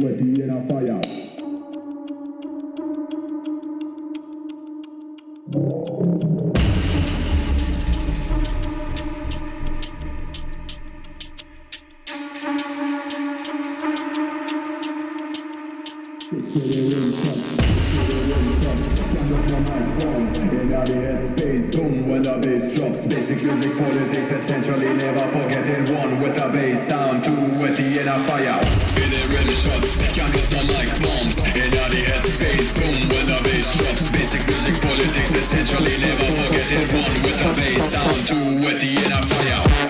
with the inner fire. Basic music politics, essentially never forgetting. One with the bass sound, two with the inner fire. In the rim shots, can't get no mic bombs. In the headspace, boom when the bass drops. Basic music politics, essentially never forgetting. One with the bass sound, two with the inner fire.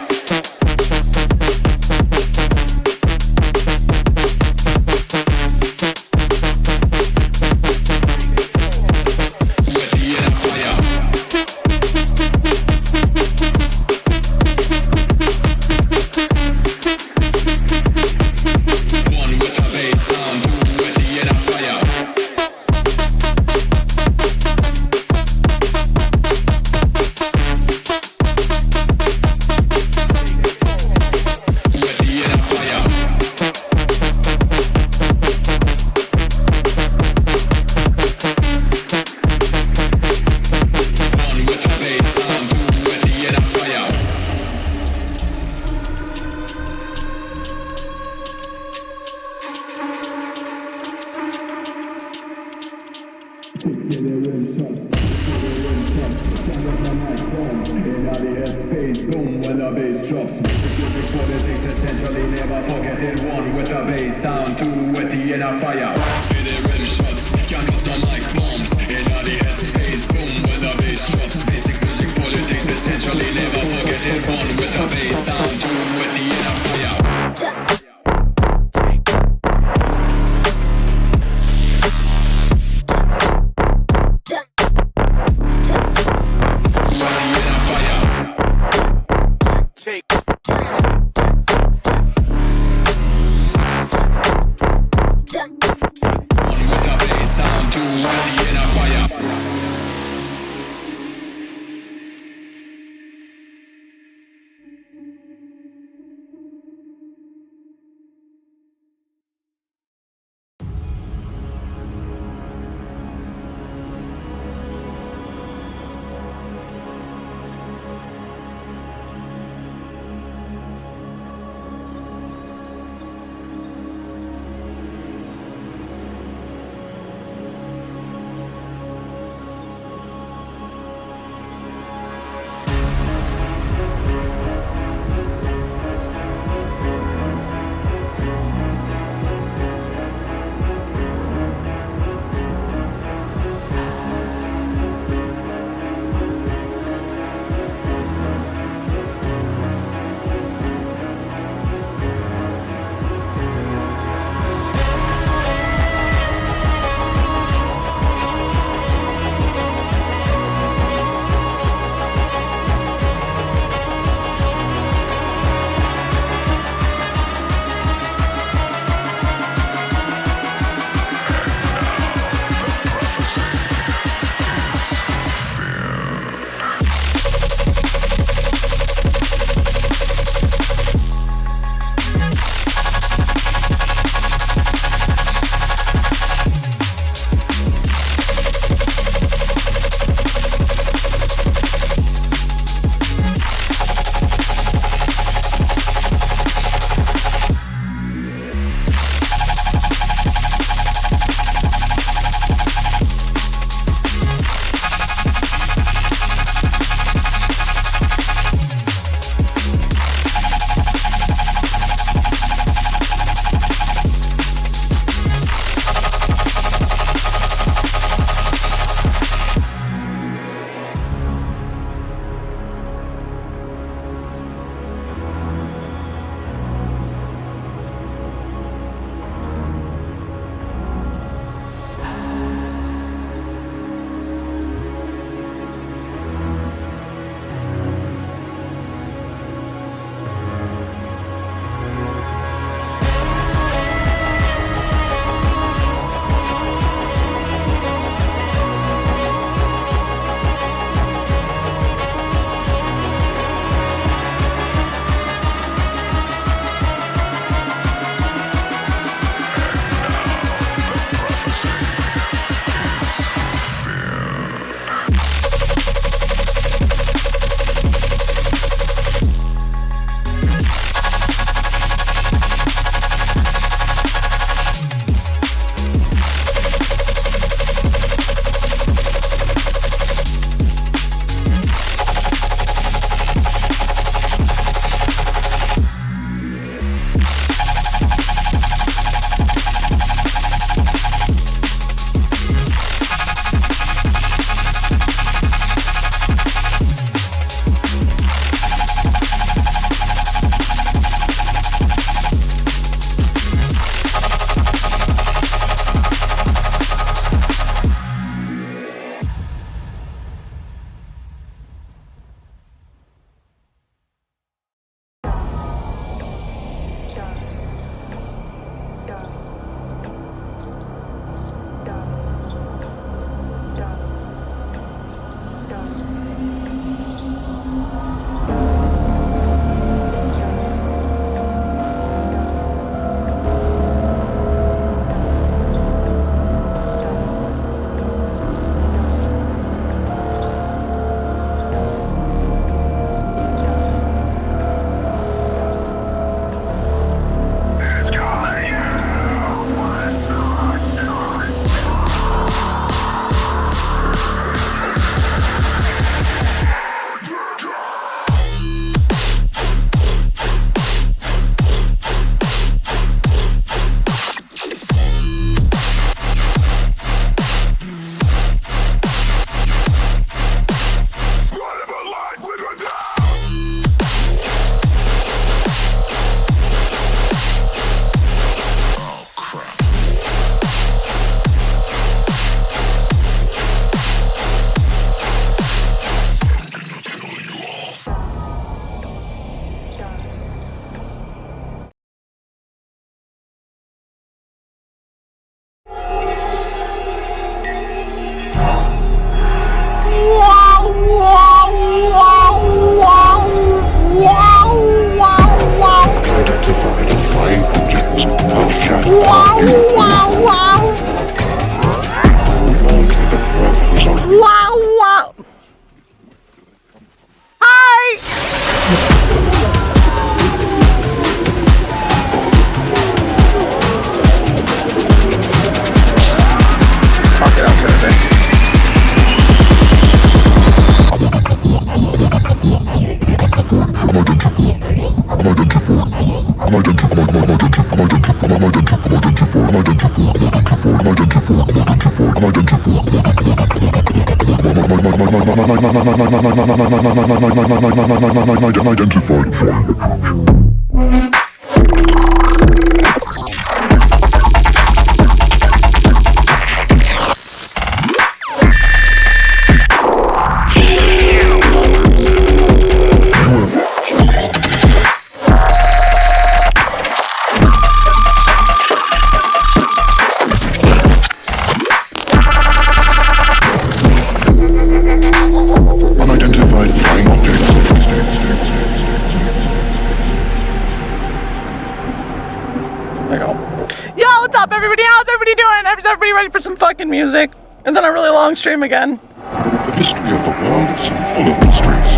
Ready for some fucking music, and then a really long stream again. The history of the world is full of mysteries.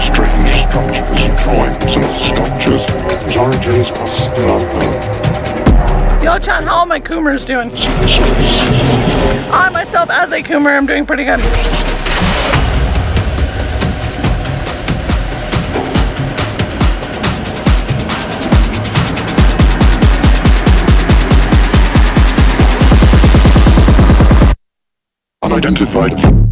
Strange structures, drawings and sculptures whose origins are still unknown. Yo, chat, how are my Coomers doing? I myself, as a Coomer, am doing pretty good. Unidentified.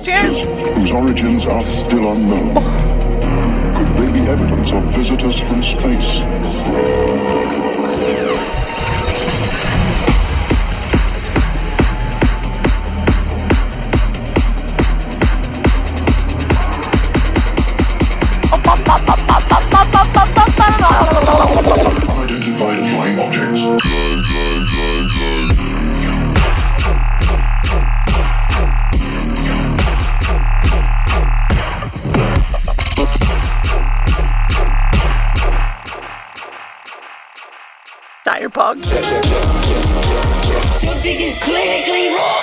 Cheers! Whose origins are still unknown. Could they be evidence of visitors from space? Unidentified flying objects. Tire pog. Something is clinically wrong.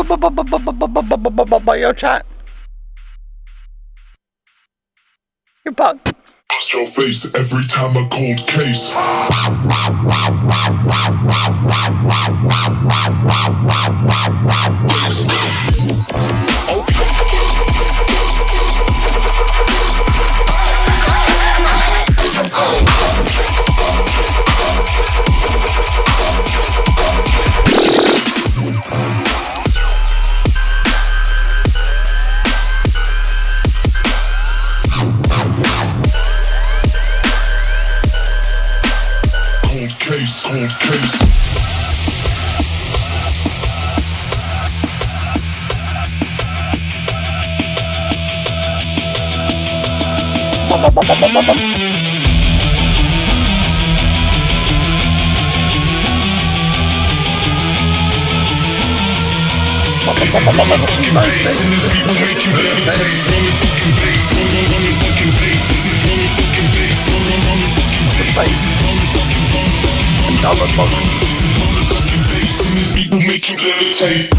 Yo, chat. You're bugged. Bust your face every time a cold case. Cold case. Fucking bass and these people make you levitate. Drumming fucking bass, drumming fucking bass. This is drumming fucking bass, drumming fucking bass. Drumming fucking bass and these people make you levitate.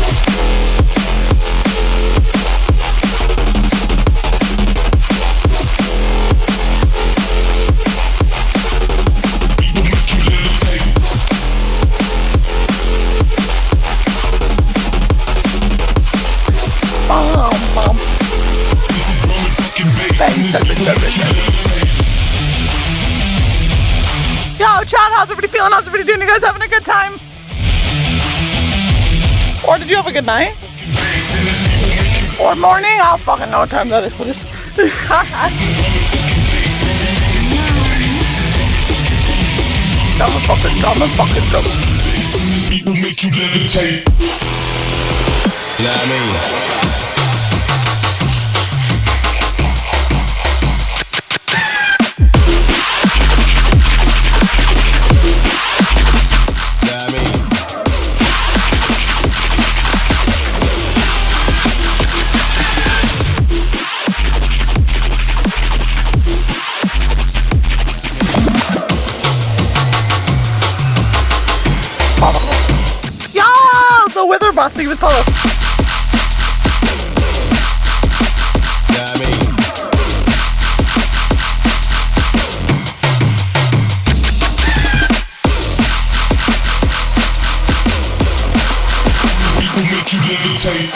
Yo, chat, how's everybody feeling? How's everybody doing? You guys having a good time? Or did you have a good night? Or morning? I don't fucking know what time that is. What is Dumb. People make you levitate. You know what I mean? Boss, give it follow. Yeah, I mean. People make you levitate.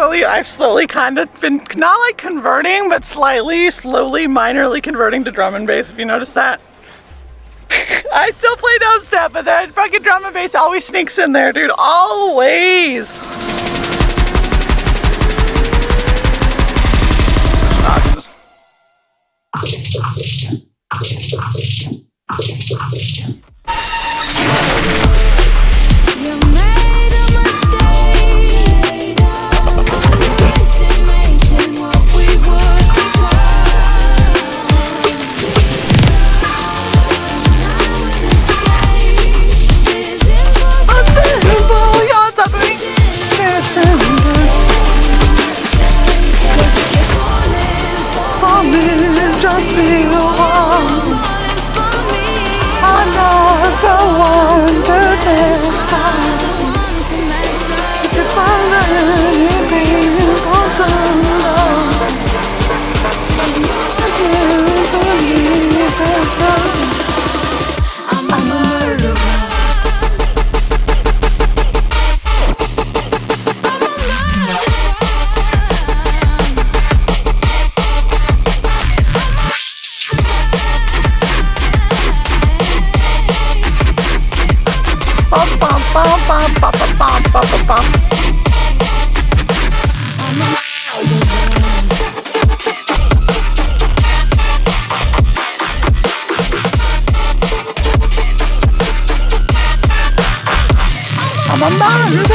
I've slowly kind of been, not like converting, but slowly, minorly converting to drum and bass, if you notice that. I still play dubstep, but that fucking drum and bass always sneaks in there, dude. Always. You made a mistake, estimating what we would become. Escape is impossible. Y'all, stop me. Just be the one. I'm not the one to testify. If I let you be content, I'm a murderer. I'm a murderer.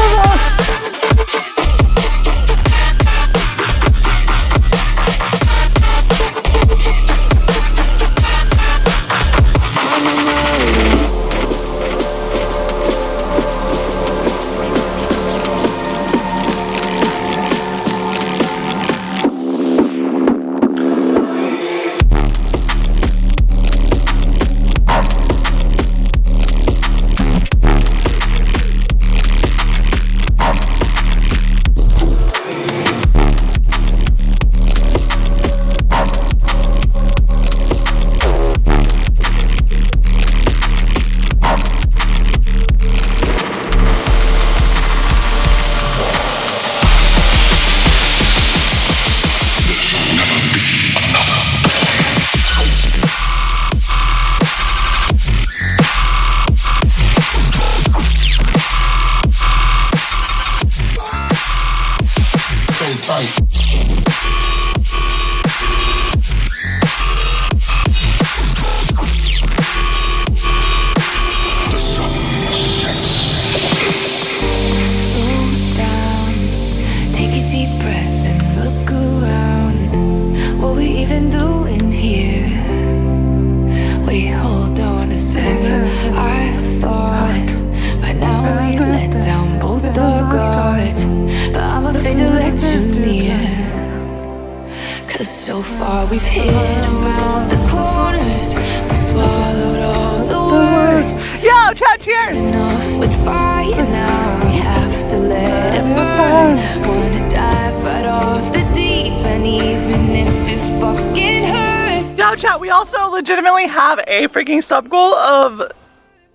So far we've hit around the corners, we've swallowed all the words. Yo, chat, cheers! Enough with fire now, we have to let it burn. Wanna dive right off the deep end, even if it fucking hurts. Yo, chat, we also legitimately have a freaking sub goal of,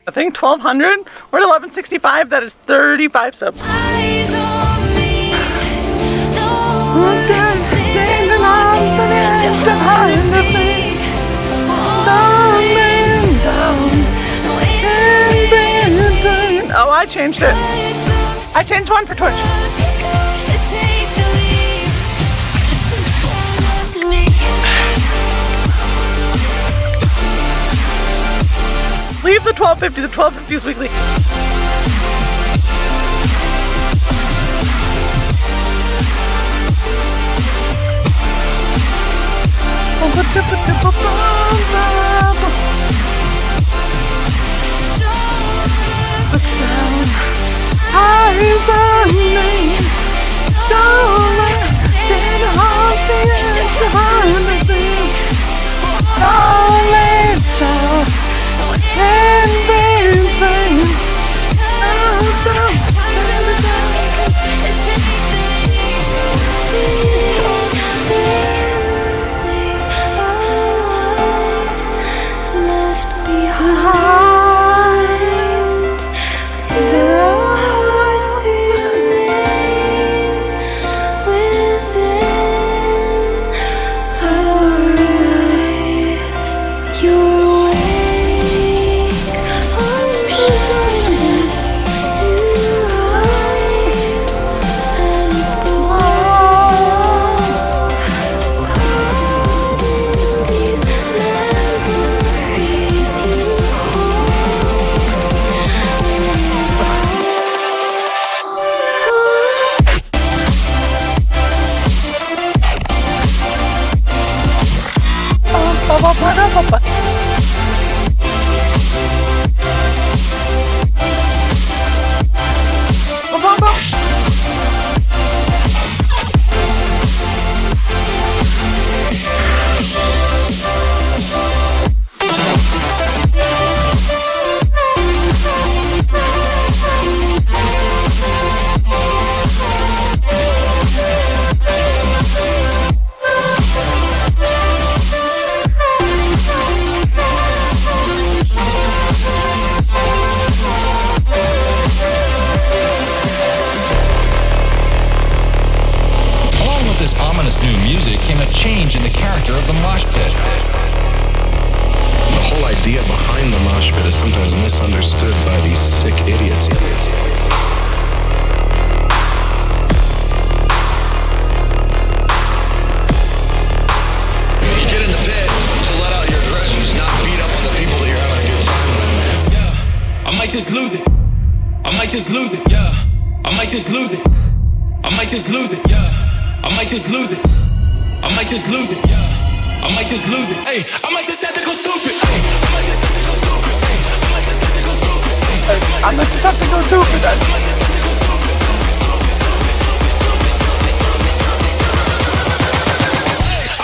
I think, 1,200. We're at 1,165, that is 35 subs. Eyes on me, oh, I changed it. I changed one for Twitch. Leave the 1250. The 1250 is weekly. Eyes on me, don't let it hold me behind the thing. Don't let go and be insane. this ominous new music came a change in the character of the mosh pit. The whole idea behind the mosh pit is sometimes misunderstood by these sick idiots. You get in the pit to let out your aggressions, not beat up on the people that you're having a good time with. Yeah, I might just lose it. I might just lose it. Yeah, I might just lose it. I might just lose it. Yeah, I might just lose it. I might just lose it. Yeah, I might just lose it. Hey, I might just have to go stupid. Hey, I might just have to go stupid. Hey, I might just have to go stupid. Hey, I might just have to go stupid. I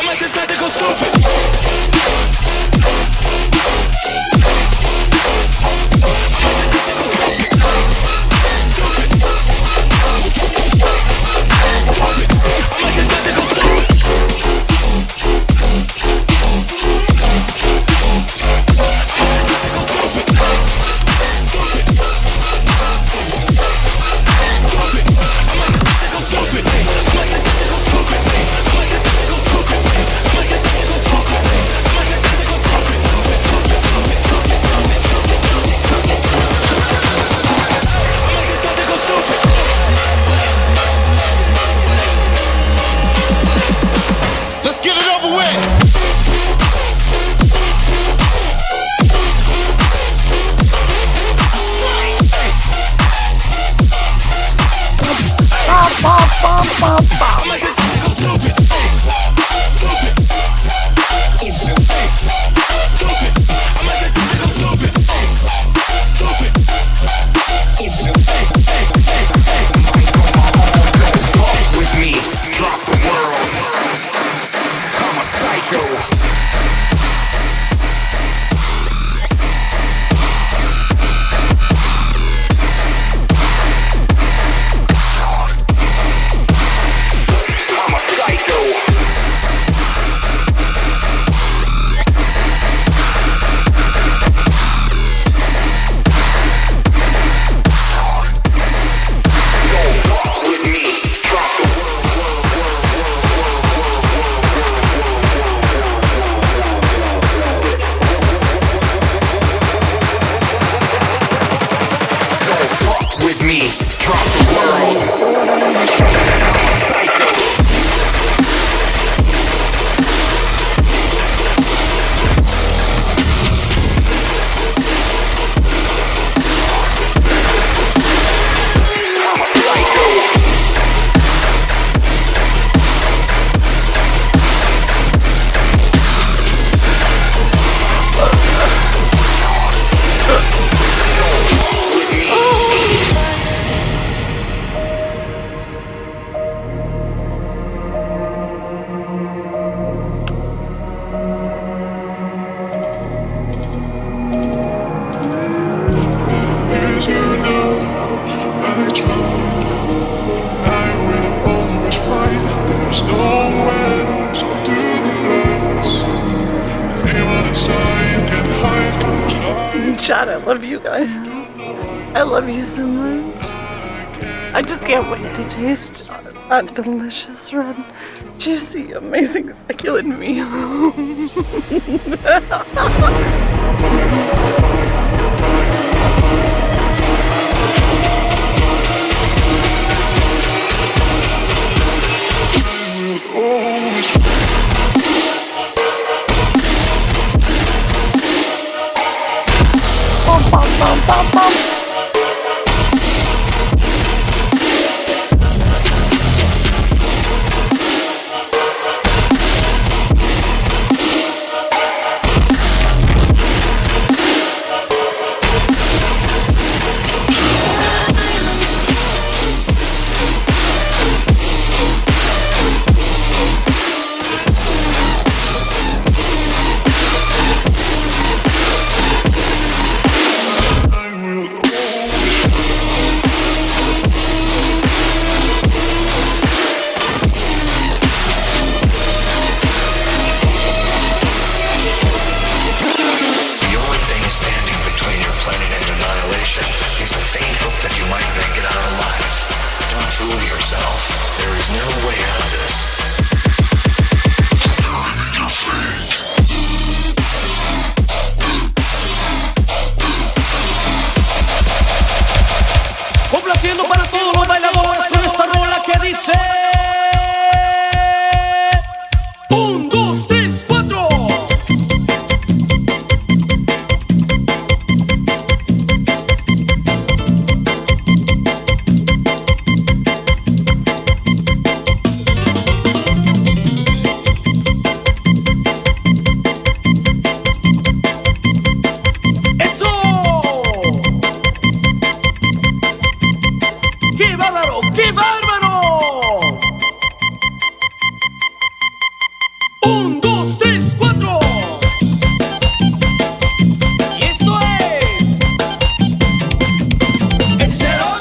might just have to go stupid. I might just have to go stupid. Let's get it over with. I might just have to go stupid. Stupid. Stupid. I might just have to go stupid. Stupid. Don't fuck with me, drop the world. I'm a psycho. Chad, I love you guys. I love you so much. I just can't wait to taste that delicious, red, juicy, amazing succulent meal. Bum, bum, bum. that you might make it out alive. Don't fool yourself. There is no way out of this. Un, dos, tres, cuatro. Y esto es Hechiceros.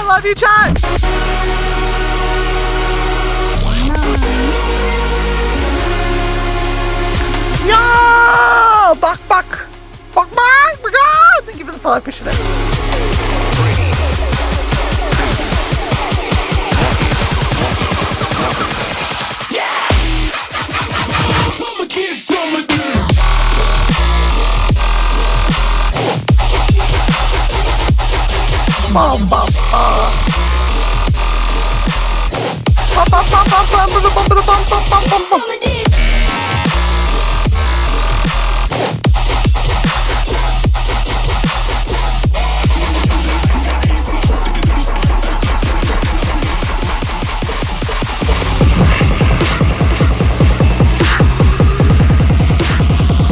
Love you, chat. Yo, buck. Thank you for the follow. I appreciate it.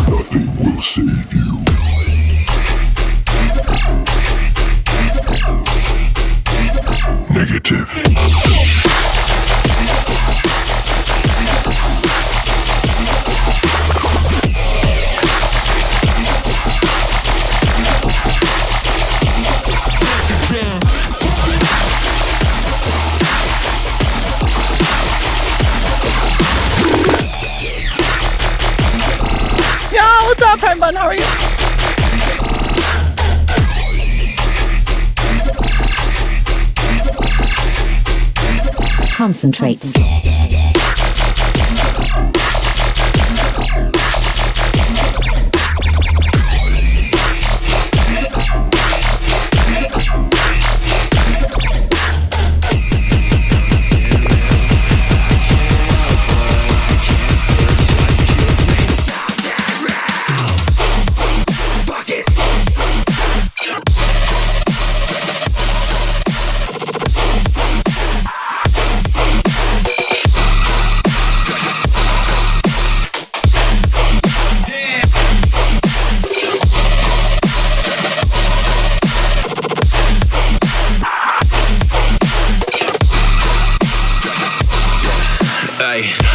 Nothing will save you. Negative. Yo, what's up, Penbun? How are you? Concentrates.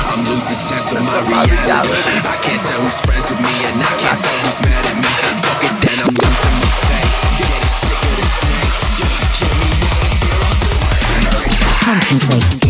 I'm losing sense of my reality. I can't tell who's friends with me and I can't tell who's mad at me. Fuck it, then I'm losing my face. Getting sick of the snakes. Kill me, Concentrates.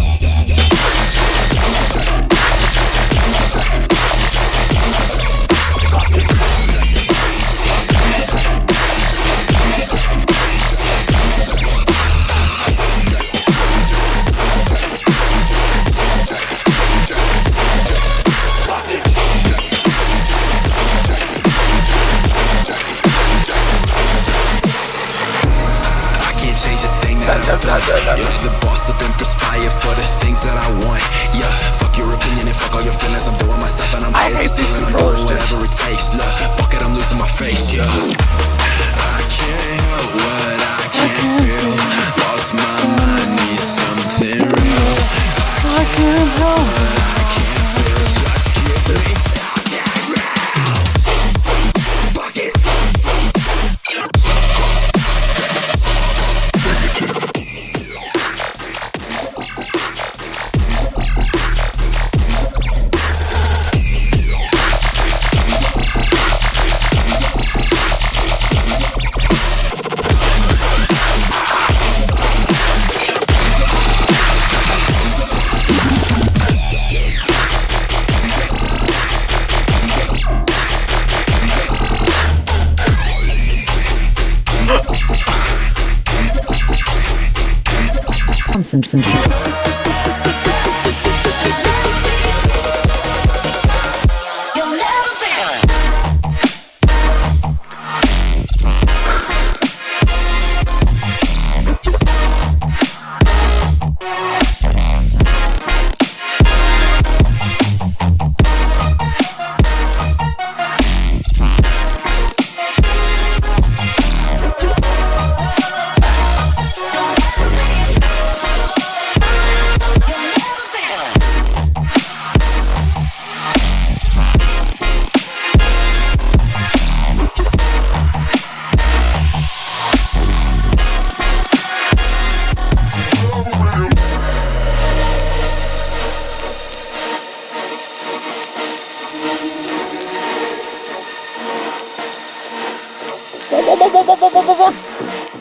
You're the boss of Perspire for the things that I want. Yeah, fuck your opinion and fuck all your feelings. I'm doing myself and I'm biased and I'm doing whatever it takes. Look, fuck it, I'm losing my face. Yeah, I can't help what I can't feel. Lost my mind, need something real. I can't help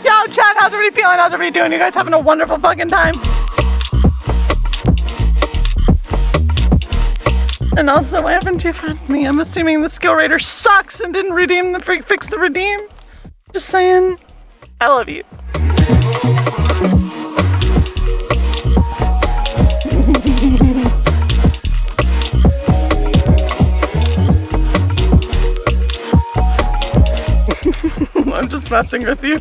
Yo, chat, how's everybody feeling? How's everybody doing? You guys having a wonderful fucking time? And also, why haven't you found me? I'm assuming the skill rater sucks and didn't redeem the fix the redeem. Just saying, I love you. I'm just messing with you.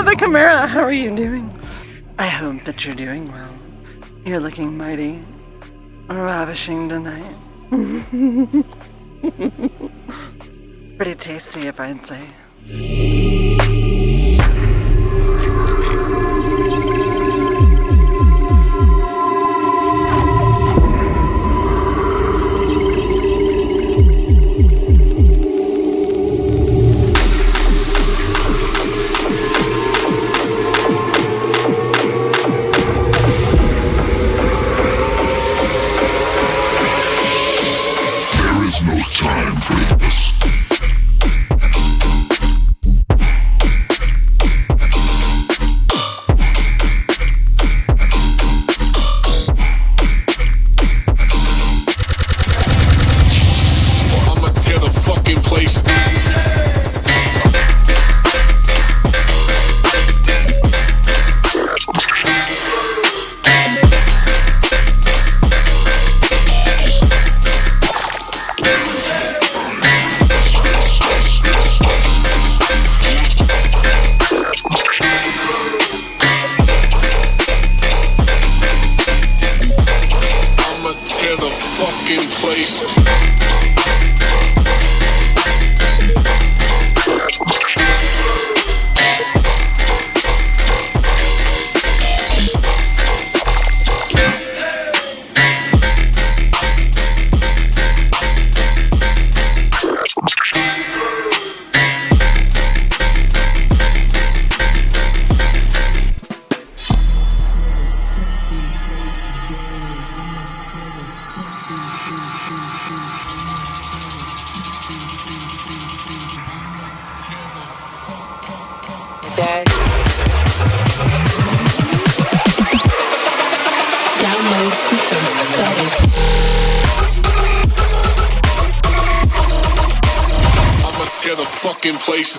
Hello, the Chimera. How are you doing? I hope that you're doing well. You're looking mighty ravishing tonight. Pretty tasty, if I'd say. Time for this. I'ma tear the fucking place. Download sequence started. I'ma tear the fucking place.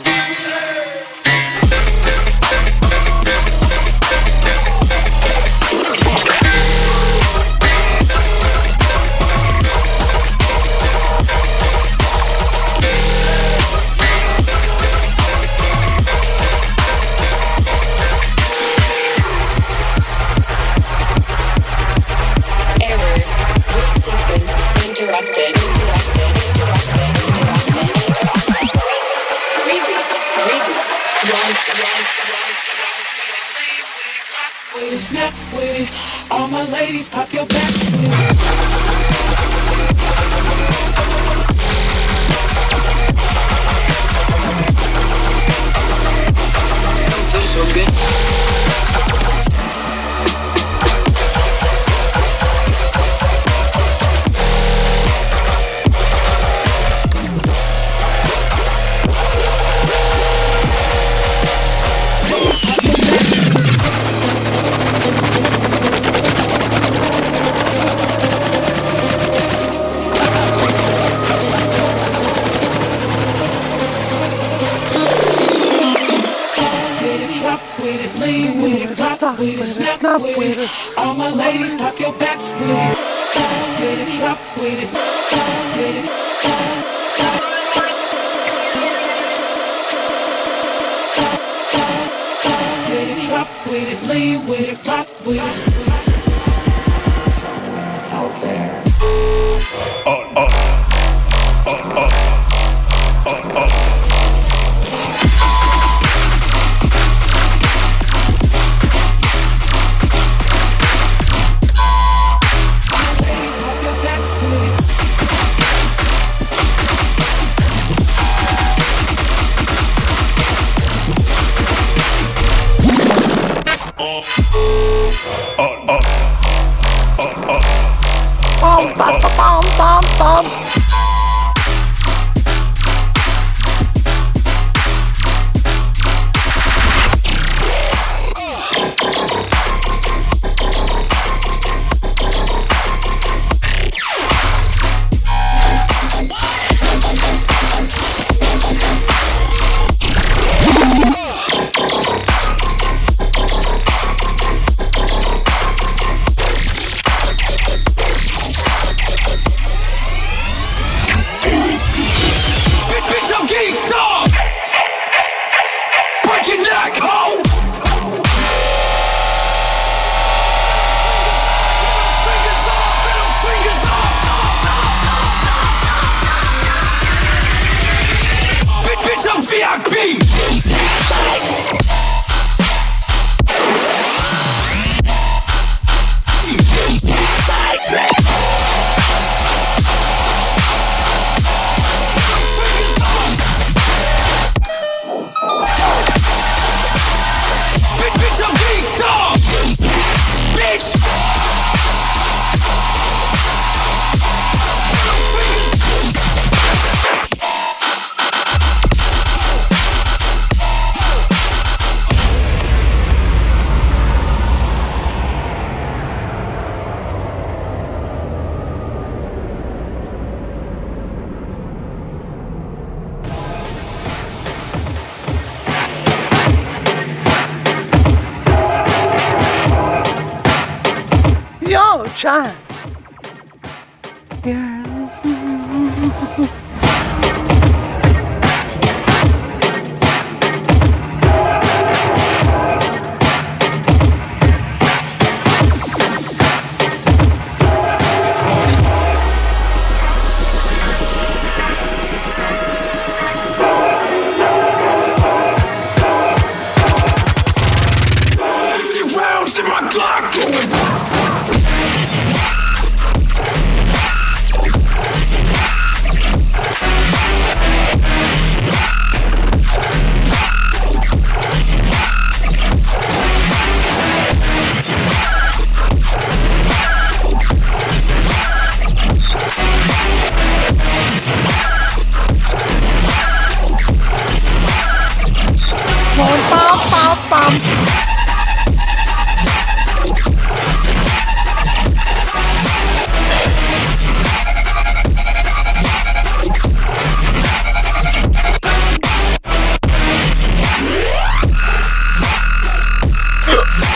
Snap with it, all my ladies pop your backs with it. Feels so good. With it, snap with it, all my ladies pop your backs with it. Dance with it, drop with it, dance with it, dance, dance with it, drop with it, lean with it, rock with it. Out there. Chime. Yes. In my Glock going.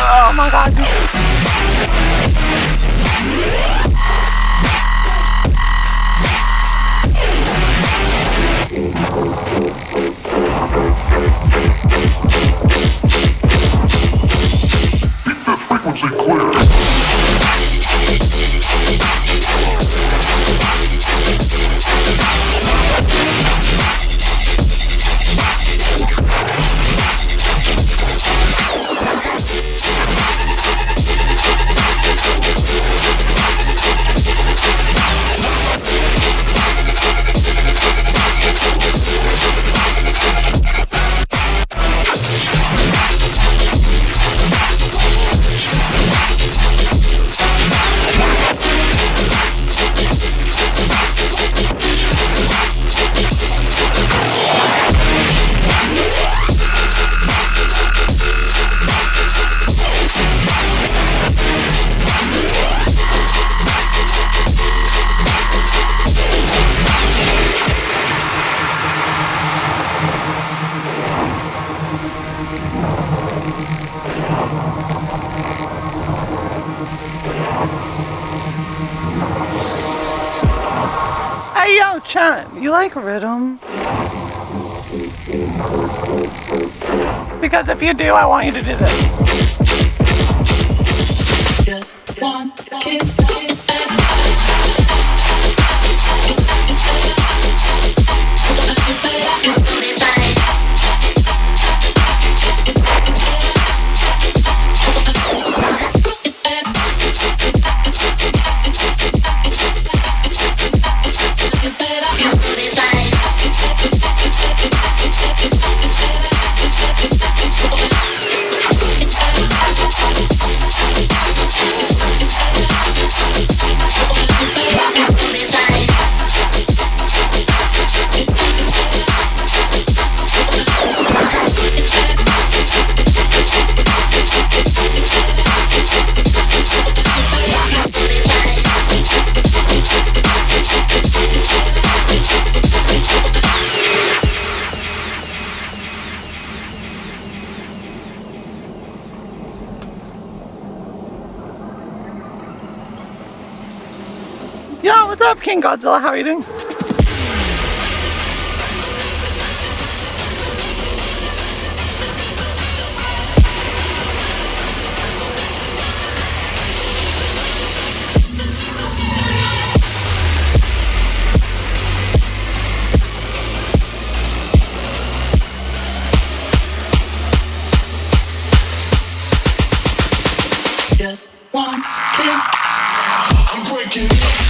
Oh my god. Keep that frequency clear. Hey yo, Chime, you like rhythm? Because if you do, I want you to do this. Just one kiss. Yo, what's up, King Godzilla? How are you doing? Just one kiss. I'm breaking it.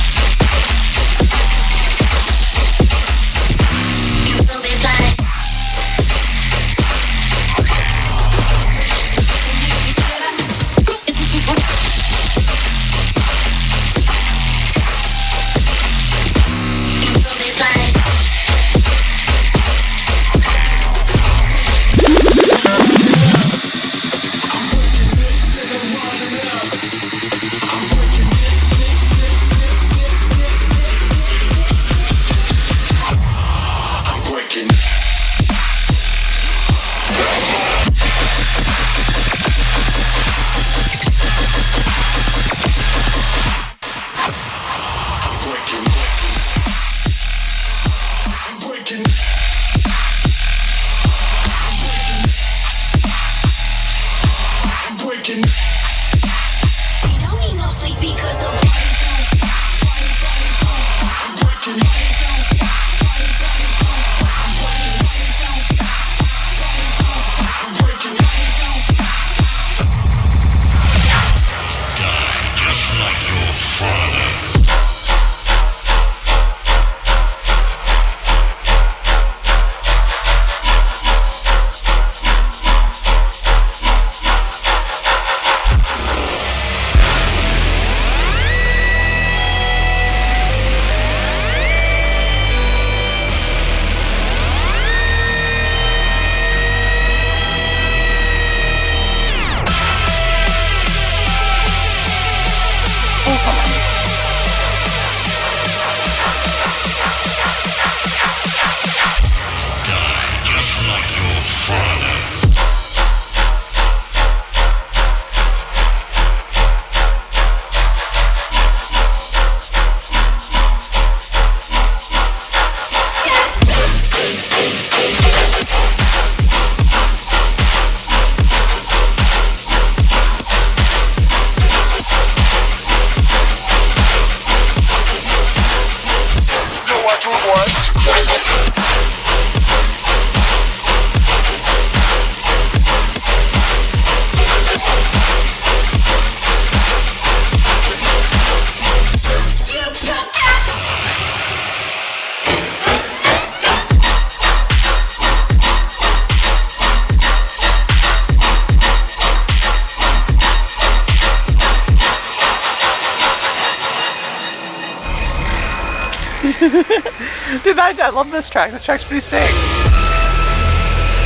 Dude, I love this track. This track's pretty sick.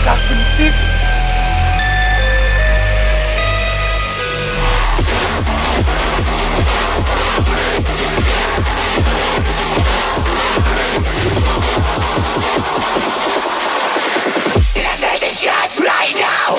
Track's pretty sick. Right now,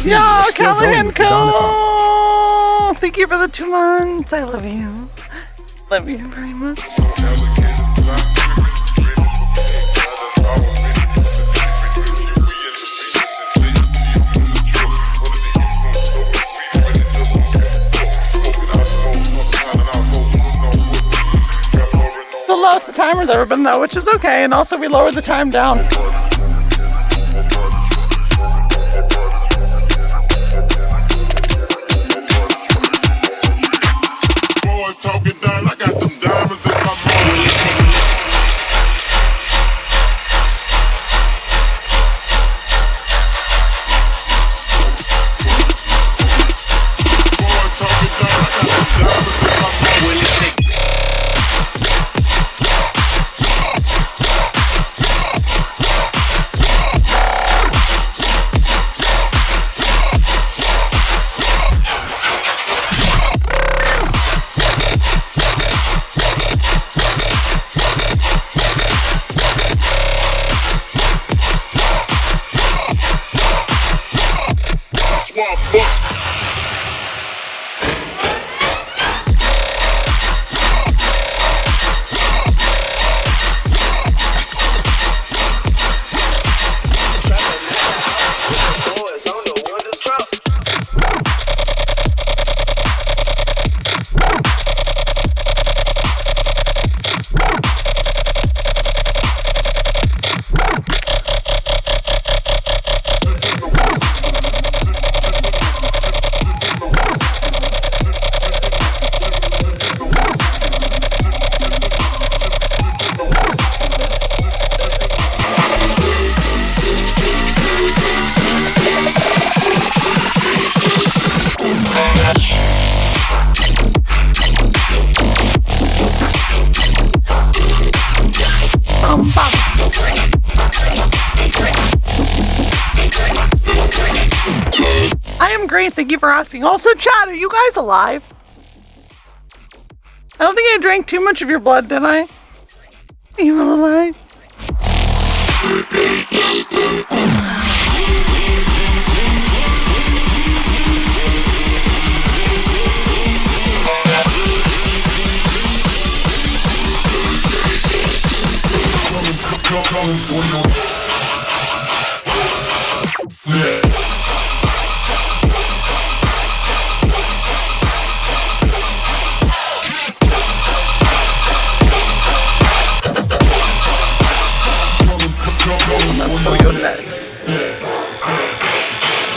Yo, Callahan Co! Thank you for the 2 months. I love you. Love you very much. The lowest the timer's ever been though, which is okay, and also we lowered the time down. Talking down, I got them diamonds in my mind. I am great, thank you for asking. Also, chat, are you guys alive? I don't think I drank too much of your blood, did I? Are you all alive?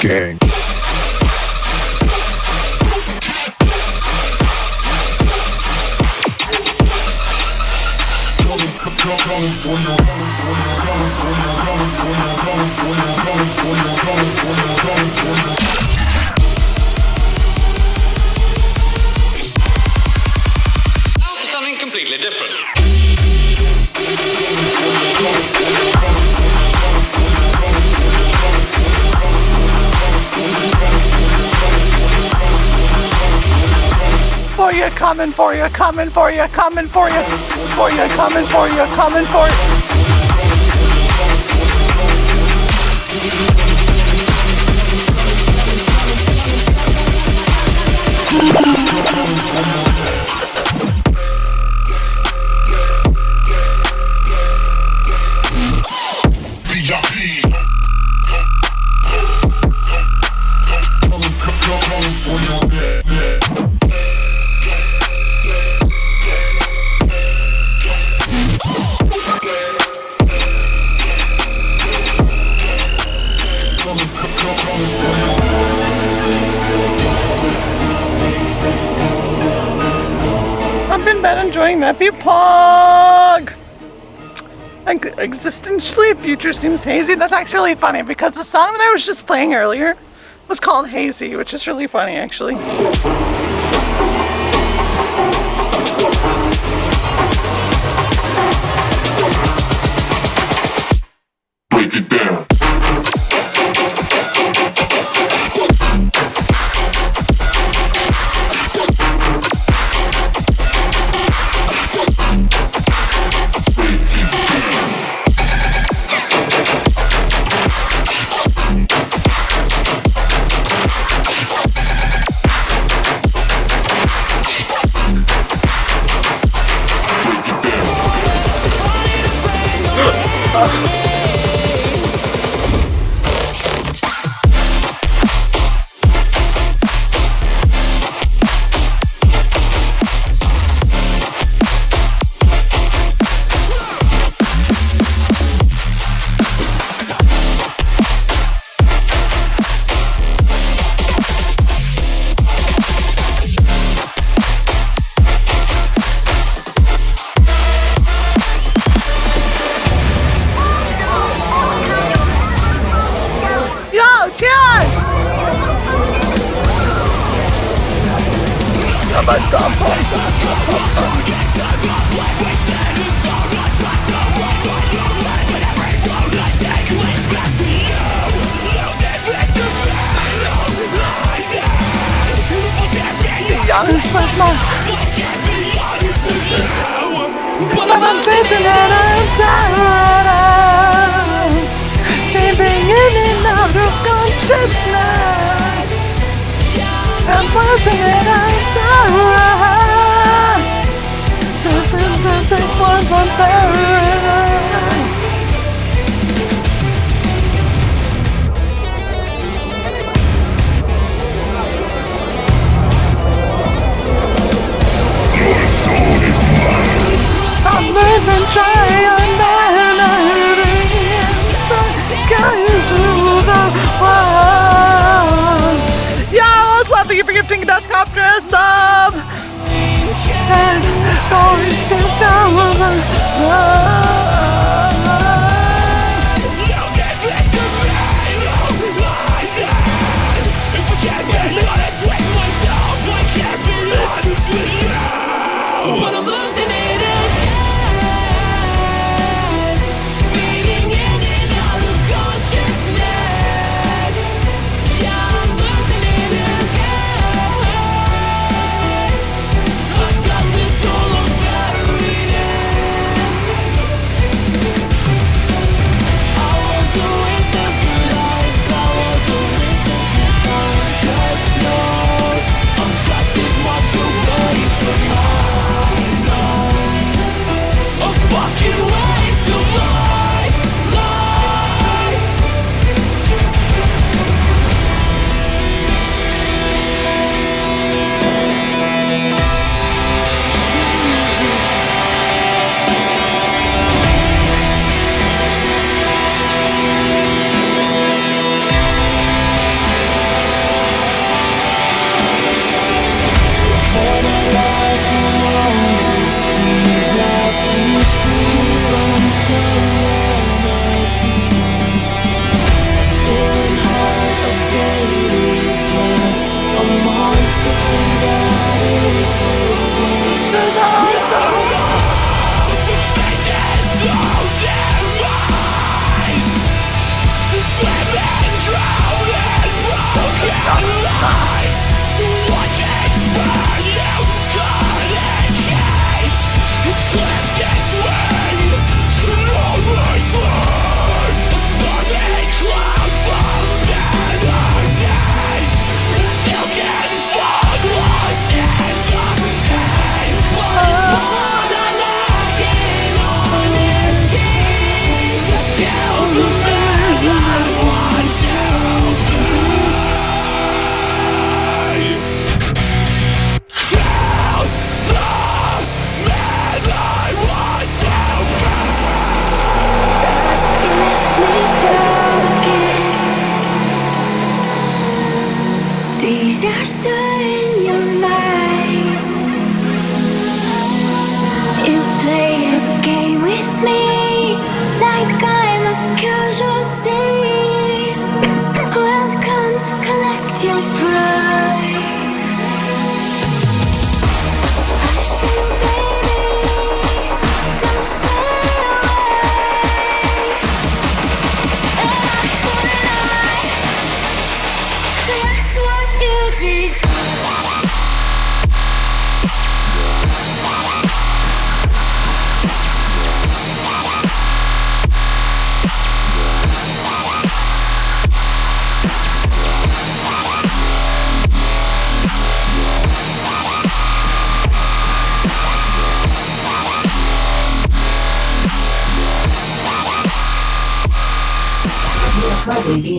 Gang. coming for you, coming for you, coming for you, for you, coming for you, coming for you. I've been enjoying that beat plug. Existentially, future seems hazy. That's actually funny because the song that I was just playing earlier was called Hazy, which is really funny actually. Break it down.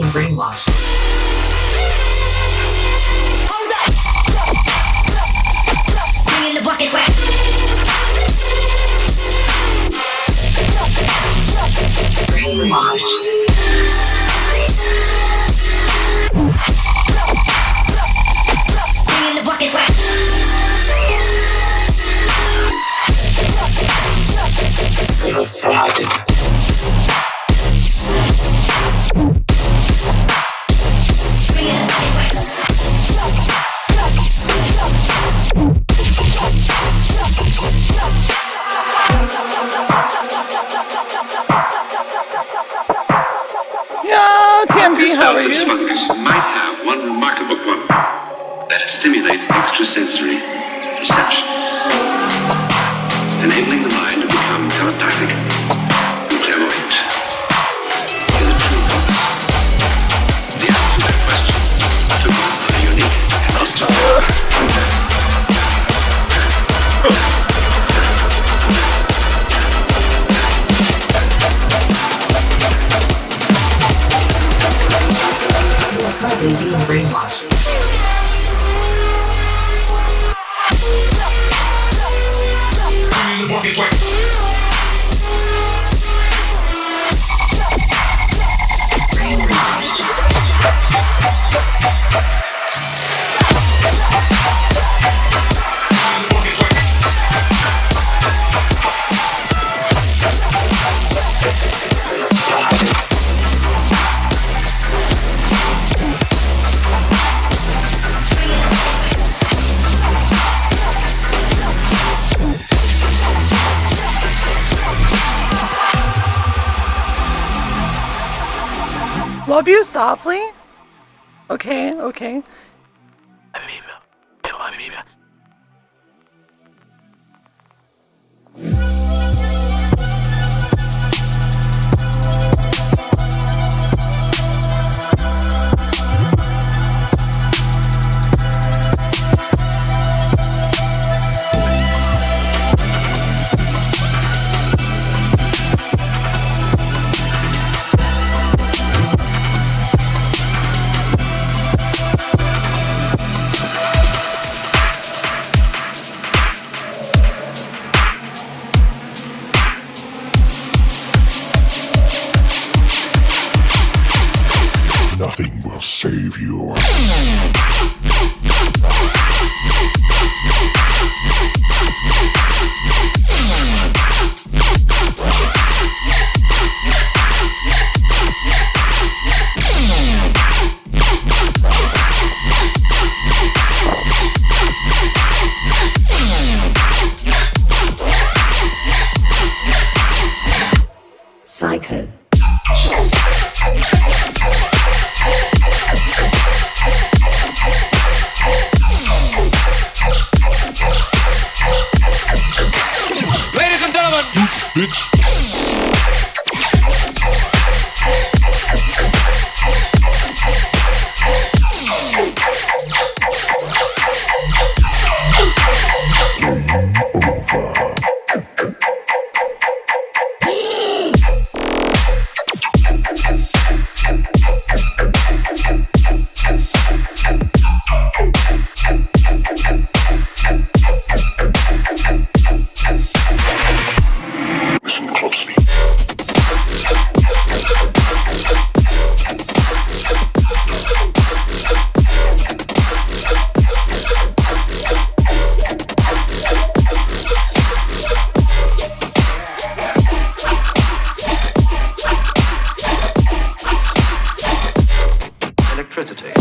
being brainwashed. Bringing the buckets wet. Bringing the buckets wet. Yeah, TMB, how are you? Smugglers might have one remarkable quality that stimulates extrasensory perception, enabling the mind to become telepathic and clairvoyant. Is it true, folks? The answer to that question took a unique and austere. Currently being brainwashed. Bringing the buckets wet. Love you softly? Okay, okay. Nothing will save you. Psycho. Ladies and gentlemen, Deuces, bitch. Listen closely. Electricity.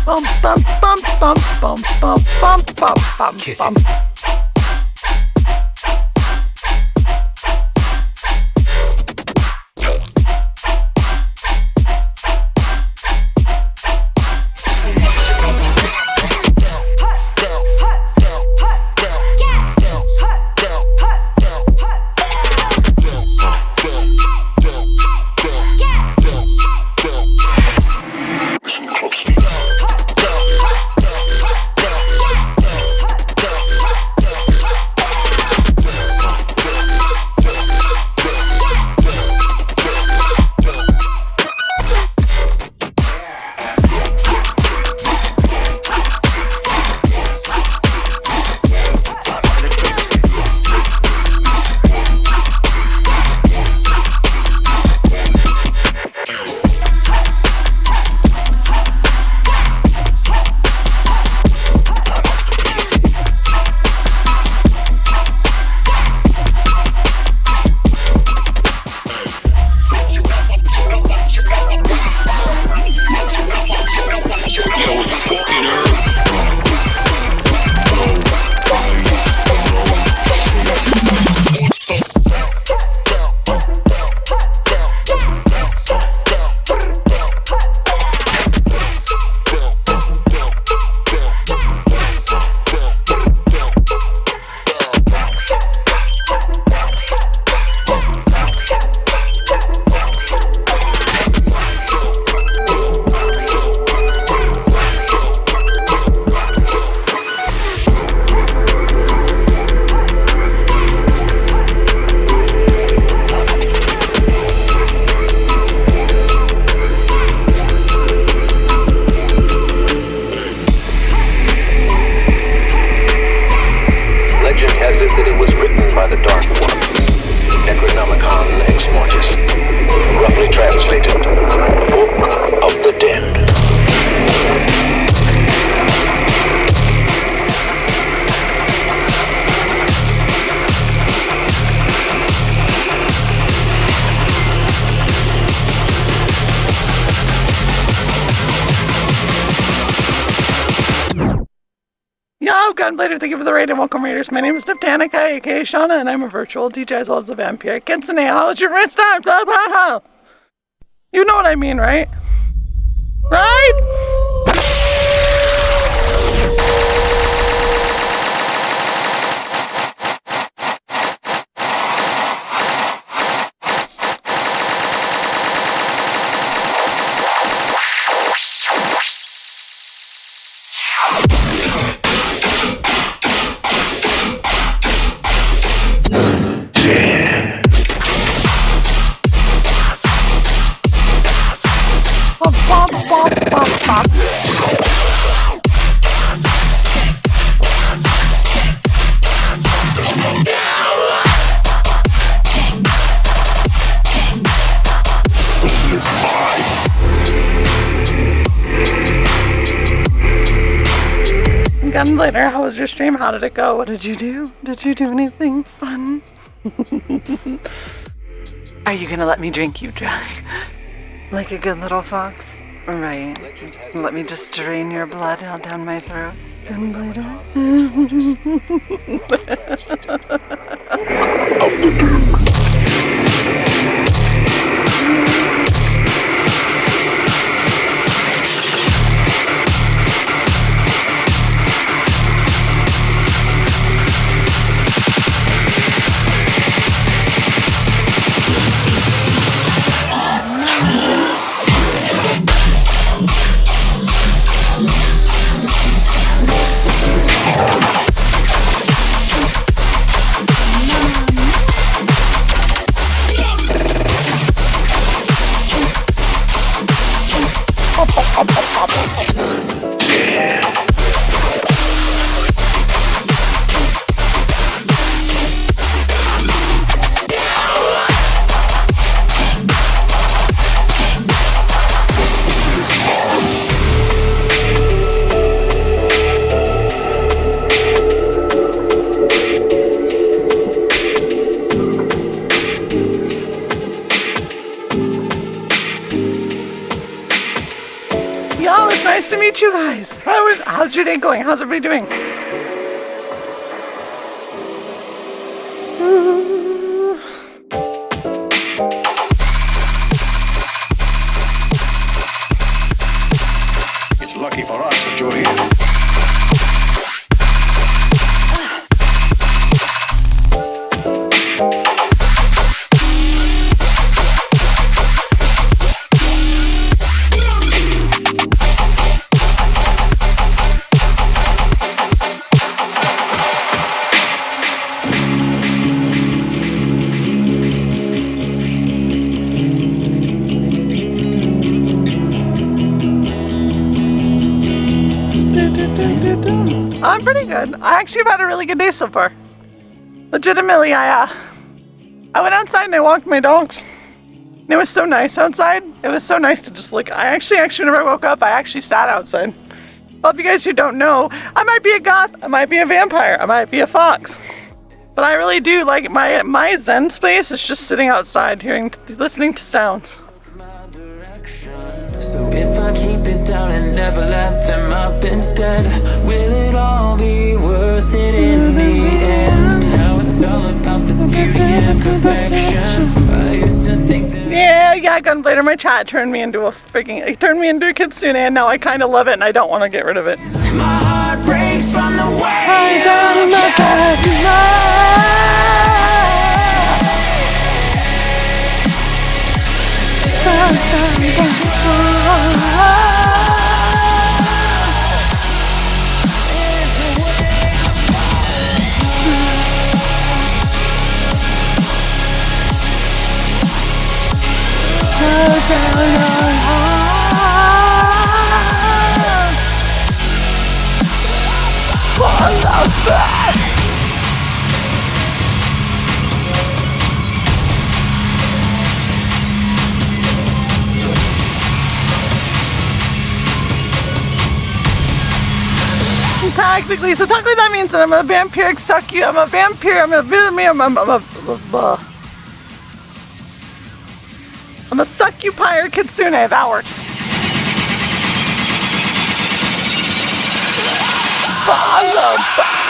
Bum bum bum bum bum bum bum bum bum bum. Listen closely. Gunblader, thank you for the raid and welcome raiders. My name is Niftanica, aka Shauna, and I'm a virtual DJ as well as a vampire. Kitsune, how was your wrist time? You know what I mean, right? Right? Gunblader, how was your stream? How did it go? What did you do? Did you do anything fun? Are you gonna let me drink you dry? Like a good little fox? Right. Let me just drain your blood all down my throat. Gunblader. Nice to meet you guys. How's your day going? How's everybody doing? It's lucky for us that you're here. I'm pretty good. I actually have had a really good day so far. Legitimately, I went outside and I walked my dogs. And it was so nice outside. It was so nice to just look. I actually whenever I woke up, I actually sat outside. Well, if you guys who don't know, I might be a goth, I might be a vampire, I might be a fox. But I really do like my zen space is just sitting outside, listening to sounds. So if I keep it down and never let them up instead, will it all be worth it in the end? Now it's all about this beauty and perfection. I used to think that Yeah, Gunblader, my chat turned me into a kitsune, and now I kind of love it and I don't want to get rid of it. my heart breaks from the way I got my Technically, that means that I'm a vampiric succubus. I'm a vampire. I'm a succupire kitsune. That works. Follow back.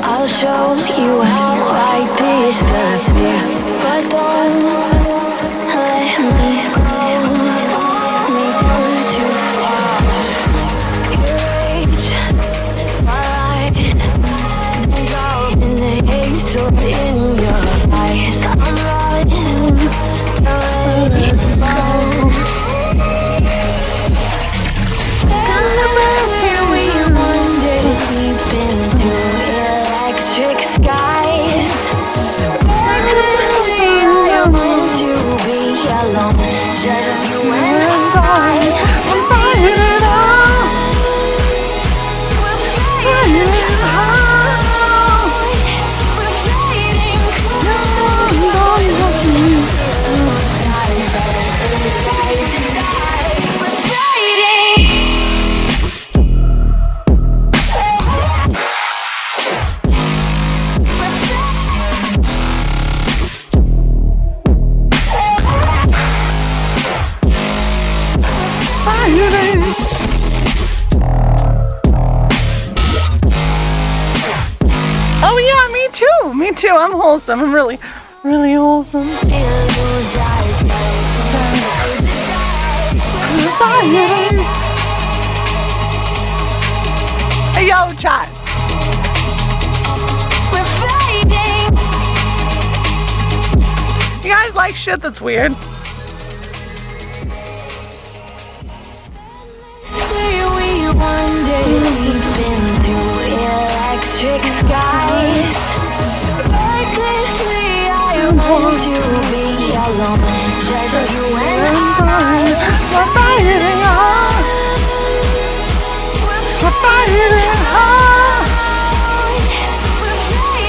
I'll show you how I disappear, but don't let me go too far. You reach my line, dissolve in the haze or in your eyes. I'm lost, don't let me go. Can we wander deep into electric skies? Recklessly, I want to be alone, just you and I. We're fighting it all. We're fighting it all. We're fighting. Oh yeah, me too. Me too. I'm wholesome. I'm really, really wholesome. Hey yo, chat. You guys like shit that's weird? Wander deep into electric skies. Recklessly, I want to be alone, just you and I. We're fighting it all. We're fighting it all. We're fighting.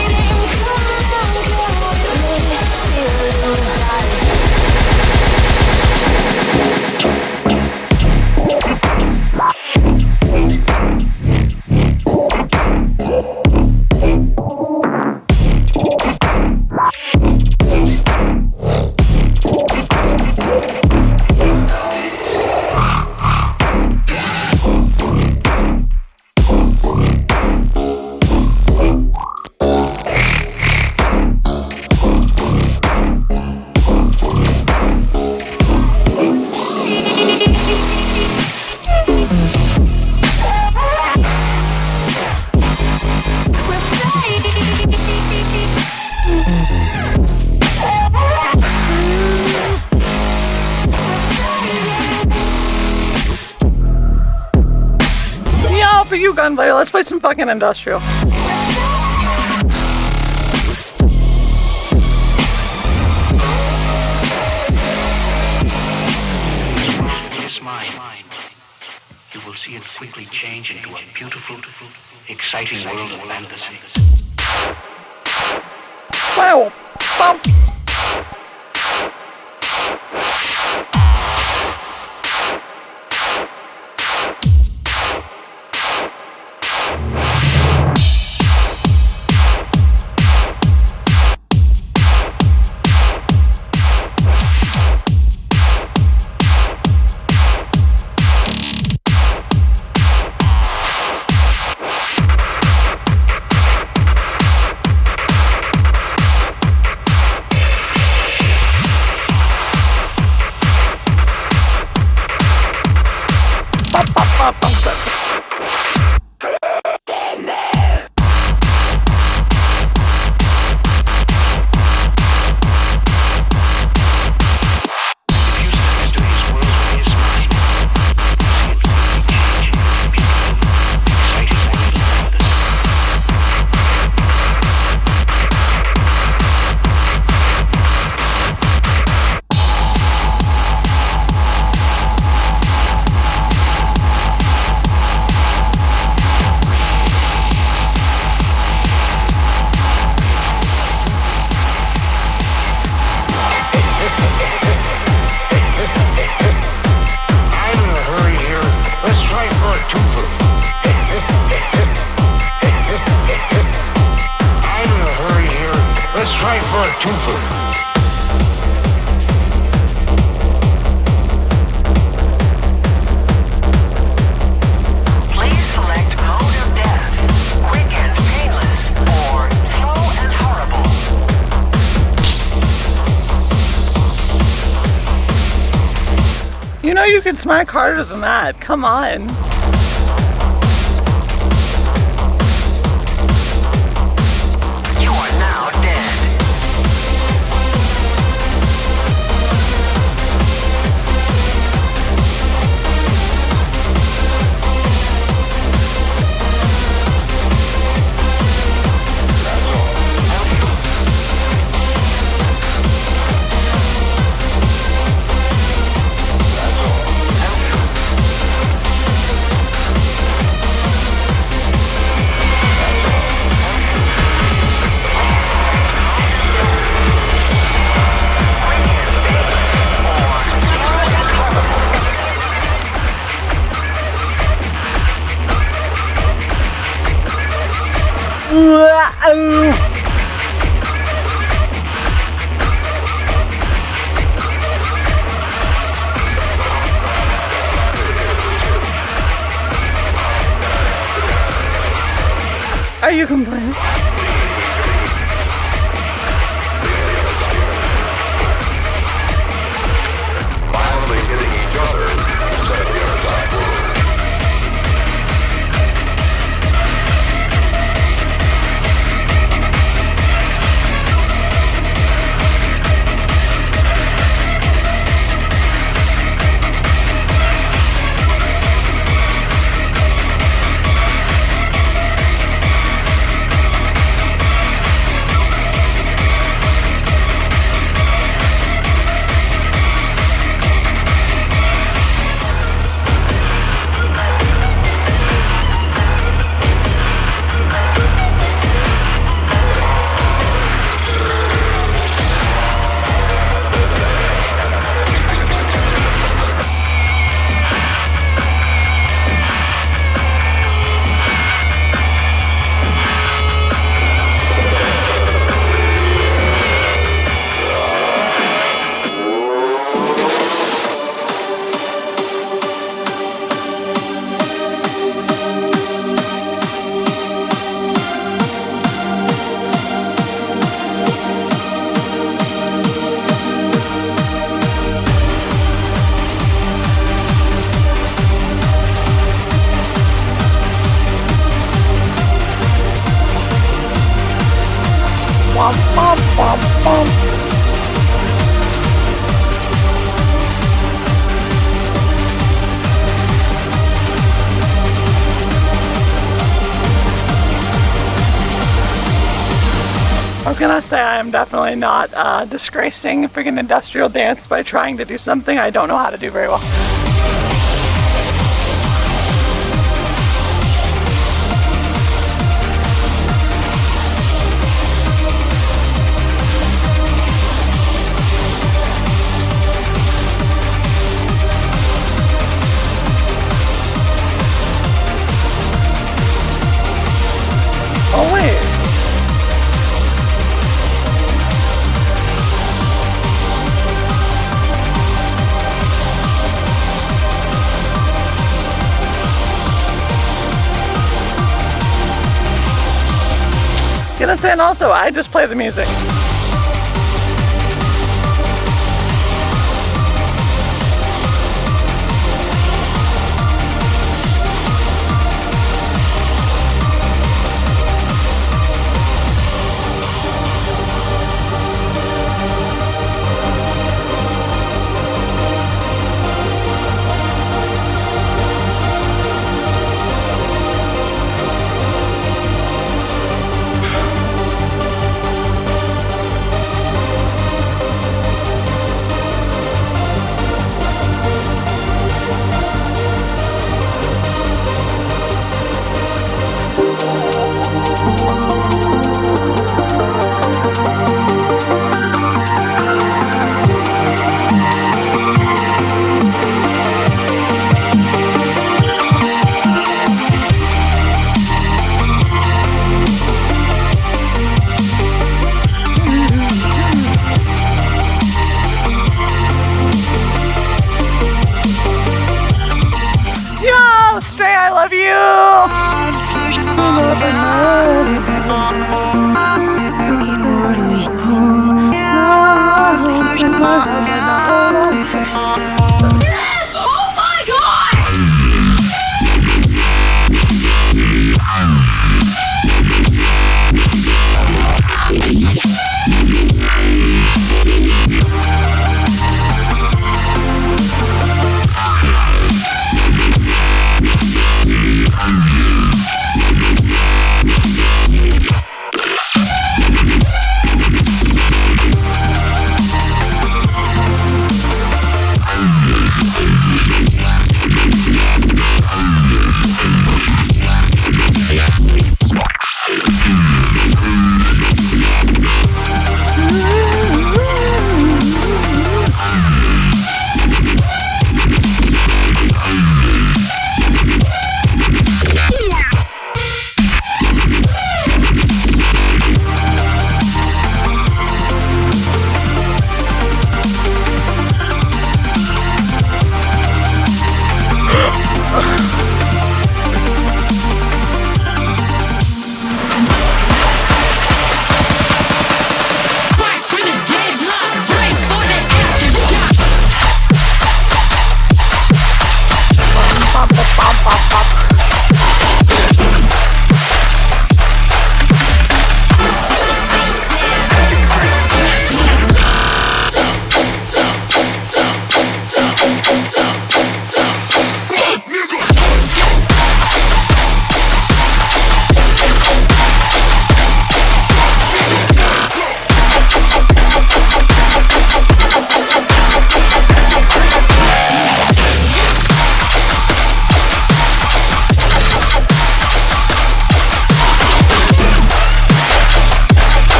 For you, Gunblade, let's play some fucking industrial. His mind, you will see it quickly change into a beautiful, exciting world of fantasy. Wow. Bump. Let's try for a twofer. You know you can smack harder than that. Come on. You are now dead. Are you complaining? Violently hitting each other instead of the other side. What can I say? I am definitely not disgracing freaking industrial dance by trying to do something I don't know how to do very well. Oh wait. And also, I just play the music.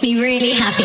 me really happy.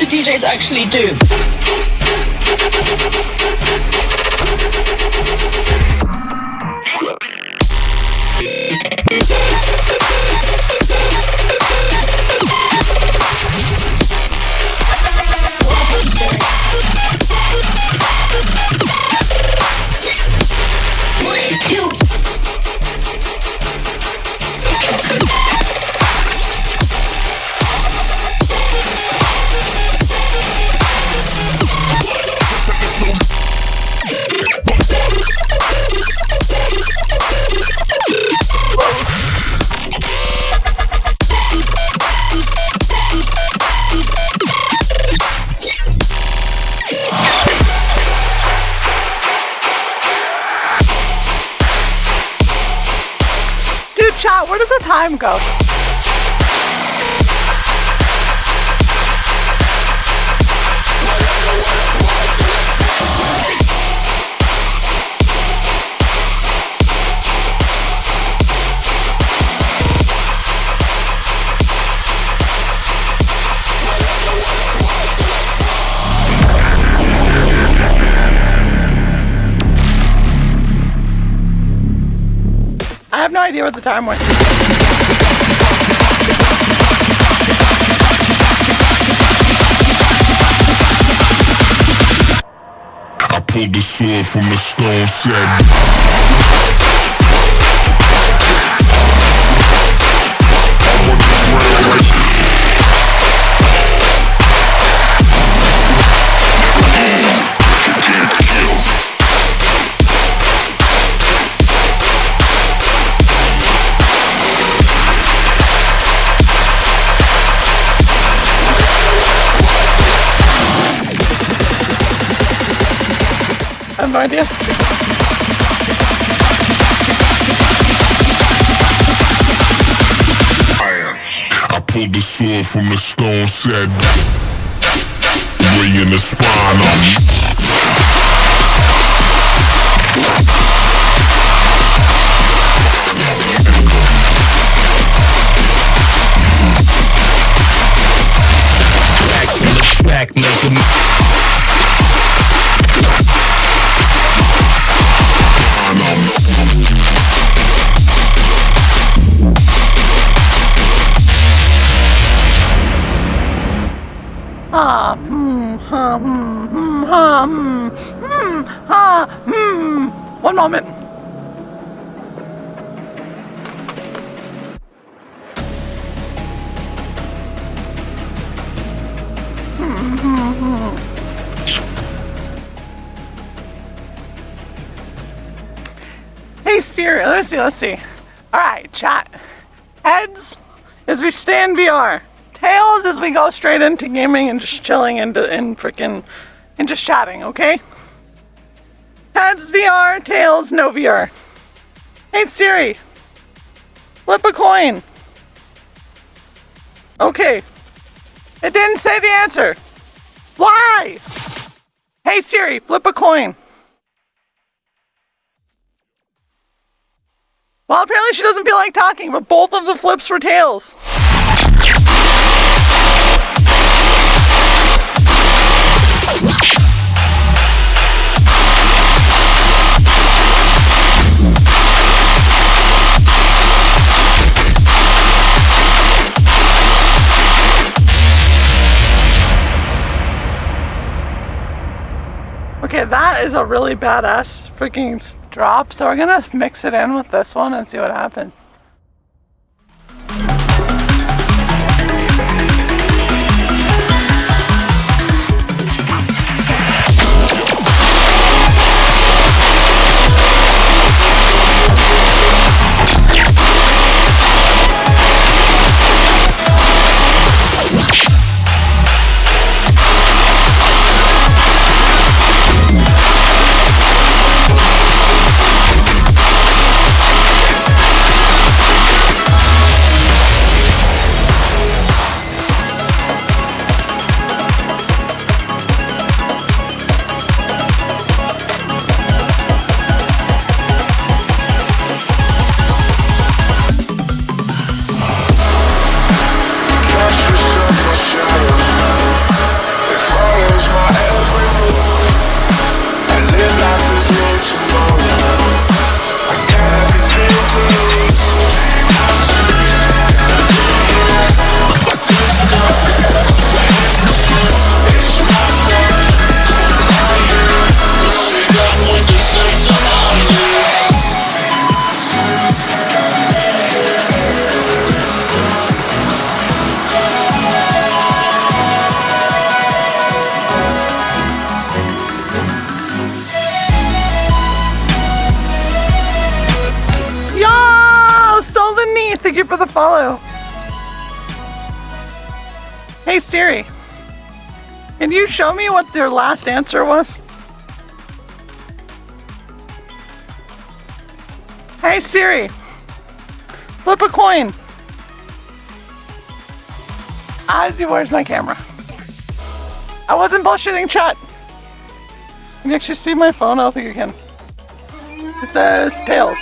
DJs actually do. Where does the time go? I have no idea what the time went. I pulled the sword from the stone set. have no idea. I pulled the sword from the stone, said way in the spine on me. Back, make them. One moment. Hey Siri, let's see. Alright, chat. Heads as we stay in VR. Tails as we go straight into gaming and just chilling and just chatting, okay? Heads VR, tails no VR. Hey Siri, flip a coin. Okay. It didn't say the answer. Why? Hey Siri, flip a coin. Well, apparently she doesn't feel like talking, but both of the flips were tails. Okay, that is a really badass freaking drop, so we're gonna mix it in with this one and see what happens. Thank you for the follow. Hey Siri, can you show me what their last answer was? Hey Siri, flip a coin. Ozzy, where's my camera? I wasn't bullshitting, chat. Can you actually see my phone? I don't think you can. It says tails.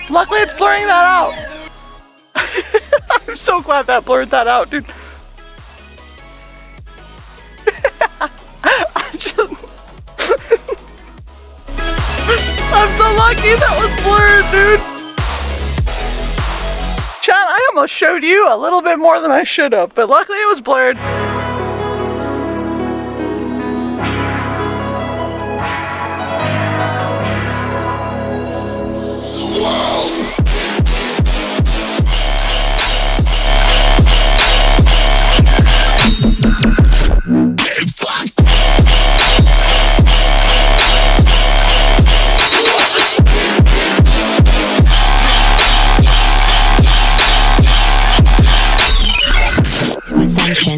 Luckily it's blurring that out. I'm so glad that blurred that out, dude. I'm so lucky that was blurred, dude. Chat, I almost showed you a little bit more than I should have, but luckily it was blurred. Ascension.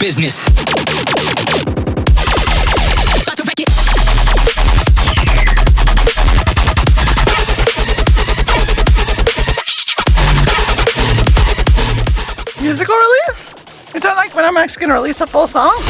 Business. Musical release? You're talking like when I'm actually gonna release a full song?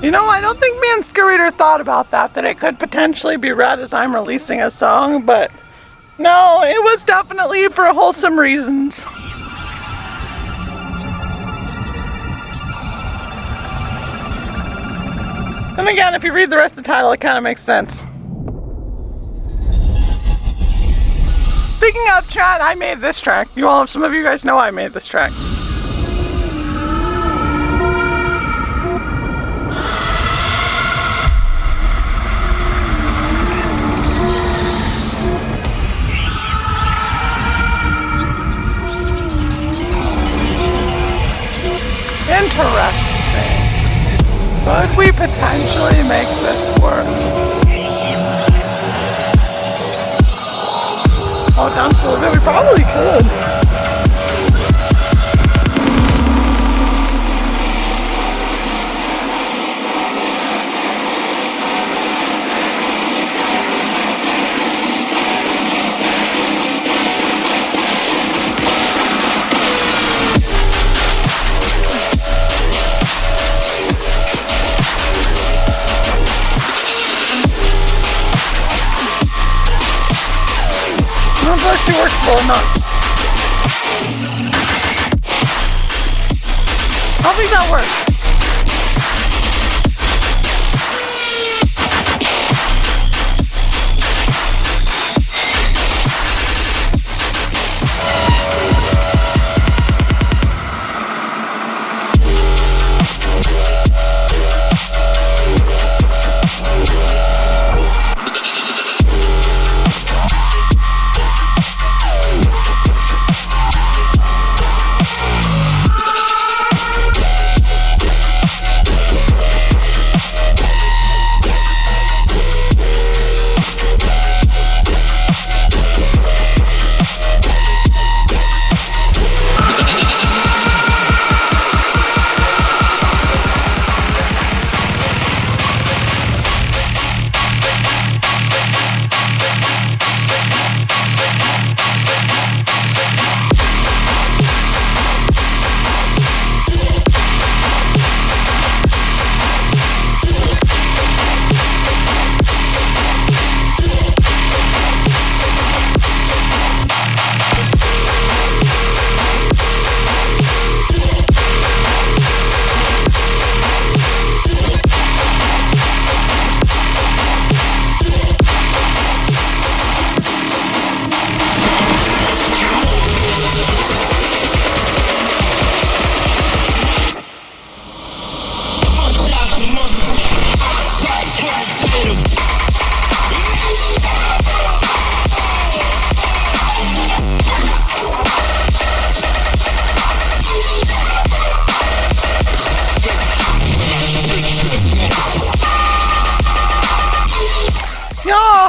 You know, I don't think me and Skirreader thought about that it could potentially be read as I'm releasing a song, but no, it was definitely for wholesome reasons. And again, if you read the rest of the title, it kind of makes sense. Speaking of chat, I made this track. Some of you guys know I made this track. Interesting. Could we potentially make this work? Oh, down to a bit. We probably could. It actually works well enough. I think that works.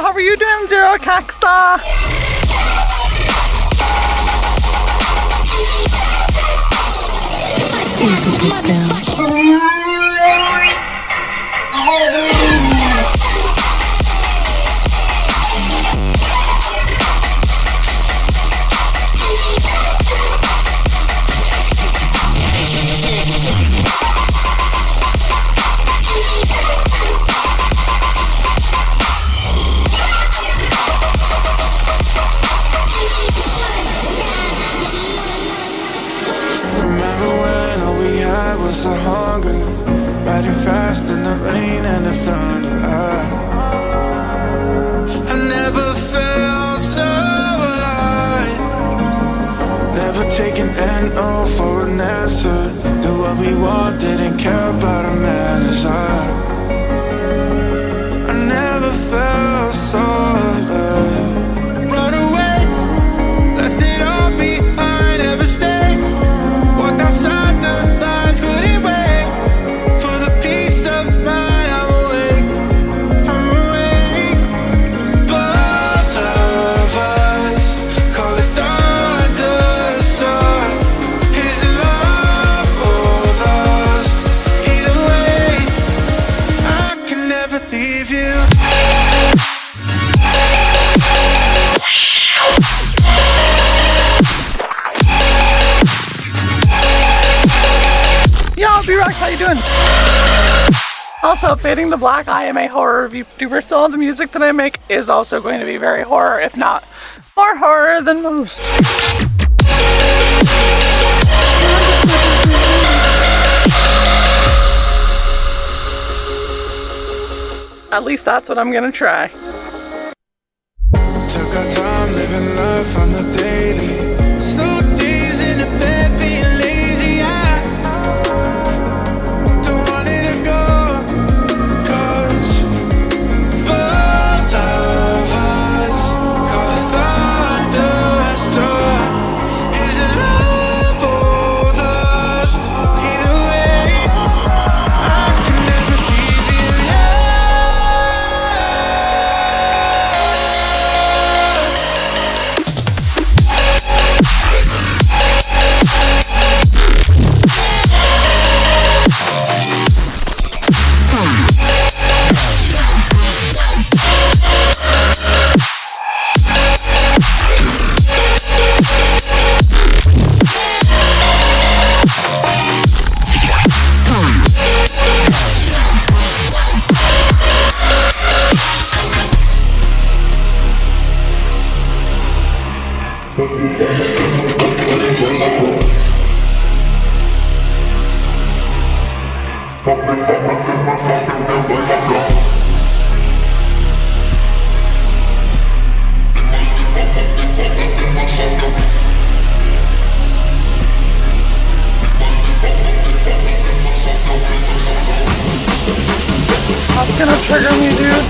How are you doing, Zero Caxta? had was the hunger, riding fast in the rain and the thunder. I never felt so alive, never taken no for an answer. Did what we want, didn't care about our manners. I never felt so alive. Run away, left it all behind, never stayed. Walked outside the lines, couldn't wait for the peace of mind. I'm awake, I'm awake. Both of us call it thunderstorm. Is it love or lust? Either way, I can never leave you. Yo, B-Rock, how you doing? Also, Fading to Black, I am a horror VTuber, so all the music that I make is also going to be very horror, if not more horror than most. At least that's what I'm gonna try. Took our time living life on the daily. Slow days in the bed being lazy. I don't want it to go, 'cause both of us call it thunderstorm. Is it love or lust? Either way, I can never leave you. That's gonna trigger me, dude.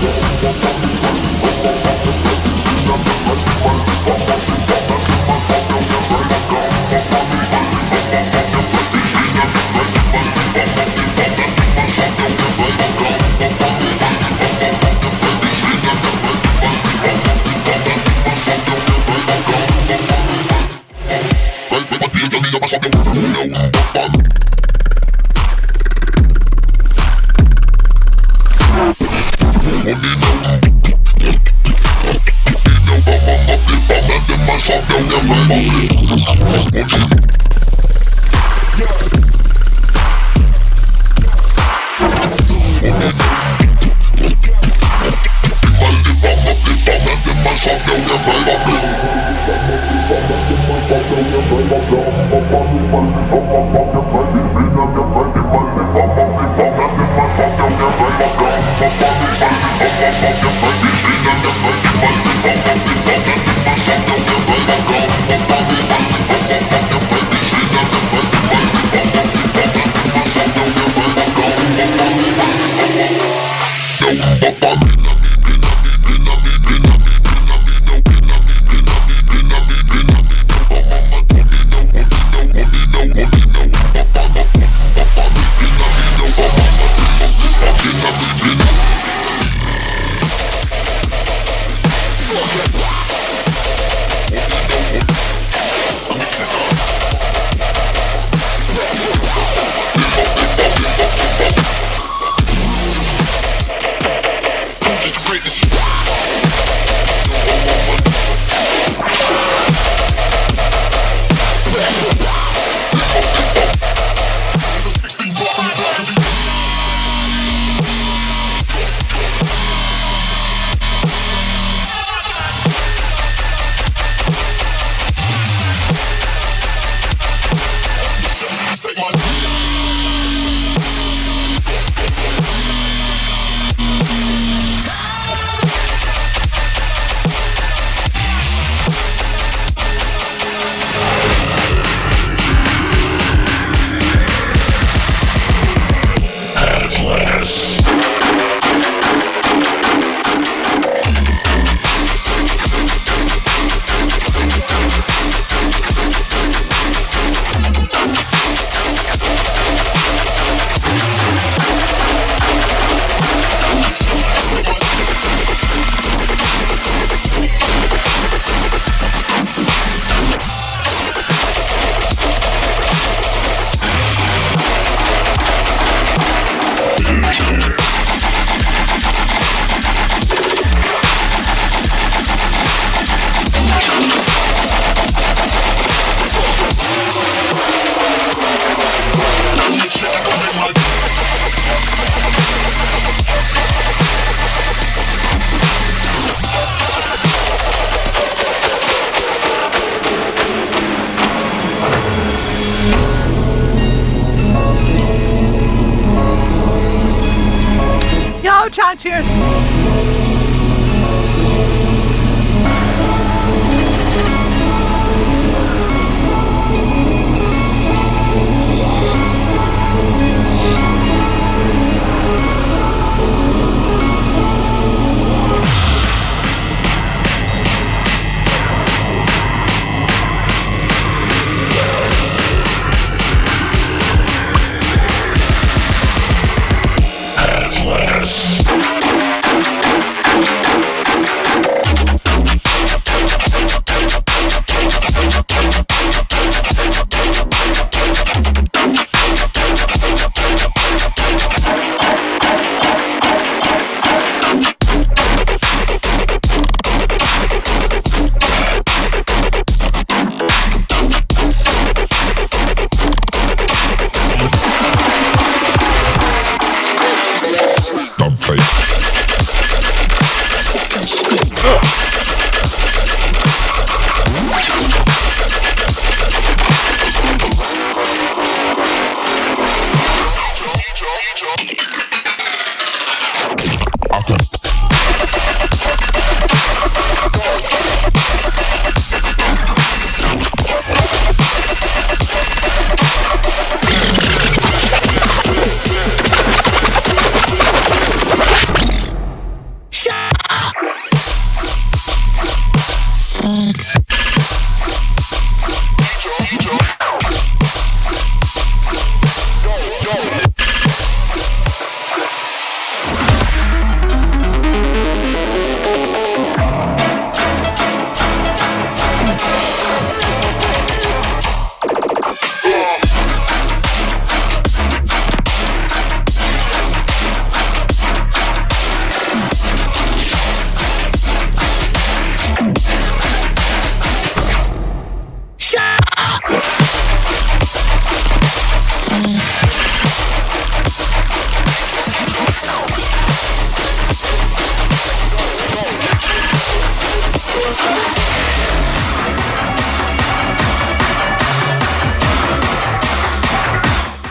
chat, cheers.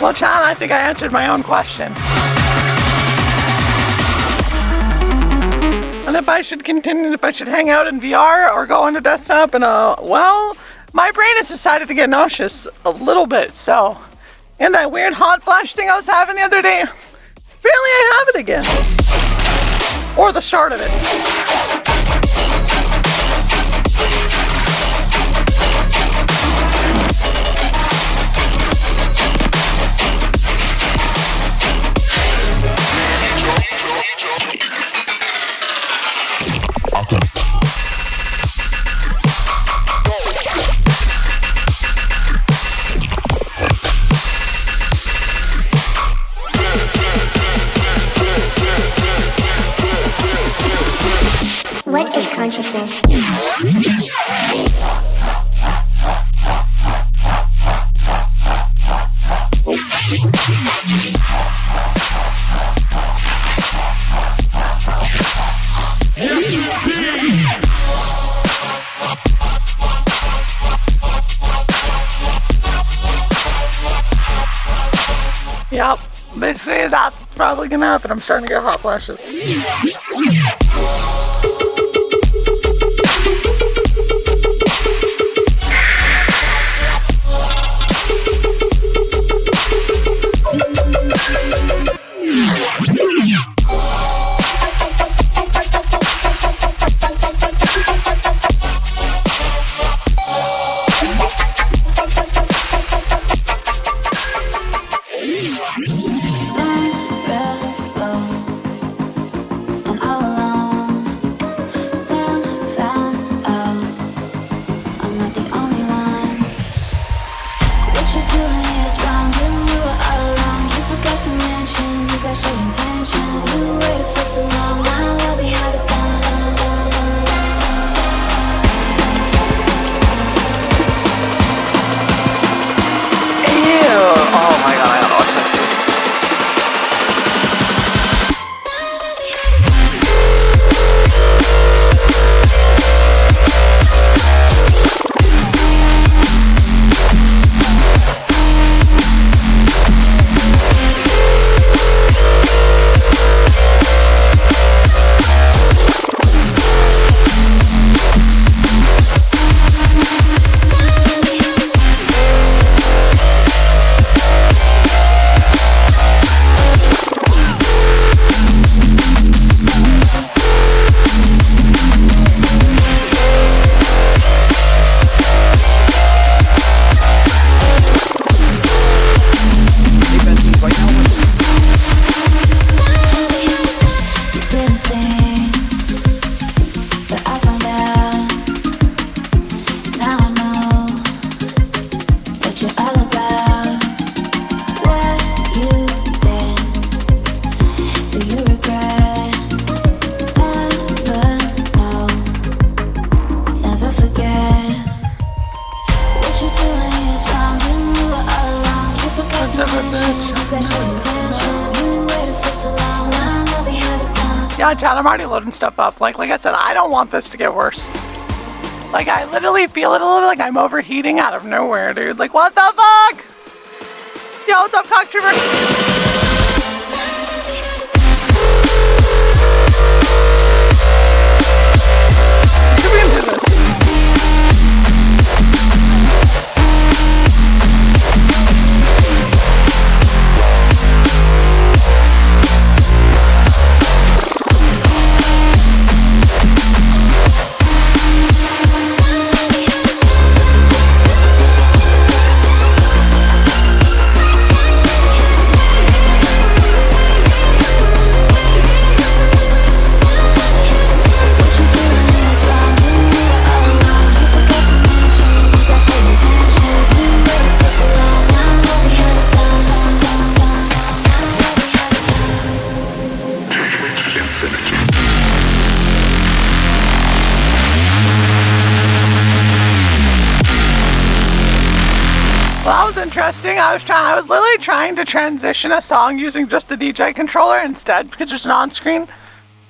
Well, John, I think I answered my own question. And if I should continue, if I should hang out in VR or go into desktop, and well, my brain has decided to get nauseous a little bit, so. And that weird hot flash thing I was having the other day, apparently I have it again. Or the start of it. What is consciousness? Yep, basically that's probably gonna happen. I'm starting to get hot flashes. Yeah, Chad, I'm already loading stuff up. Like I said, I don't want this to get worse. Like, I literally feel it a little bit like I'm overheating out of nowhere, dude. Like, what the fuck? Yo, what's up, Cock Trooper? Should we do this? Well, that was interesting. I was literally trying to transition a song using just the DJ controller instead because there's an on-screen.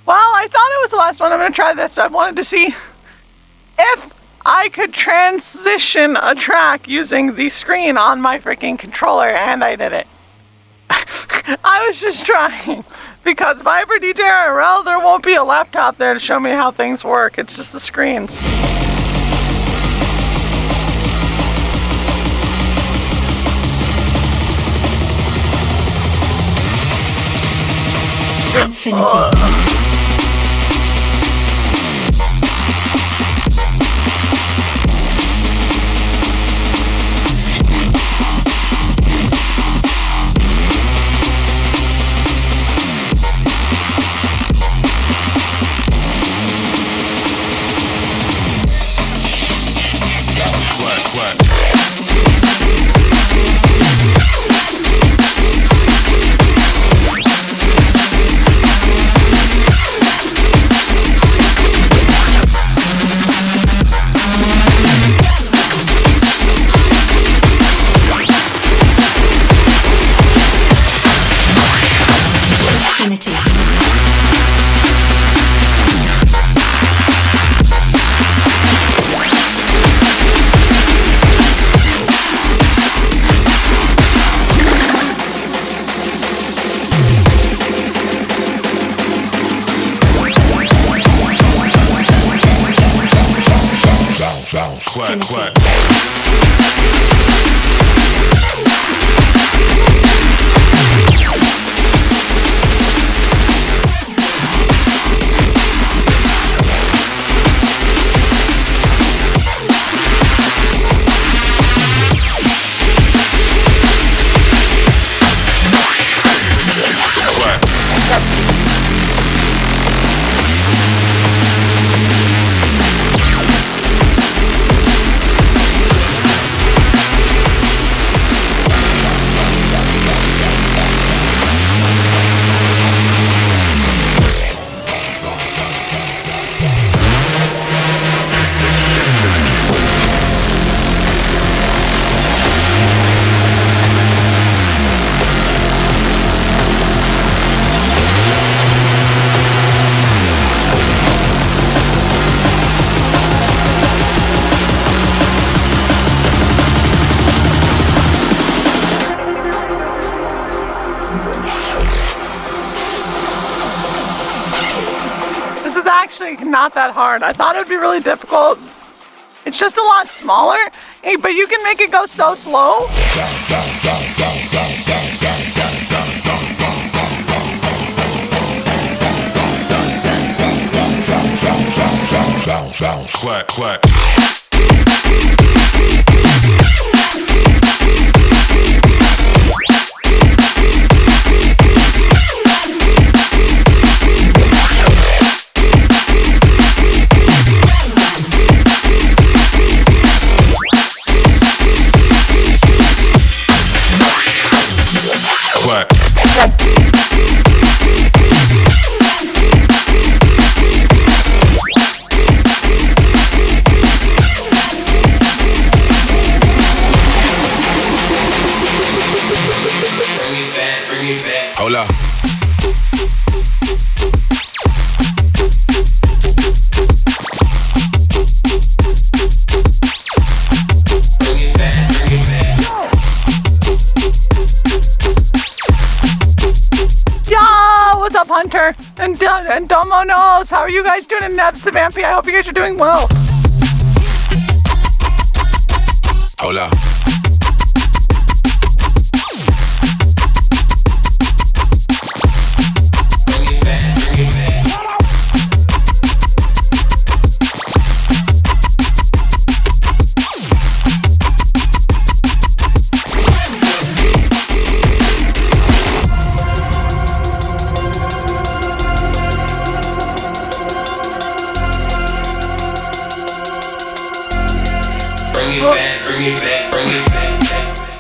Well, I thought it was the last one. I'm going to try this. I wanted to see if I could transition a track using the screen on my freaking controller, and I did it. I was just trying because if I ever DJ IRL, there won't be a laptop there to show me how things work. It's just the screens. Infinity. Clap, clap. Actually not that hard. I thought it would be really difficult. It's just a lot smaller, hey, but you can make it go so slow. Sound, clap, clap. Clap. Hola. Yeah, what's up, Hunter? And Domo knows. How are you guys doing? And Nebs the Vampy, I hope you guys are doing well. Hola.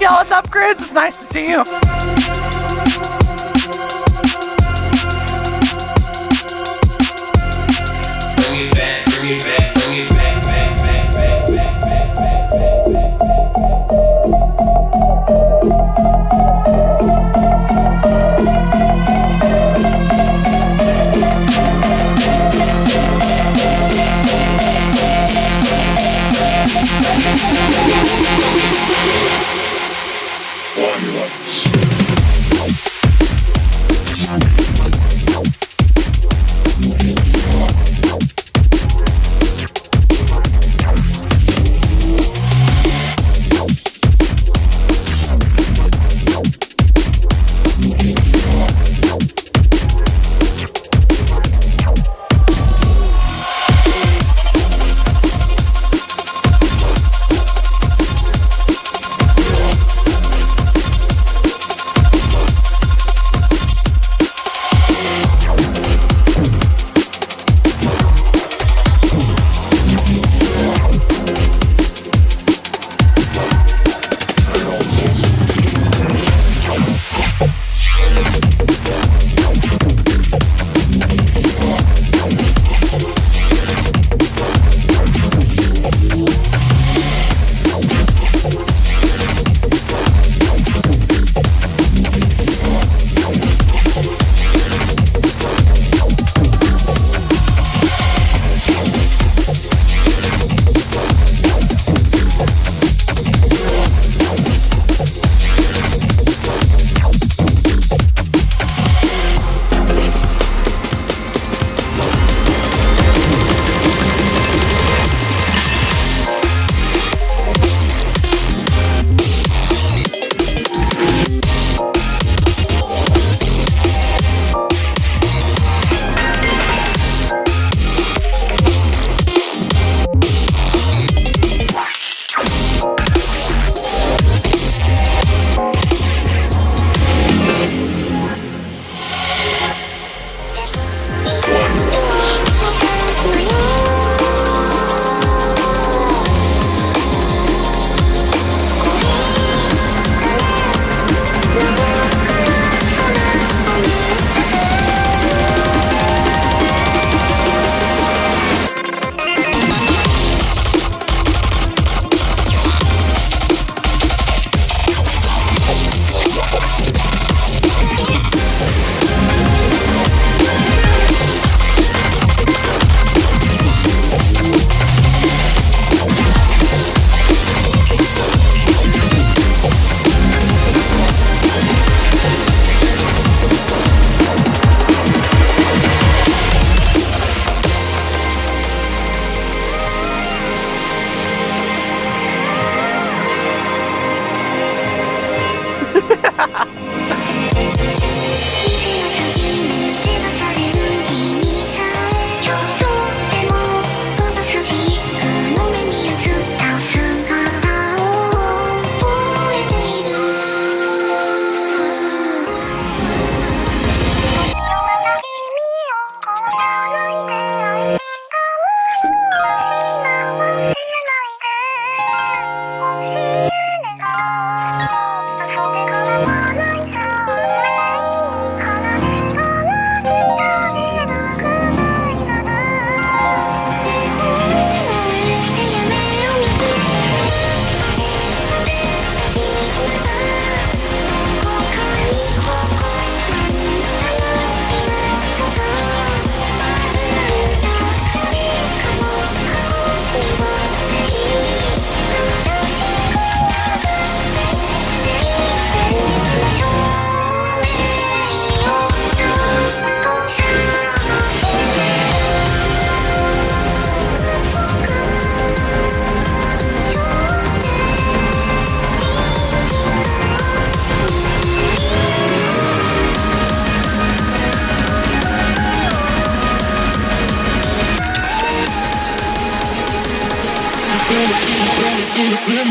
Yeah, what's up, Grizz? It's nice to see you.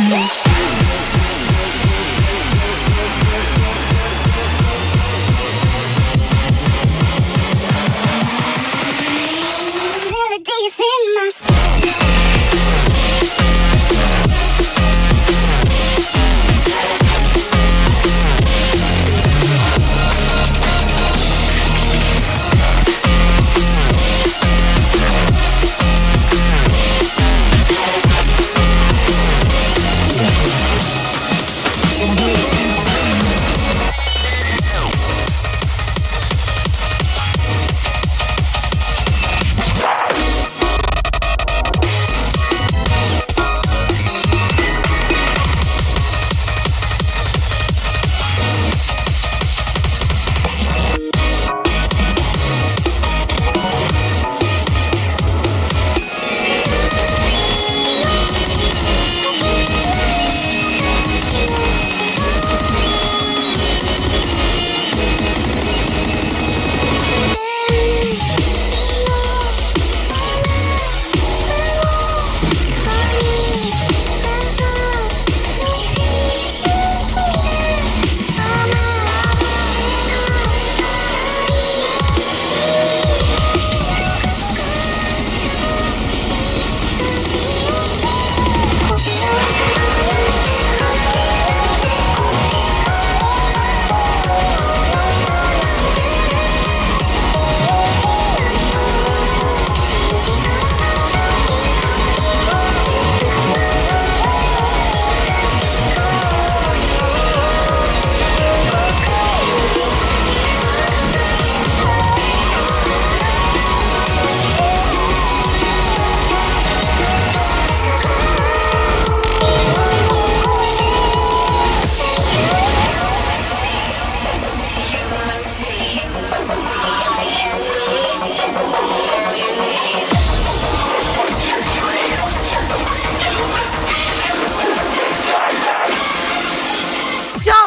Melodies in my soul.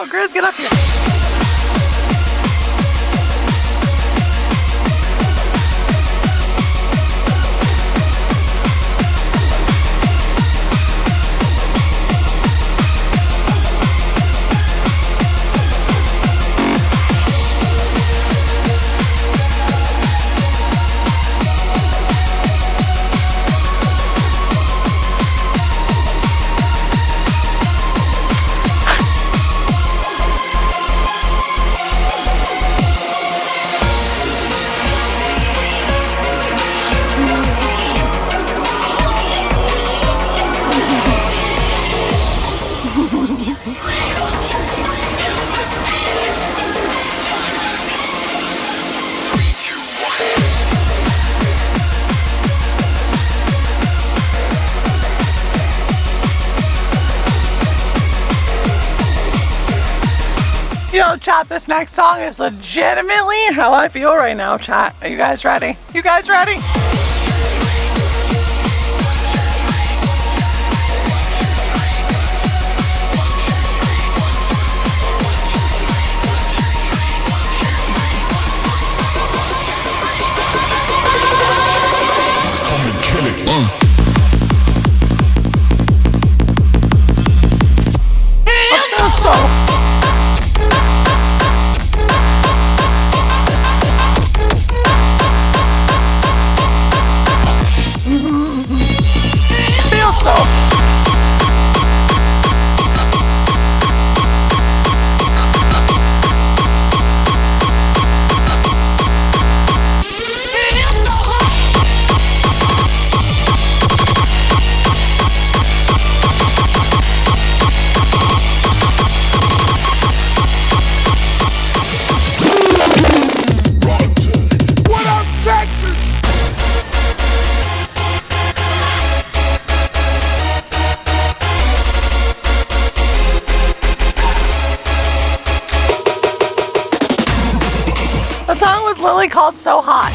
Grizz, get up here. Yo, chat, this next song is legitimately how I feel right now, chat. Are you guys ready? You guys ready? Come and kill it. The song was literally called So Hot.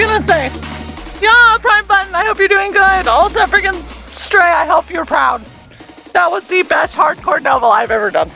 gonna say? Yeah, Prime Button, I hope you're doing good. Also, freaking Stray, I hope you're proud. That was the best hardcore novel I've ever done.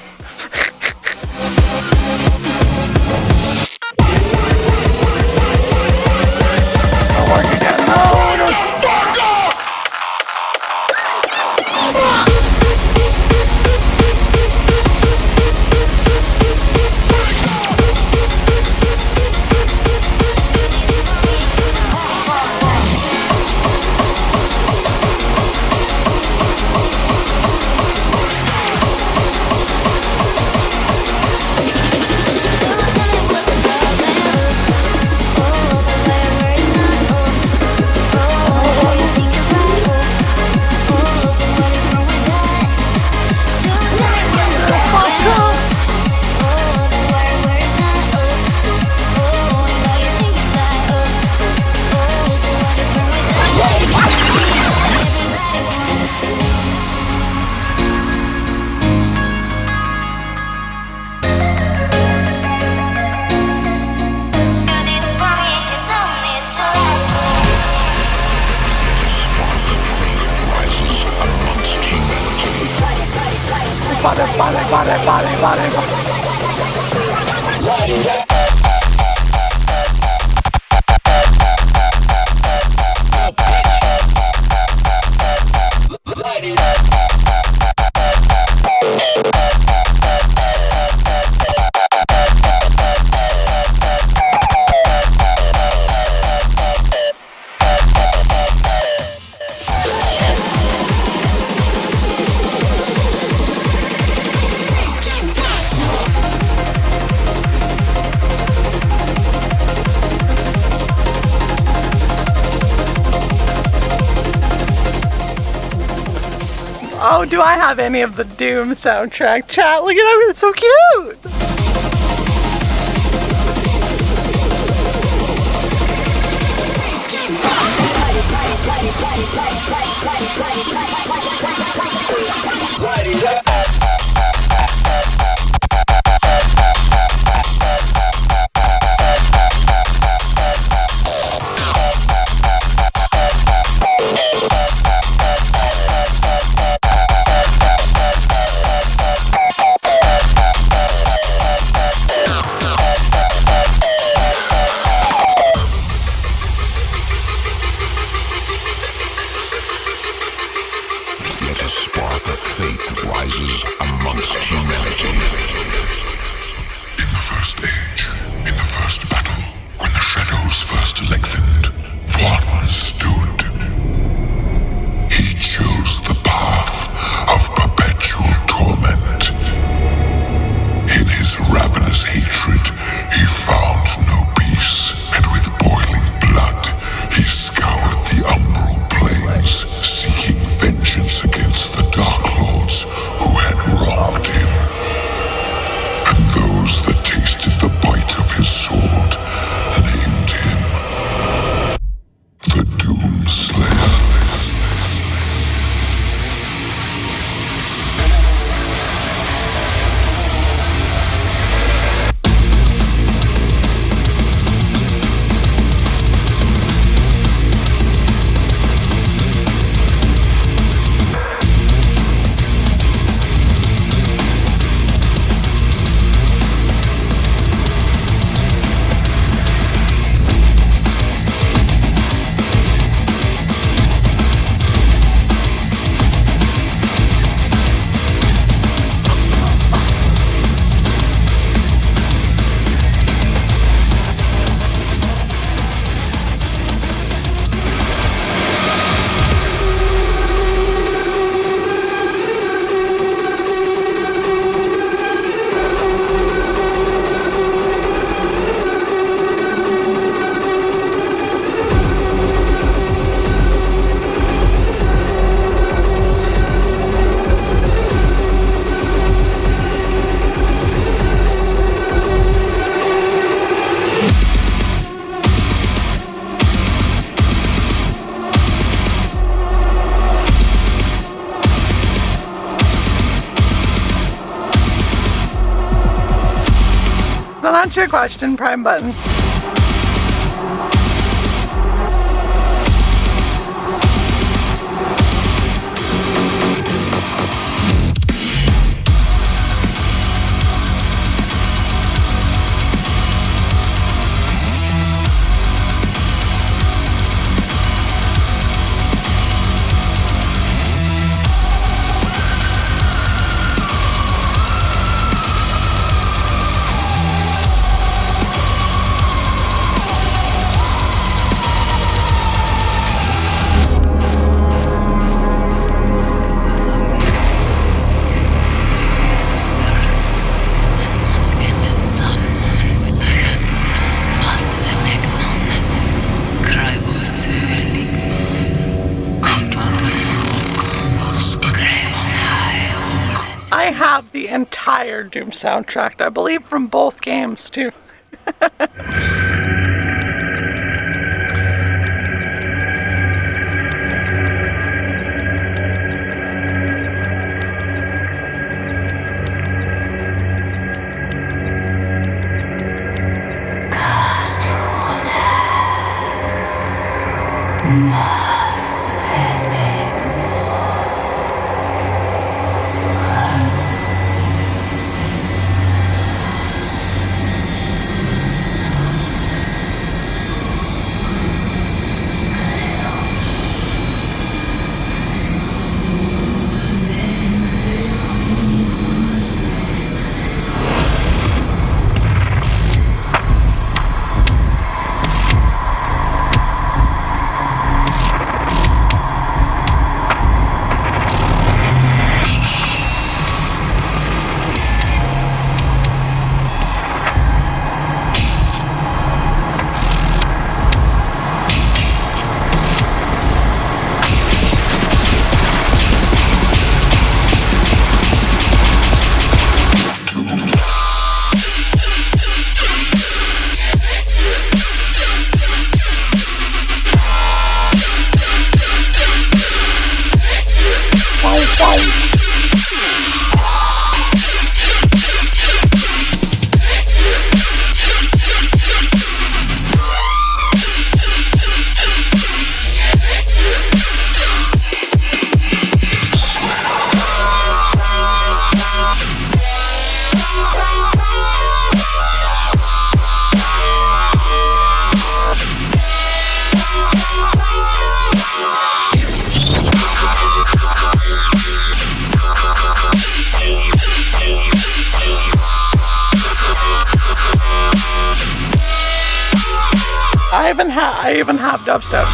Oh, do I have any of the Doom soundtrack? Chat, look at it, it's so cute! That answer your question, Prime Button. the entire Doom soundtrack, I believe from both games too. I even have dubstep.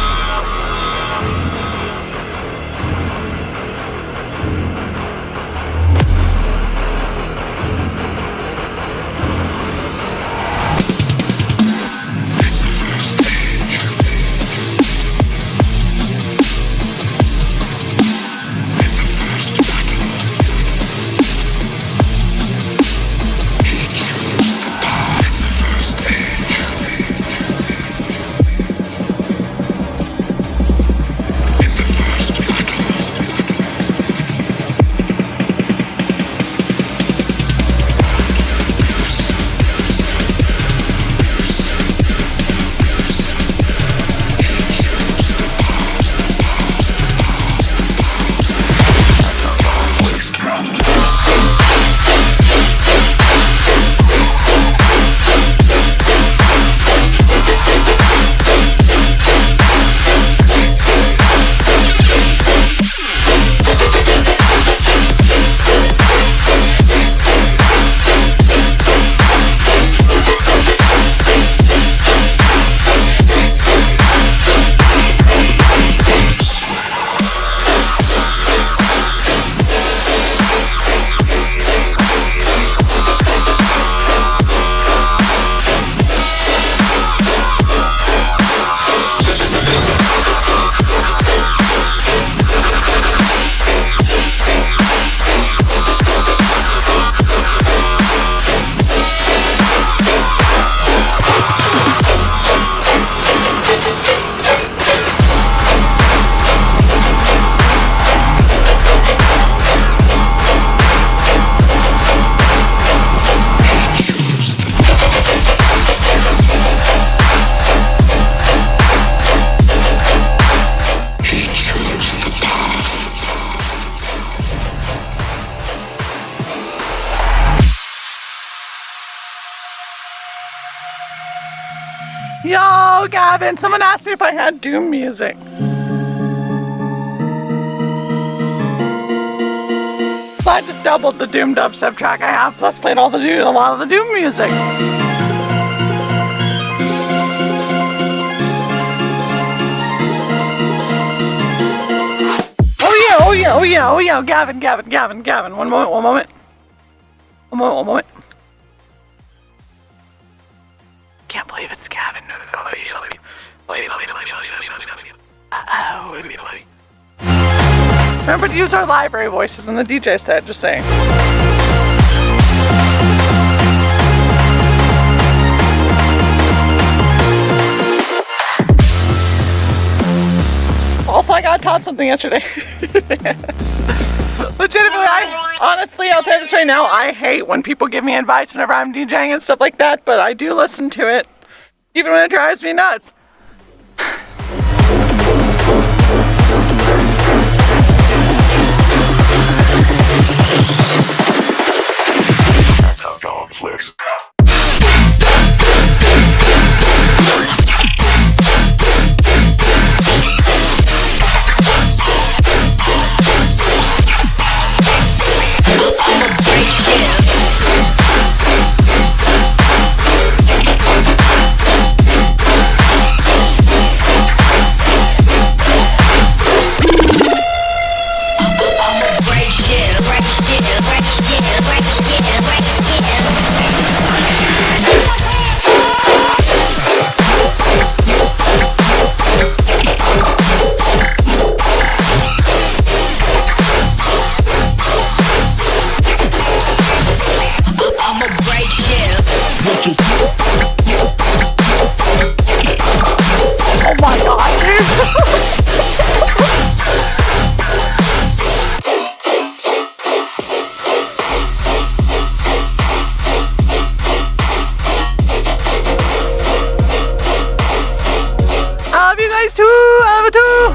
Yo, Gavin, someone asked me if I had Doom music. So I just doubled the Doom dubstep track I have, plus played a lot of the Doom music. Oh yeah, Gavin, one moment. Can't believe it's Gavin. Remember to use our library voices in the DJ set, just saying. I got taught something yesterday. Legitimately, honestly, I'll tell you this right now, I hate when people give me advice whenever I'm DJing and stuff like that, but I do listen to it, even when it drives me nuts. That's how dog flicks. Oh my god, dude! I love you guys too! I love you too!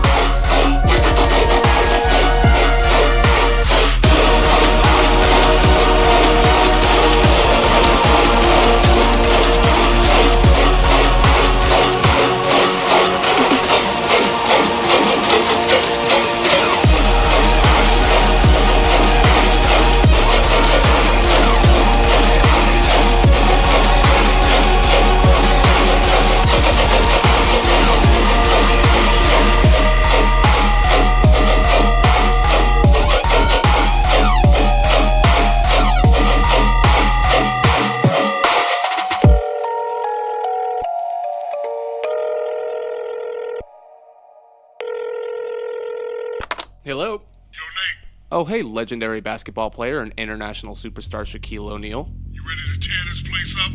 Hello? Yo, Nate. Oh, hey, legendary basketball player and international superstar Shaquille O'Neal. You ready to tear this place up?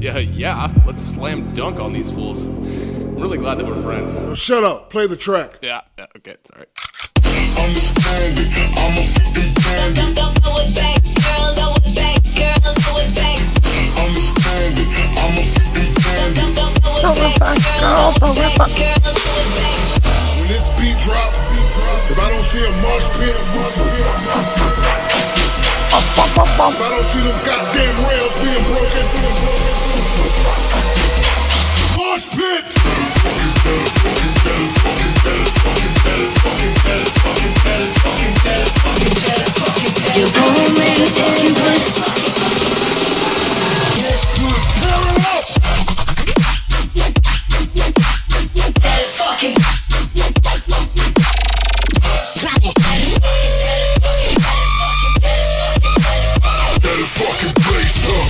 Yeah, let's slam dunk on these fools. I'm really glad that we're friends. Oh, shut up, play the track. Yeah, okay, sorry. Understand it, I'm a fucking bandit. Throw it back, girl, throw it back, girl, throw it back. Understand it, I'm a fucking bandit. Throw it back, girl, throw it back. When this beat drop, if I don't see a mosh pit, if I don't see them goddamn rails being broken, mosh pit! You gon' make it good. Tear it up! Fucking drop it. Better fucking place up.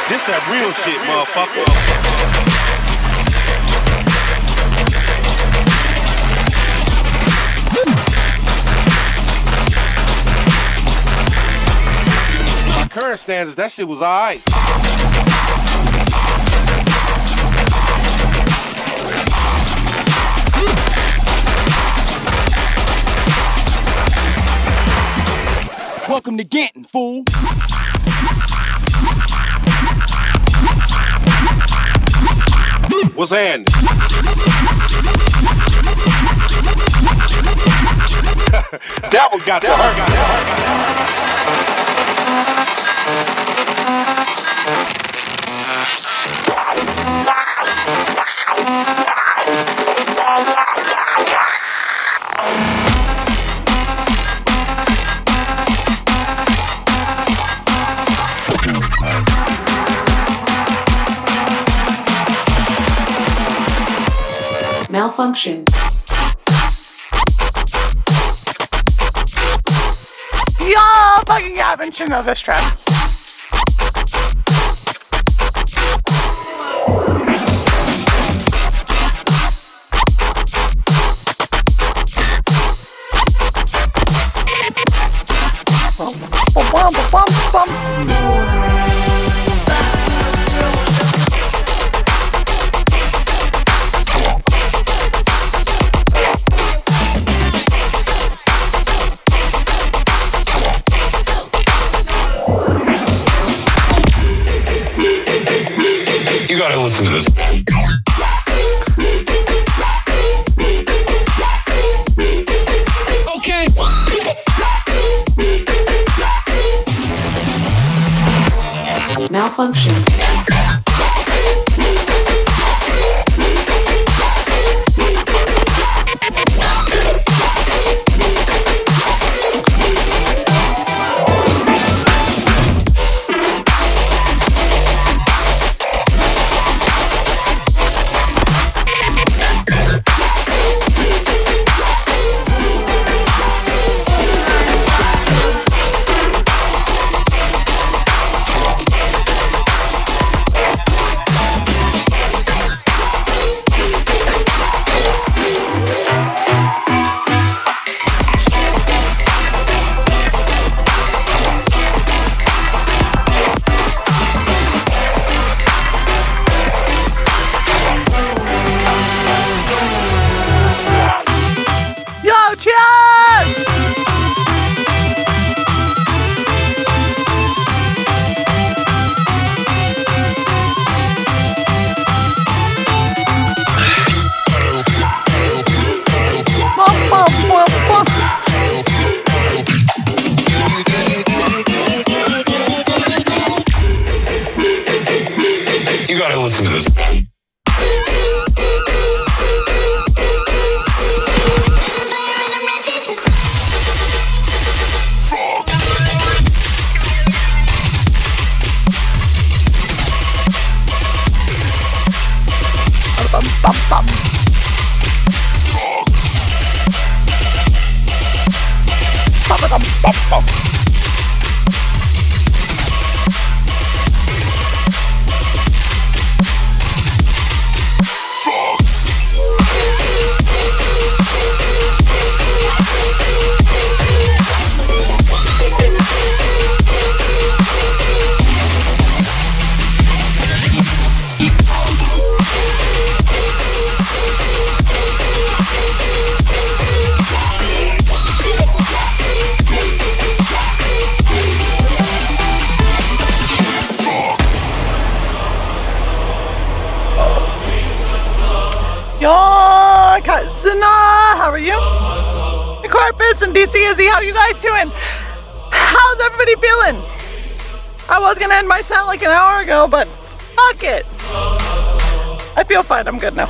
This that real shit, motherfucker. By current standards, that shit was alright. Welcome to Ganton, fool. What's happening? That one got the hurt. Malfunction. Y'all fucking happen to know this track. You gotta listen to this. Okay. Malfunction. gotta listen to this. Bum, bum, bum. Bum, bum, bum, bum. Yo, cousin, how are you? Corpus and DC Izzy, how you guys doing? How's everybody feeling? I was gonna end my set like an hour ago, but fuck it. I feel fine, I'm good now.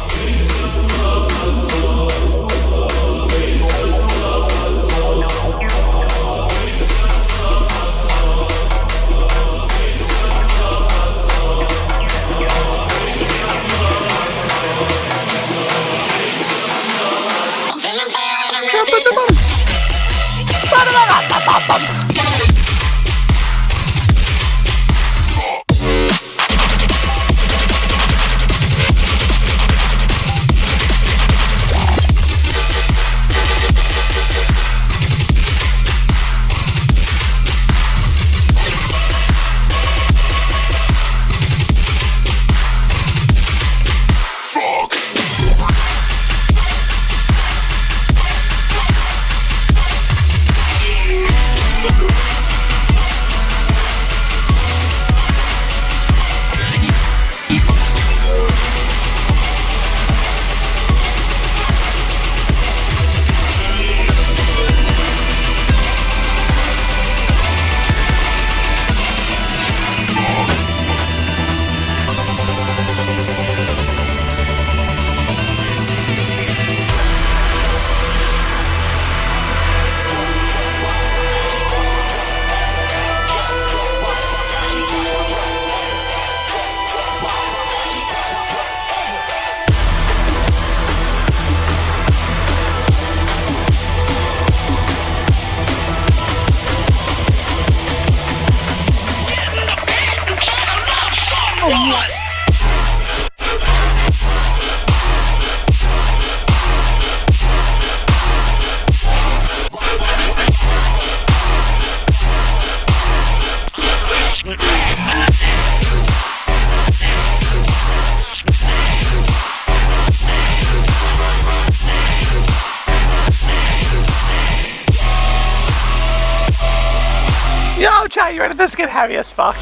Yo, chat, you ready? This get heavy as fuck.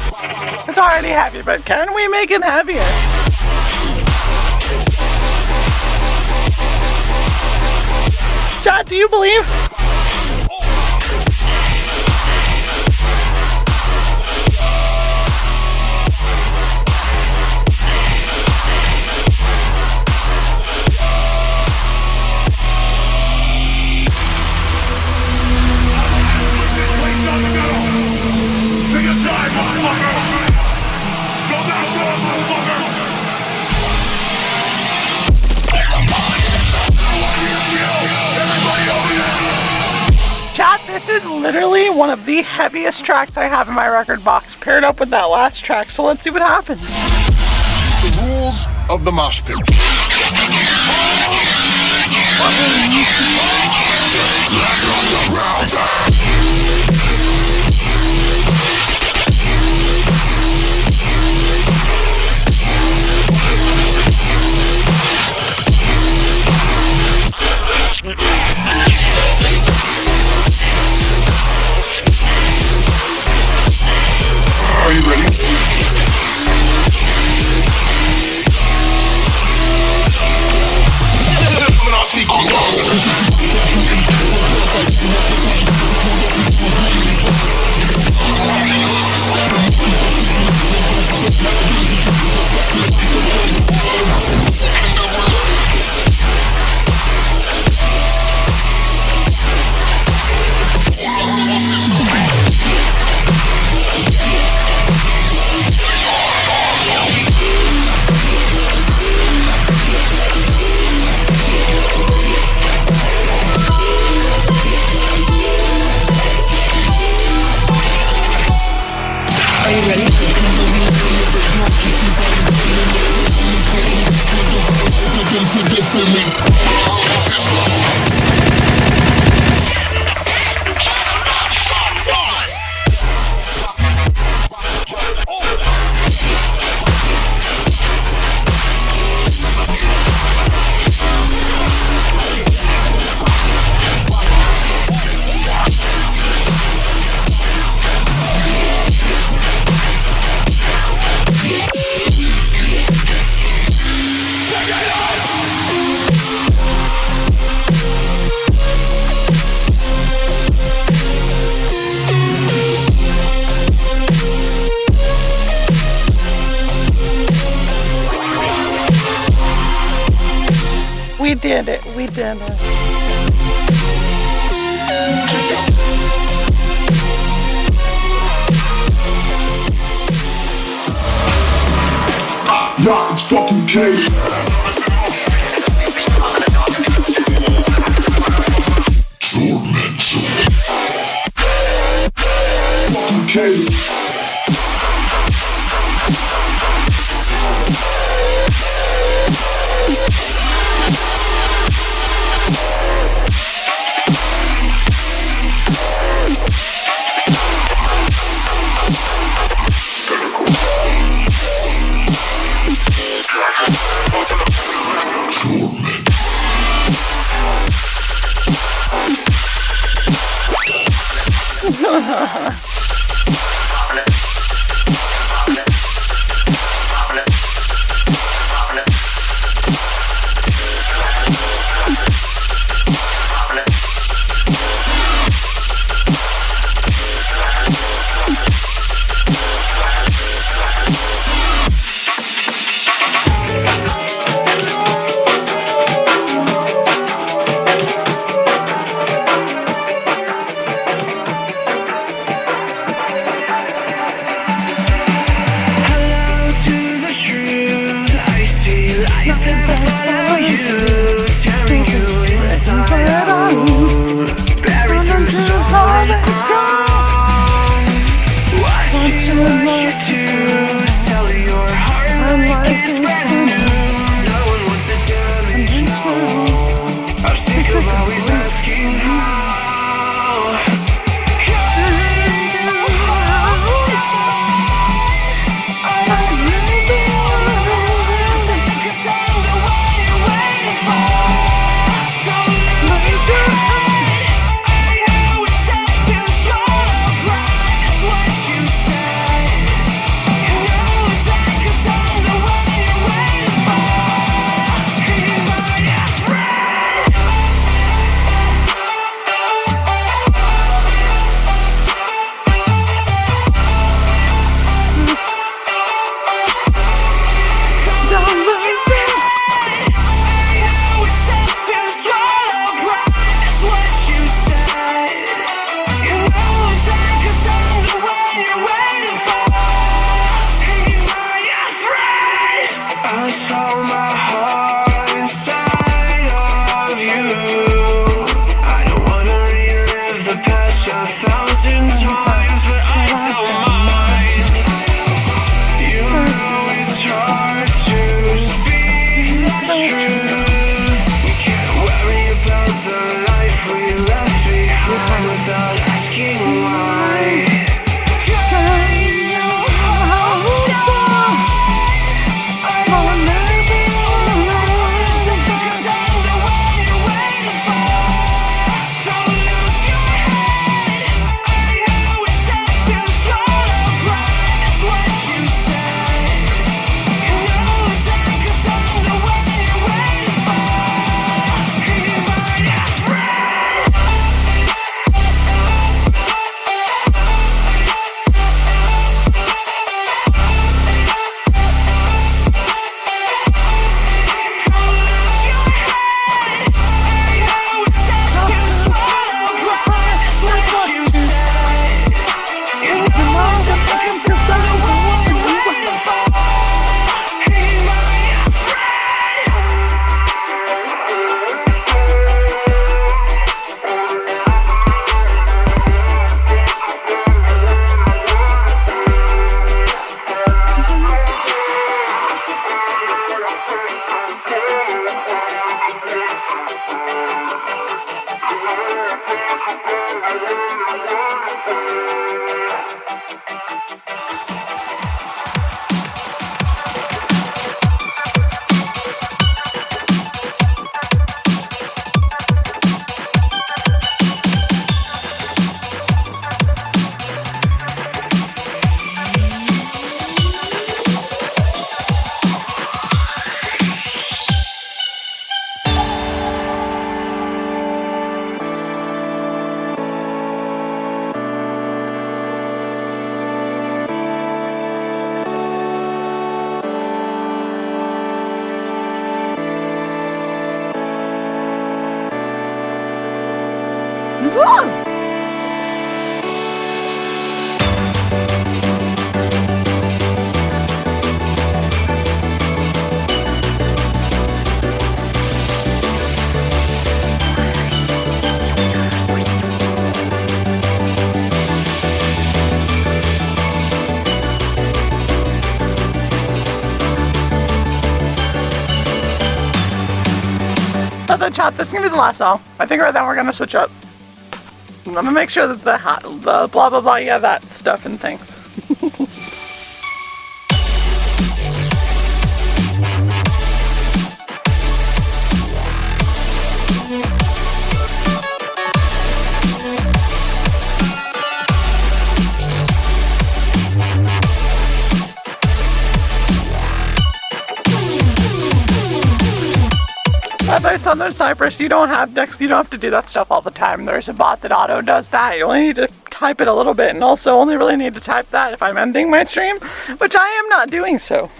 It's already heavy, but can we make it heavier? Chat, do you believe? Chat, this is literally one of the heaviest tracks I have in my record box, paired up with that last track, so let's see what happens. The rules of the mosh pit. Are you ready? We did it. We did it. Yeah, it's fucking cake. Fucking cake. the chat, this is gonna be the last song. I think right then we're gonna switch up. I'm gonna make sure that the blah blah blah, yeah, that stuff and things. By Southern Cyprus, you don't have to do that stuff all the time. There's a bot that auto does that. You only need to type it a little bit, and also only really need to type that if I'm ending my stream, which I am not doing so.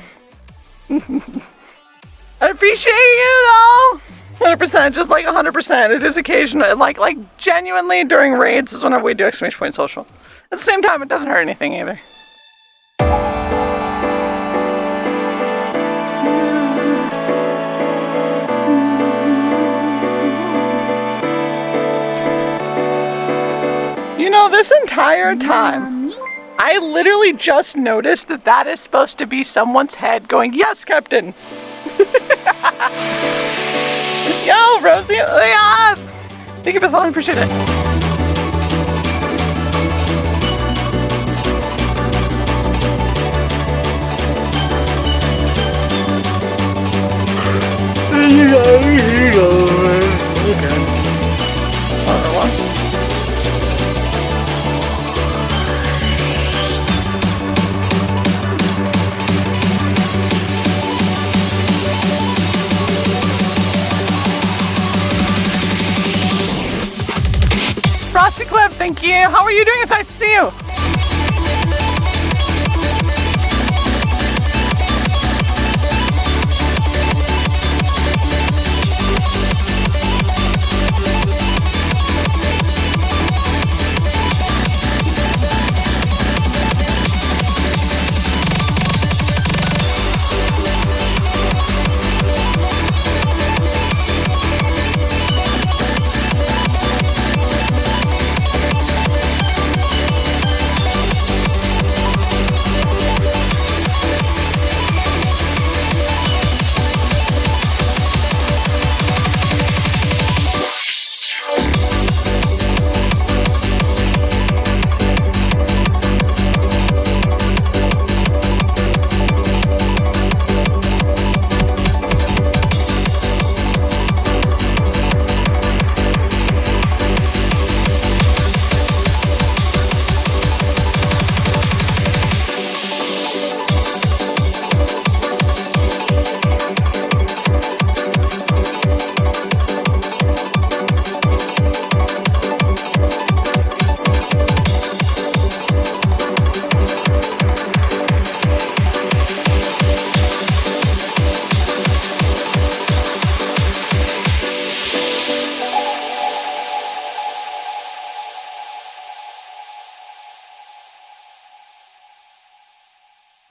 I appreciate you though. 100%, just like 100%. It is occasional, like genuinely during raids is whenever we do exclamation point social. At the same time, it doesn't hurt anything either. You know, this entire time, I literally just noticed that that is supposed to be someone's head going, yes, Captain. Yo, Rosie, yeah. Thank you for following, appreciate it. Frosty Cliff, thank you. How are you doing? It's nice to see you.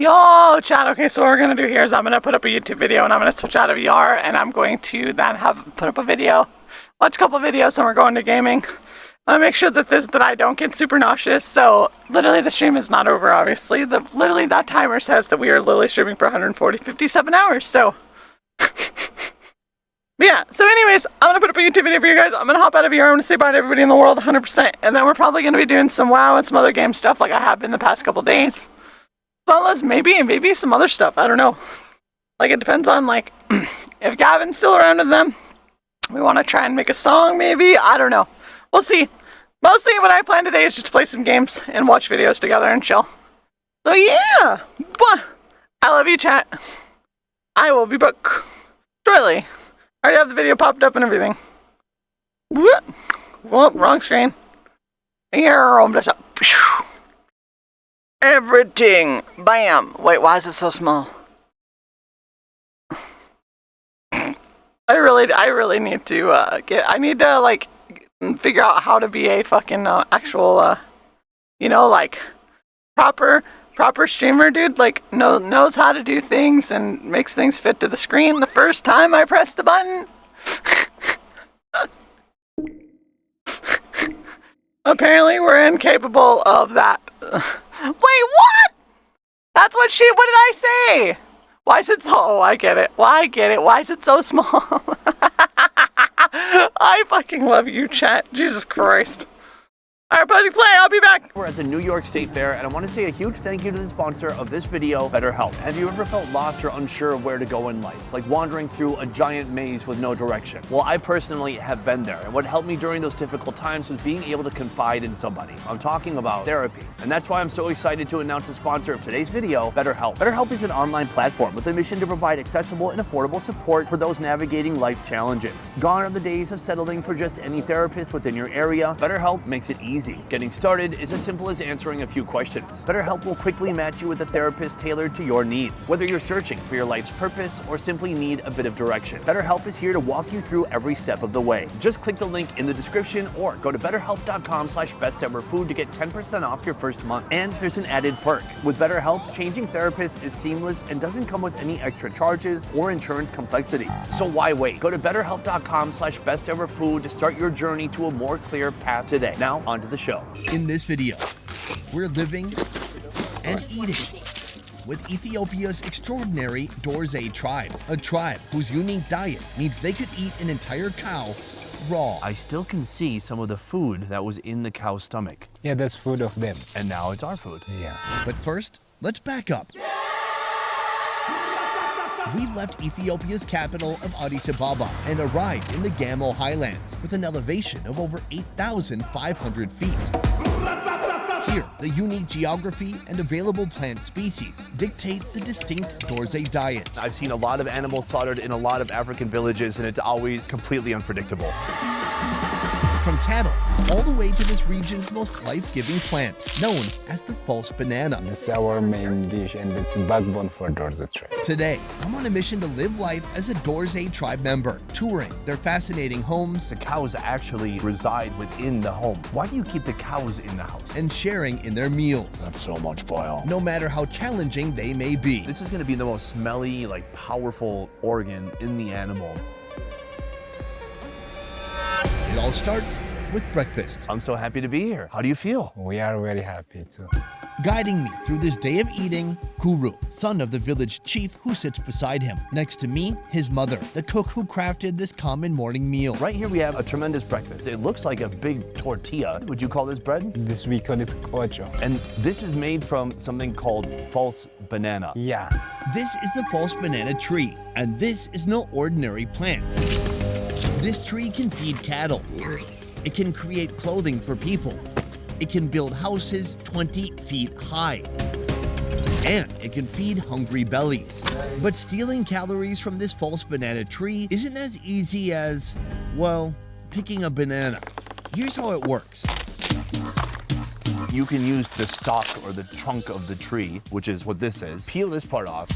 Yo, chat. Okay, so what we're gonna do here is I'm gonna put up a YouTube video and I'm gonna switch out of VR and I'm going to then put up a video, watch a couple videos, and we're going to gaming. I'll make sure that I don't get super nauseous. So literally the stream is not over, obviously. Literally that timer says that we are literally streaming for 57 hours. So but yeah, so anyways, I'm gonna put up a YouTube video for you guys. I'm gonna hop out of VR. I'm gonna say bye to everybody in the world 100%. And then we're probably gonna be doing some WoW and some other game stuff like I have been the past couple days. Well as maybe some other stuff. I don't know. Like it depends on like if Gavin's still around with them. We want to try and make a song maybe. I don't know. We'll see. Mostly what I plan today is just to play some games and watch videos together and chill. So yeah. I love you, chat. I will be back shortly. I already have the video popped up and everything. Whoop, wrong screen. Here, I'm just up. Everything. Bam. Wait, why is it so small? I really need to I need to like figure out how to be a fucking actual like proper streamer, dude. Like knows how to do things and makes things fit to the screen the first time I press the button. Apparently we're incapable of that. Wait, what? That's what did I say? Why is it so, oh, I get it. Why is it so small? I fucking love you, chat. Jesus Christ. Alright, play, I'll be back. We're at the New York State Fair, and I want to say a huge thank you to the sponsor of this video, BetterHelp. Have you ever felt lost or unsure of where to go in life? Like wandering through a giant maze with no direction? Well, I personally have been there, and what helped me during those difficult times was being able to confide in somebody. I'm talking about therapy, and that's why I'm so excited to announce the sponsor of today's video, BetterHelp. BetterHelp is an online platform with a mission to provide accessible and affordable support for those navigating life's challenges. Gone are the days of settling for just any therapist within your area. BetterHelp makes it easy. Getting started is as simple as answering a few questions. BetterHelp will quickly match you with a therapist tailored to your needs, whether you're searching for your life's purpose or simply need a bit of direction. BetterHelp is here to walk you through every step of the way. Just click the link in the description or go to betterhelp.com/besteverfood to get 10% off your first month. And there's an added perk. With BetterHelp, changing therapists is seamless and doesn't come with any extra charges or insurance complexities. So why wait? Go to betterhelp.com/besteverfood to start your journey to a more clear path today. Now, onto the show. In this video, we're living and eating with Ethiopia's extraordinary Dorze tribe, a tribe whose unique diet means they could eat an entire cow raw. I still can see some of the food that was in the cow's stomach. Yeah, that's food of them. And now it's our food. Yeah. But first, let's back up. We left Ethiopia's capital of Addis Ababa and arrived in the Gamo Highlands with an elevation of over 8,500 feet. Here, the unique geography and available plant species dictate the distinct Dorze diet. I've seen a lot of animals slaughtered in a lot of African villages, and it's always completely unpredictable. From cattle all the way to this region's most life-giving plant, known as the false banana. It's our main dish and it's a backbone for Dorze tribe. Today, I'm on a mission to live life as a Dorze tribe member, touring their fascinating homes. The cows actually reside within the home. Why do you keep the cows in the house? And sharing in their meals. That's so much boil. No matter how challenging they may be. This is going to be the most smelly, powerful organ in the animal. It all starts with breakfast. I'm so happy to be here. How do you feel? We are very happy too. Guiding me through this day of eating, Kuru, son of the village chief who sits beside him. Next to me, his mother, the cook who crafted this common morning meal. Right here we have a tremendous breakfast. It looks like a big tortilla. Would you call this bread? This we call it kocho. And this is made from something called false banana. Yeah. This is the false banana tree, and this is no ordinary plant. This tree can feed cattle. It can create clothing for people. It can build houses 20 feet high. And it can feed hungry bellies. But stealing calories from this false banana tree isn't as easy as, well, picking a banana. Here's how it works. You can use the stalk or the trunk of the tree, which is what this is. Peel this part off.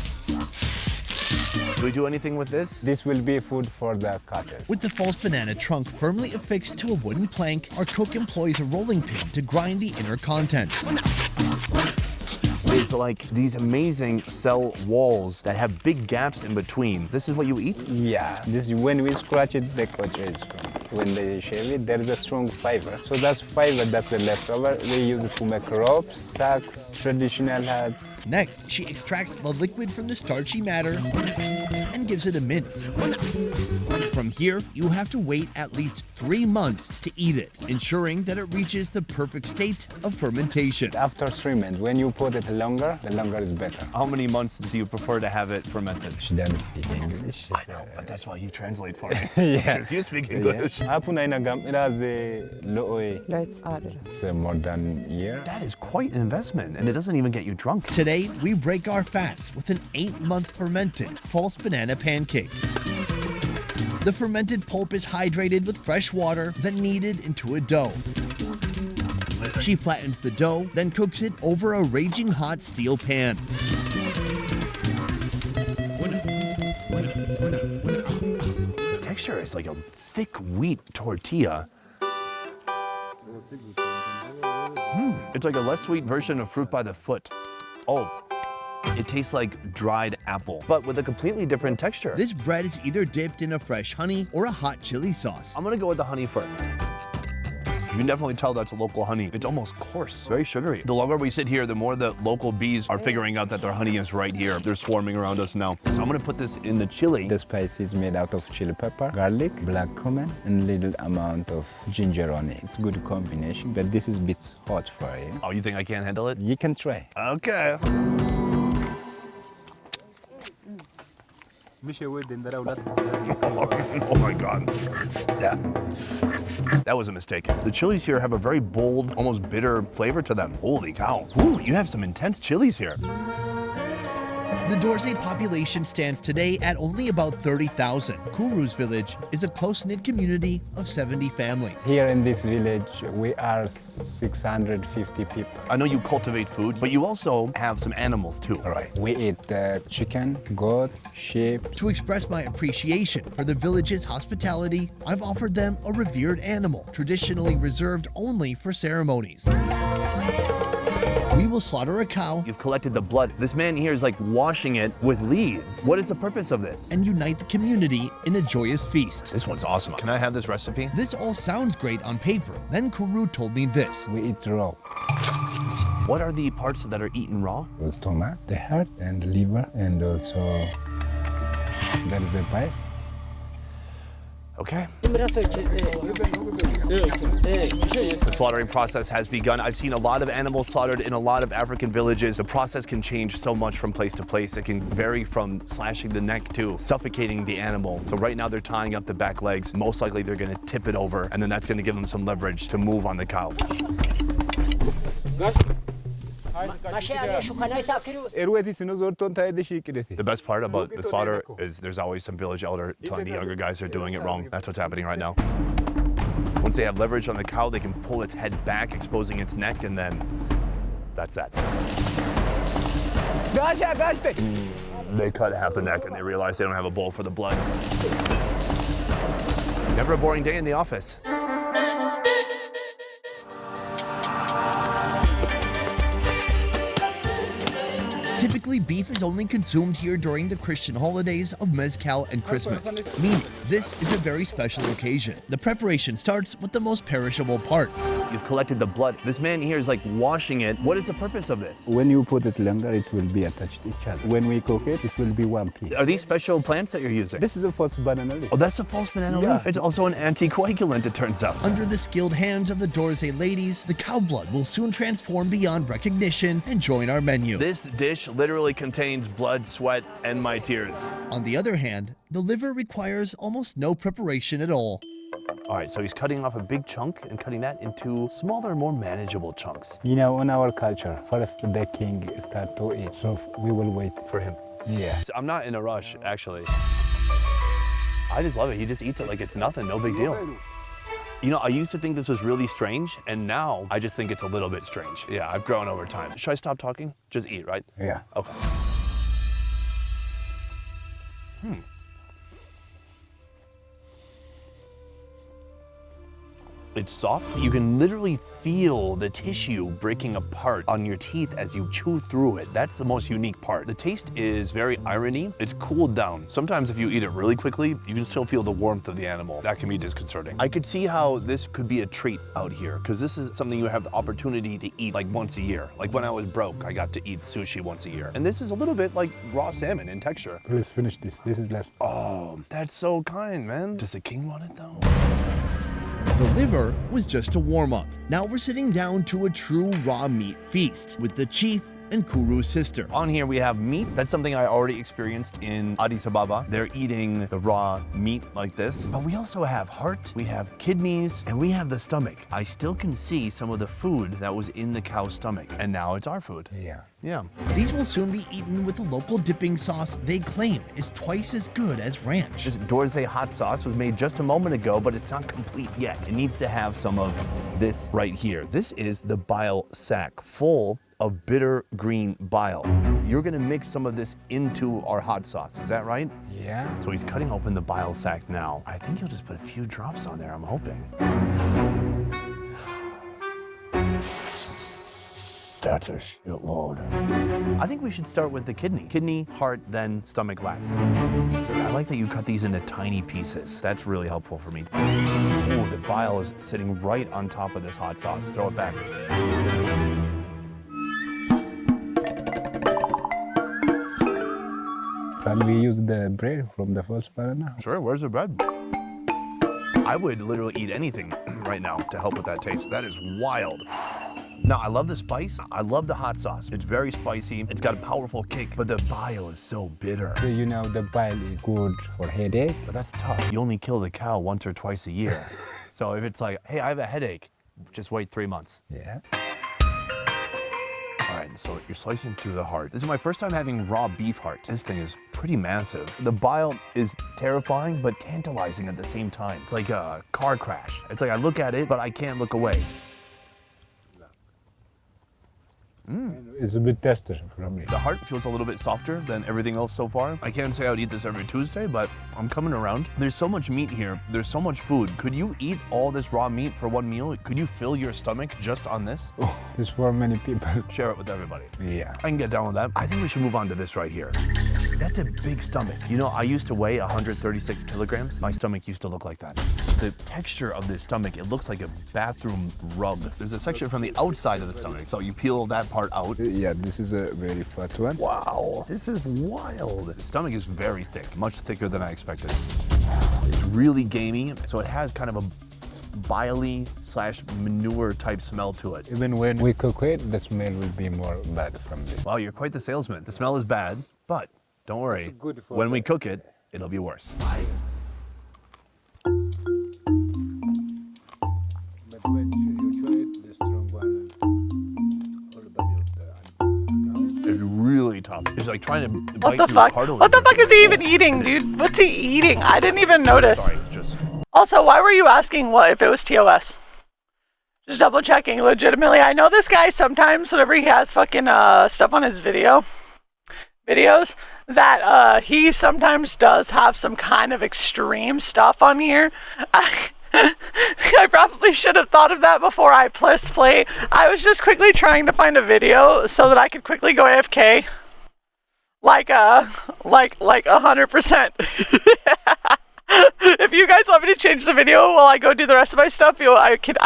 Do we do anything with this? This will be food for the cattle. With the false banana trunk firmly affixed to a wooden plank, our cook employs a rolling pin to grind the inner contents. It's like these amazing cell walls that have big gaps in between. This is what you eat? Yeah, this is when we scratch it, the kocho is from. When they shave it, there is a strong fiber. So that's fiber that's the leftover. We use it to make ropes, sacks, traditional hats. Next, she extracts the liquid from the starchy matter and gives it a mince. From here, you have to wait at least 3 months to eat it, ensuring that it reaches the perfect state of fermentation. After 3 months, when you put it longer, the longer is better. How many months do you prefer to have it fermented? She doesn't speak English. I know, but that's why you translate for me. Yeah. Because you speak English. It's more than a year. That is quite an investment, and it doesn't even get you drunk. Today, we break our fast with an 8-month fermented false banana pancake. The fermented pulp is hydrated with fresh water, then kneaded into a dough. She flattens the dough, then cooks it over a raging hot steel pan. The texture is like a thick wheat tortilla. It's like a less sweet version of fruit by the foot. Oh. It tastes like dried apple, but with a completely different texture. This bread is either dipped in a fresh honey or a hot chili sauce. I'm gonna go with the honey first. You can definitely tell that's a local honey. It's almost coarse, very sugary. The longer we sit here, the more the local bees are figuring out that their honey is right here. They're swarming around us now. So I'm gonna put this in the chili. The spice is made out of chili pepper, garlic, black cumin, and little amount of ginger on it. It's good combination, but this is a bit hot for you. Oh, you think I can't handle it? You can try. Okay. Oh my God. Yeah. That was a mistake. The chilies here have a very bold, almost bitter flavor to them. Holy cow. Ooh, you have some intense chilies here. The Dorze population stands today at only about 30,000. Kuru's village is a close-knit community of 70 families. Here in this village, we are 650 people. I know you cultivate food, but you also have some animals too. All right. We eat chicken, goats, sheep. To express my appreciation for the village's hospitality, I've offered them a revered animal, traditionally reserved only for ceremonies. We will slaughter a cow. You've collected the blood. This man here is like washing it with leaves. What is the purpose of this? And unite the community in a joyous feast. This one's awesome. Can I have this recipe? This all sounds great on paper. Then Kuru told me this. We eat raw. What are the parts that are eaten raw? The stomach, the heart, and the liver, and also there is a pie. Okay. The slaughtering process has begun. I've seen a lot of animals slaughtered in a lot of African villages. The process can change so much from place to place. It can vary from slashing the neck to suffocating the animal. So right now they're tying up the back legs. Most likely they're gonna tip it over, and then that's gonna give them some leverage to move on the cow. The best part about the slaughter is there's always some village elder telling the younger guys they're doing it wrong. That's what's happening right now. Once they have leverage on the cow, they can pull its head back, exposing its neck, and then that's that. They cut half the neck and they realize they don't have a bowl for the blood. Never a boring day in the office. Typically, beef is only consumed here during the Christian holidays of Mezcal and Christmas, meaning this is a very special occasion. The preparation starts with the most perishable parts. You've collected the blood. This man here is like washing it. What is the purpose of this? When you put it longer, it will be attached to each other. When we cook it, it will be one piece. Are these special plants that you're using? This is a false banana leaf. Oh, that's a false banana leaf? It's also an anticoagulant, it turns out. Under the skilled hands of the Dorze ladies, the cow blood will soon transform beyond recognition and join our menu. This dish literally contains blood, sweat, and my tears. On the other hand, the liver requires almost no preparation at all. All right, so he's cutting off a big chunk and cutting that into smaller, more manageable chunks. You know, in our culture, first the king start to eat, so we will wait for him. Yeah. So I'm not in a rush, actually. I just love it. He just eats it like it's nothing, no big deal. You know, I used to think this was really strange, and now I just think it's a little bit strange. Yeah, I've grown over time. Should I stop talking? Just eat, right? Yeah. Okay. It's soft. You can literally feel the tissue breaking apart on your teeth as you chew through it. That's the most unique part. The taste is very irony. It's cooled down. Sometimes if you eat it really quickly, you can still feel the warmth of the animal. That can be disconcerting. I could see how this could be a treat out here, because this is something you have the opportunity to eat like once a year. Like when I was broke, I got to eat sushi once a year. And this is a little bit like raw salmon in texture. Please finish this. This is last. Oh, that's so kind, man. Does the king want it though? The liver was just a warm-up. Now we're sitting down to a true raw meat feast with the chief and Kuru's sister. On here we have meat. That's something I already experienced in Addis Ababa. They're eating the raw meat like this. But we also have heart, we have kidneys, and we have the stomach. I still can see some of the food that was in the cow's stomach. And now it's our food. Yeah. Yeah. These will soon be eaten with a local dipping sauce they claim is twice as good as ranch. This Dorze hot sauce was made just a moment ago, but it's not complete yet. It needs to have some of this right here. This is the bile sac, full of bitter green bile. You're gonna mix some of this into our hot sauce, is that right? Yeah. So he's cutting open the bile sac now. I think he'll just put a few drops on there, I'm hoping. That's a shitload. I think we should start with the kidney. Kidney, heart, then stomach last. like that you cut these into tiny pieces. That's really helpful for me. Ooh, the bile is sitting right on top of this hot sauce. Throw it back. Can we use the bread from the first banana? Sure, where's the bread? I would literally eat anything right now to help with that taste. That is wild. Now, I love the spice. I love the hot sauce. It's very spicy. It's got a powerful kick, but the bile is so bitter. So you know the bile is good for headache. But that's tough. You only kill the cow once or twice a year. So if it's like, hey, I have a headache, just wait 3 months. Yeah. All right, so you're slicing through the heart. This is my first time having raw beef heart. This thing is pretty massive. The bile is terrifying, but tantalizing at the same time. It's like a car crash. It's like I look at it, but I can't look away. It's a bit tester for me. The heart feels a little bit softer than everything else so far. I can't say I would eat this every Tuesday, but I'm coming around. There's so much meat here. There's so much food. Could you eat all this raw meat for one meal? Could you fill your stomach just on this? Oh, it's for many people. Share it with everybody. Yeah. I can get down with that. I think we should move on to this right here. That's a big stomach. You know, I used to weigh 136 kilograms. My stomach used to look like that. The texture of this stomach, it looks like a bathroom rug. There's a section from the outside of the stomach, so you peel that part out. Yeah, this is a very fat one. Wow, this is wild. The stomach is very thick, much thicker than I expected. It's really gamey, so it has kind of a bile / manure type smell to it. Even when we cook it, the smell will be more bad from this. Wow, you're quite the salesman. The smell is bad, but don't worry. When we cook it, it'll be worse. It's really tough. It's like trying to bite What the fuck? cartilage. What the fuck is he even eating, dude? What's he eating? I didn't even notice. Sorry, it's just... Also, why were you asking what if it was TOS? Just double checking, legitimately. I know this guy sometimes, whenever he has fucking stuff on his videos, that he sometimes does have some kind of extreme stuff on here. I probably should have thought of that before I pressed play. I was just quickly trying to find a video so that I could quickly go AFK. Like 100%. If you guys want me to change the video while I go do the rest of my stuff, I can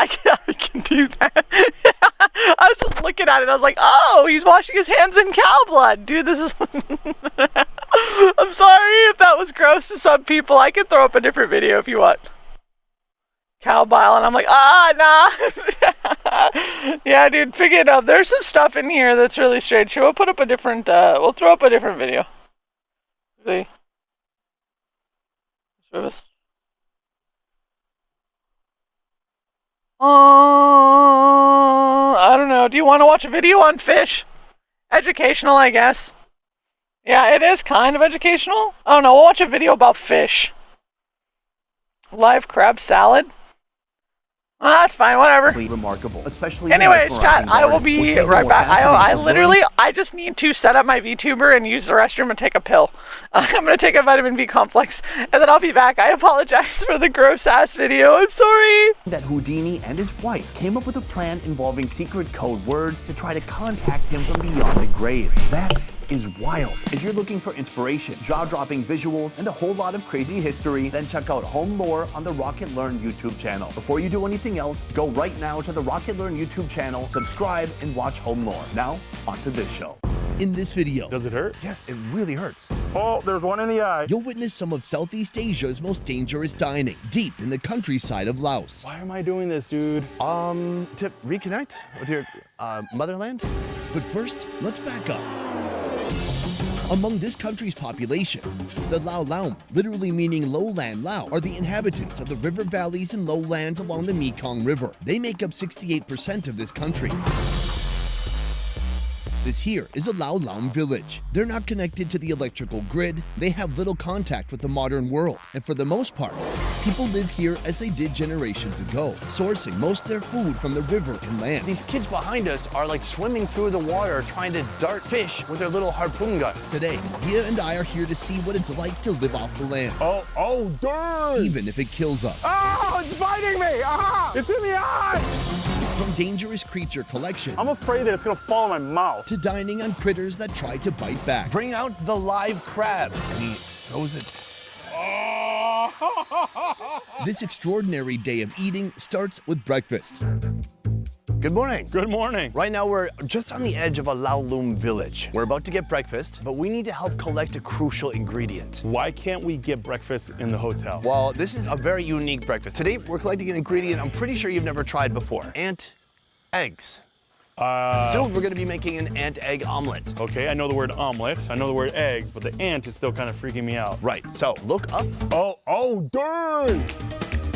do that. I was just looking at it. I was like, oh, he's washing his hands in cow blood. Dude, this is... I'm sorry if that was gross to some people. I can throw up a different video if you want. Cow bile, and I'm like, nah. Yeah, dude, figure it out. There's some stuff in here that's really strange. We'll put up a different, we'll throw up a different video. See? Service. I don't know. Do you want to watch a video on fish? Educational, I guess. Yeah, it is kind of educational. I don't know. We'll watch a video about fish. Live crab salad. Oh, that's fine, whatever. Remarkable, especially. Anyways, chat, I will be right back. I just need to set up my VTuber and use the restroom and take a pill. I'm gonna take a vitamin B complex, and then I'll be back. I apologize for the gross ass video. I'm sorry. That Houdini and his wife came up with a plan involving secret code words to try to contact him from beyond the grave. That is wild. If you're looking for inspiration, jaw-dropping visuals, and a whole lot of crazy history, then check out Home Lore on the Rocket Learn YouTube channel. Before you do anything else, go right now to the Rocket Learn YouTube channel, subscribe, and watch Home Lore. Now, onto this show. In this video, does it hurt? Yes, it really hurts. Oh, there's one in the eye. You'll witness some of Southeast Asia's most dangerous dining, deep in the countryside of Laos. Why am I doing this, dude? To reconnect with your motherland? But first, let's back up. Among this country's population, the Lao Laum, literally meaning lowland Lao, are the inhabitants of the river valleys and lowlands along the Mekong River. They make up 68% of this country. This here is a Lao Laum village. They're not connected to the electrical grid, they have little contact with the modern world, and for the most part, people live here as they did generations ago, sourcing most of their food from the river and land. These kids behind us are like swimming through the water trying to dart fish with their little harpoon guns. Today, Gia and I are here to see what it's like to live off the land. Oh, darn! Even if it kills us. Oh, it's biting me! Ah! It's in the eye! From dangerous creature collection. I'm afraid that it's gonna fall in my mouth. To dining on critters that try to bite back. Bring out the live crab. And he throws it This extraordinary day of eating starts with breakfast. Good morning. Good morning. Right now we're just on the edge of a Kowloon village. We're about to get breakfast, but we need to help collect a crucial ingredient. Why can't we get breakfast in the hotel? Well, this is a very unique breakfast. Today we're collecting an ingredient I'm pretty sure you've never tried before. Ant eggs. Soon we're gonna be making an ant egg omelet. Okay, I know the word omelet, I know the word eggs, but the ant is still kind of freaking me out. Right, so look up. Oh, darn!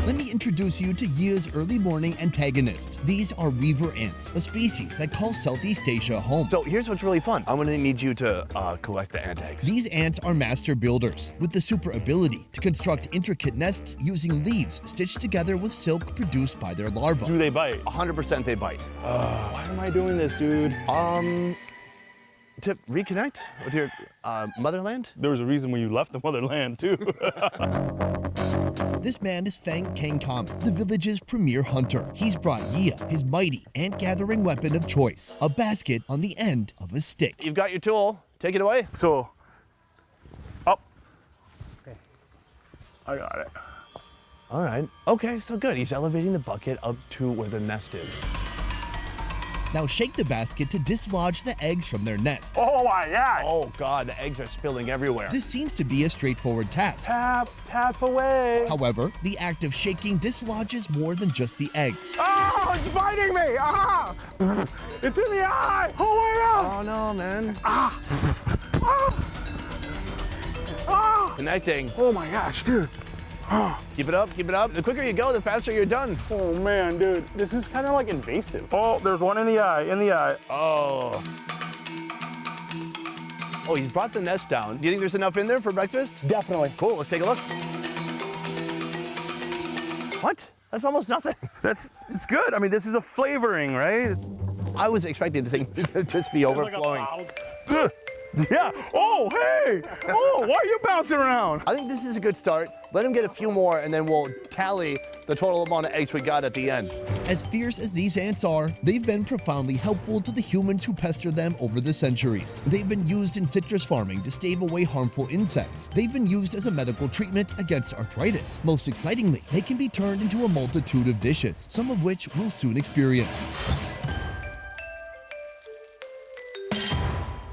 Let me introduce you to Yea's early morning antagonist. These are weaver ants, a species that calls Southeast Asia home. So here's what's really fun. I'm gonna need you to collect the ant eggs. These ants are master builders with the super ability to construct intricate nests using leaves stitched together with silk produced by their larvae. Do they bite? 100% they bite. Why am I doing this, dude? To reconnect with your motherland? There was a reason when you left the motherland, too. This man is Fang Kang Kam, the village's premier hunter. He's brought Yea his mighty ant-gathering weapon of choice, a basket on the end of a stick. You've got your tool. Take it away. So, up. Okay. I got it. All right. Okay, so good. He's elevating the bucket up to where the nest is. Now shake the basket to dislodge the eggs from their nest. Oh my God! Oh God, the eggs are spilling everywhere. This seems to be a straightforward task. Tap away. However, the act of shaking dislodges more than just the eggs. Oh, it's biting me! Ah! It's in the eye! Oh my God! Oh no, man. Ah! Ah! Connecting. Oh my gosh, dude. Keep it up, keep it up. The quicker you go, the faster you're done. Oh man, dude, this is kind of like invasive. Oh, there's one in the eye, Oh. Oh, he's brought the nest down. Do you think there's enough in there for breakfast? Definitely. Cool, let's take a look. What? That's almost nothing. It's good. I mean, this is a flavoring, right? I was expecting the thing to just be overflowing. Yeah. Oh, hey. Oh, why are you bouncing around? I think this is a good start. Let him get a few more and then we'll tally the total amount of eggs we got at the end. As fierce as these ants are, they've been profoundly helpful to the humans who pester them over the centuries. They've been used in citrus farming to stave away harmful insects. They've been used as a medical treatment against arthritis. Most excitingly, they can be turned into a multitude of dishes, some of which we'll soon experience.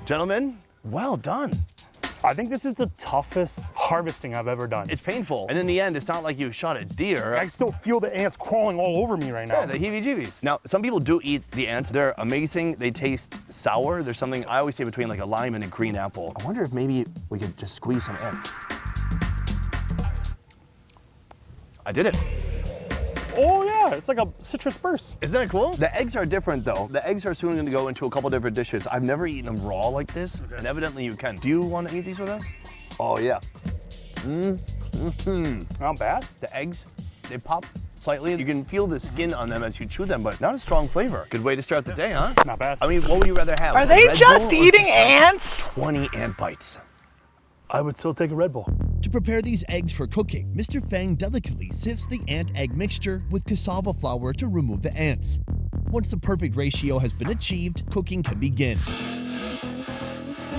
Gentlemen, well done. I think this is the toughest harvesting I've ever done. It's painful. And in the end, it's not like you shot a deer. I still feel the ants crawling all over me right now. Yeah, the heebie-jeebies. Now, some people do eat the ants. They're amazing. They taste sour. There's something I always say between like a lime and a green apple. I wonder if maybe we could just squeeze some ants. I did it. Oh yeah, it's like a citrus burst. Isn't that cool? The eggs are different though. The eggs are soon gonna go into a couple different dishes. I've never eaten them raw like this, and evidently you can. Do you want to eat these with us? Oh yeah. Not bad. The eggs, they pop slightly. You can feel the skin on them as you chew them, but not a strong flavor. Good way to start the day, huh? Not bad. I mean, what would you rather have? Are they Red just Bull or eating ants? 20 ant bites. I would still take a Red Bull. To prepare these eggs for cooking, Mr. Fang delicately sifts the ant egg mixture with cassava flour to remove the ants. Once the perfect ratio has been achieved, cooking can begin.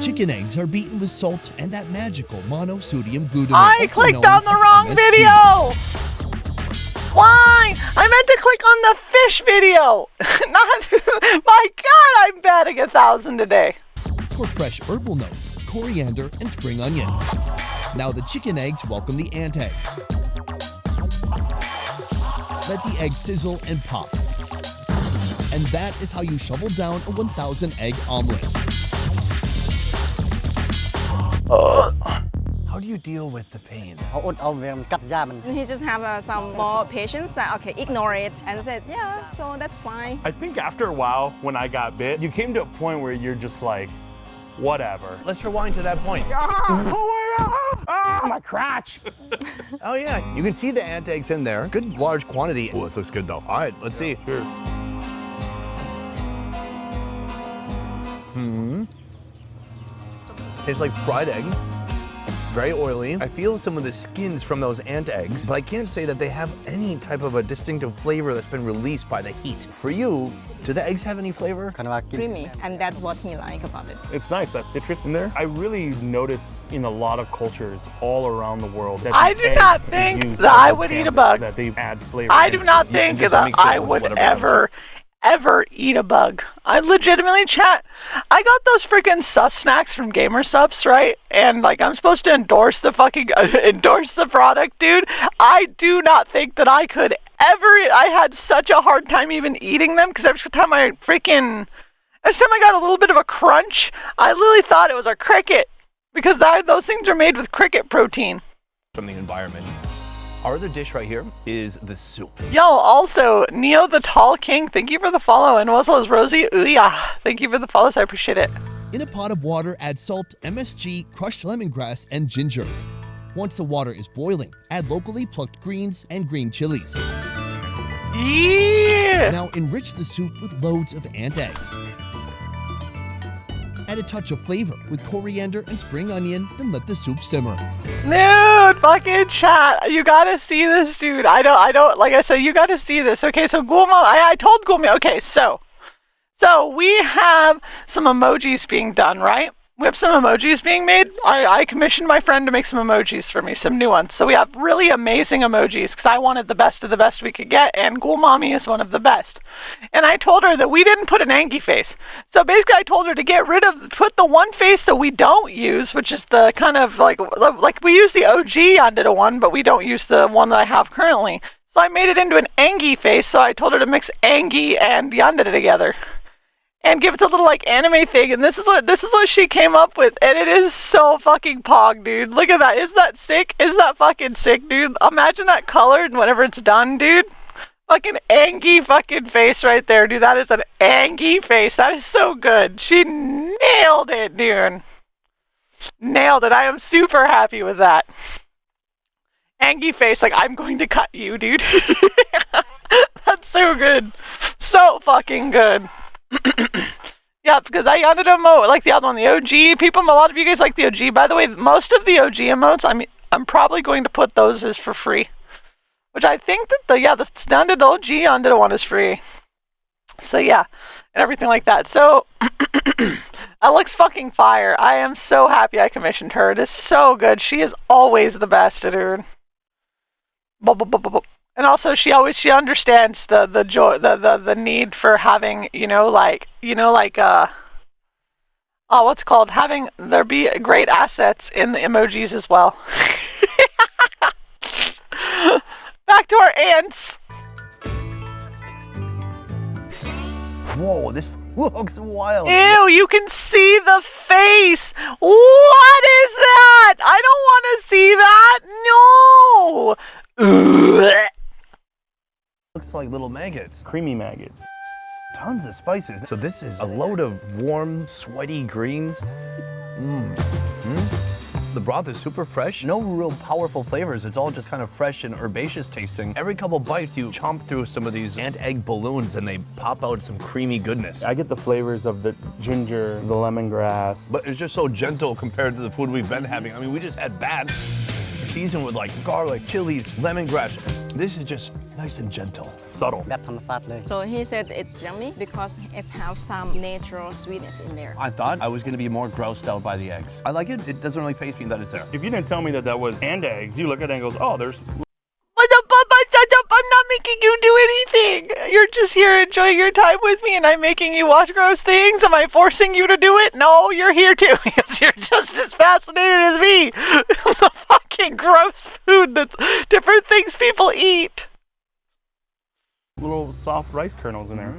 Chicken eggs are beaten with salt and that magical monosodium glutamate. I clicked on the wrong video! Why? I meant to click on the fish video! Not, my God, I'm batting 1,000 today. For fresh herbal notes, coriander, and spring onion. Now the chicken eggs welcome the ant eggs. Let the eggs sizzle and pop. And that is how you shovel down a 1,000 egg omelet. How do you deal with the pain? He just have some more patience that, okay, ignore it, and said, yeah, so that's fine. I think after a while, when I got bit, you came to a point where you're just like, whatever. Let's rewind to that point. Oh my crotch. Oh yeah, you can see the ant eggs in there. Good large quantity. Oh, this looks good though. All right, let's see. Sure. Tastes like fried egg. very oily. I feel some of the skins from those ant eggs, but I can't say that they have any type of a distinctive flavor that's been released by the heat. For you, do the eggs have any flavor? Creamy, and that's what he likes about it. It's nice, that citrus in there. I really notice in a lot of cultures all around the world that I the do egg not is think used that as I a would eat a canvas, bug. That they add flavor. I do not You think can just that mix it I with would whatever ever eat a bug. I legitimately, chat, I got those freaking sus snacks from Gamer Subs, right? And like, I'm supposed to endorse the product, dude. I do not think that I could ever, I had such a hard time even eating them, because every time I got a little bit of a crunch, I literally thought it was a cricket, because those things are made with cricket protein. From the environment. Our other dish right here is the soup. Yo, also, Neo the Tall King, thank you for the follow, and also as Rosie, ooh-yah, thank you for the follows, I appreciate it. In a pot of water, add salt, MSG, crushed lemongrass, and ginger. Once the water is boiling, add locally plucked greens and green chilies. Yeah! Now enrich the soup with loads of ant eggs. Add a touch of flavor with coriander and spring onion, then let the soup simmer. Dude, fucking chat. You gotta see this, dude. I don't, like I said, you gotta see this. Okay, so Gulma, I told Gulma, okay, so we have some emojis being done, right? We have some emojis being made. I commissioned my friend to make some emojis for me, some new ones. So we have really amazing emojis because I wanted the best of the best we could get, and Ghoul Mommy is one of the best. And I told her that we didn't put an Angie face. So basically I told her to put the one face that we don't use, which is the kind of like we use the OG Yandere one, but we don't use the one that I have currently. So I made it into an Angie face, so I told her to mix Angie and Yandere together. And give it the little like anime thing, and this is what she came up with, and it is so fucking pog, dude. Look at that. Is that sick? Is that fucking sick, dude? Imagine that colored and whenever it's done, dude. Fucking Angie fucking face right there, dude. That is an Angie face. That is so good. She nailed it, dude. Nailed it. I am super happy with that. Angie face, like I'm going to cut you, dude. That's so good. So fucking good. Yeah, because I wanted to emote like the other one, the OG. People, a lot of you guys like the OG. By the way, most of the OG emotes, I'm probably going to put those as for free. Which I think that the standard OG Yandere one is free. So yeah, and everything like that. So that looks fucking fire. I am so happy I commissioned her. It is so good. She is always the best, dude. And also, she understands the joy, the need for having, what's it called? Having there be great assets in the emojis as well. Back to our ants. Whoa, this looks wild. Ew, you can see the face. What is that? I don't want to see that. No. Looks like little maggots. Creamy maggots. Tons of spices. So this is a load of warm, sweaty greens. The broth is super fresh. No real powerful flavors. It's all just kind of fresh and herbaceous tasting. Every couple bites, you chomp through some of these ant egg balloons and they pop out some creamy goodness. I get the flavors of the ginger, the lemongrass. But it's just so gentle compared to the food we've been having. I mean, we just had bat. Seasoned with like garlic, chilies, lemongrass. This is just nice and gentle. Subtle. So he said it's yummy because it has some natural sweetness in there. I thought I was going to be more grossed out by the eggs. I like it. It doesn't really faze me that it's there. If you didn't tell me that was ant eggs, you look at it and goes, oh, there's... I'm not making you do anything. You're just here enjoying your time with me and I'm making you watch gross things. Am I forcing you to do it? No, you're here too because you're just as fascinated as me. The fucking gross food that's different things people eat. Little soft rice kernels in there.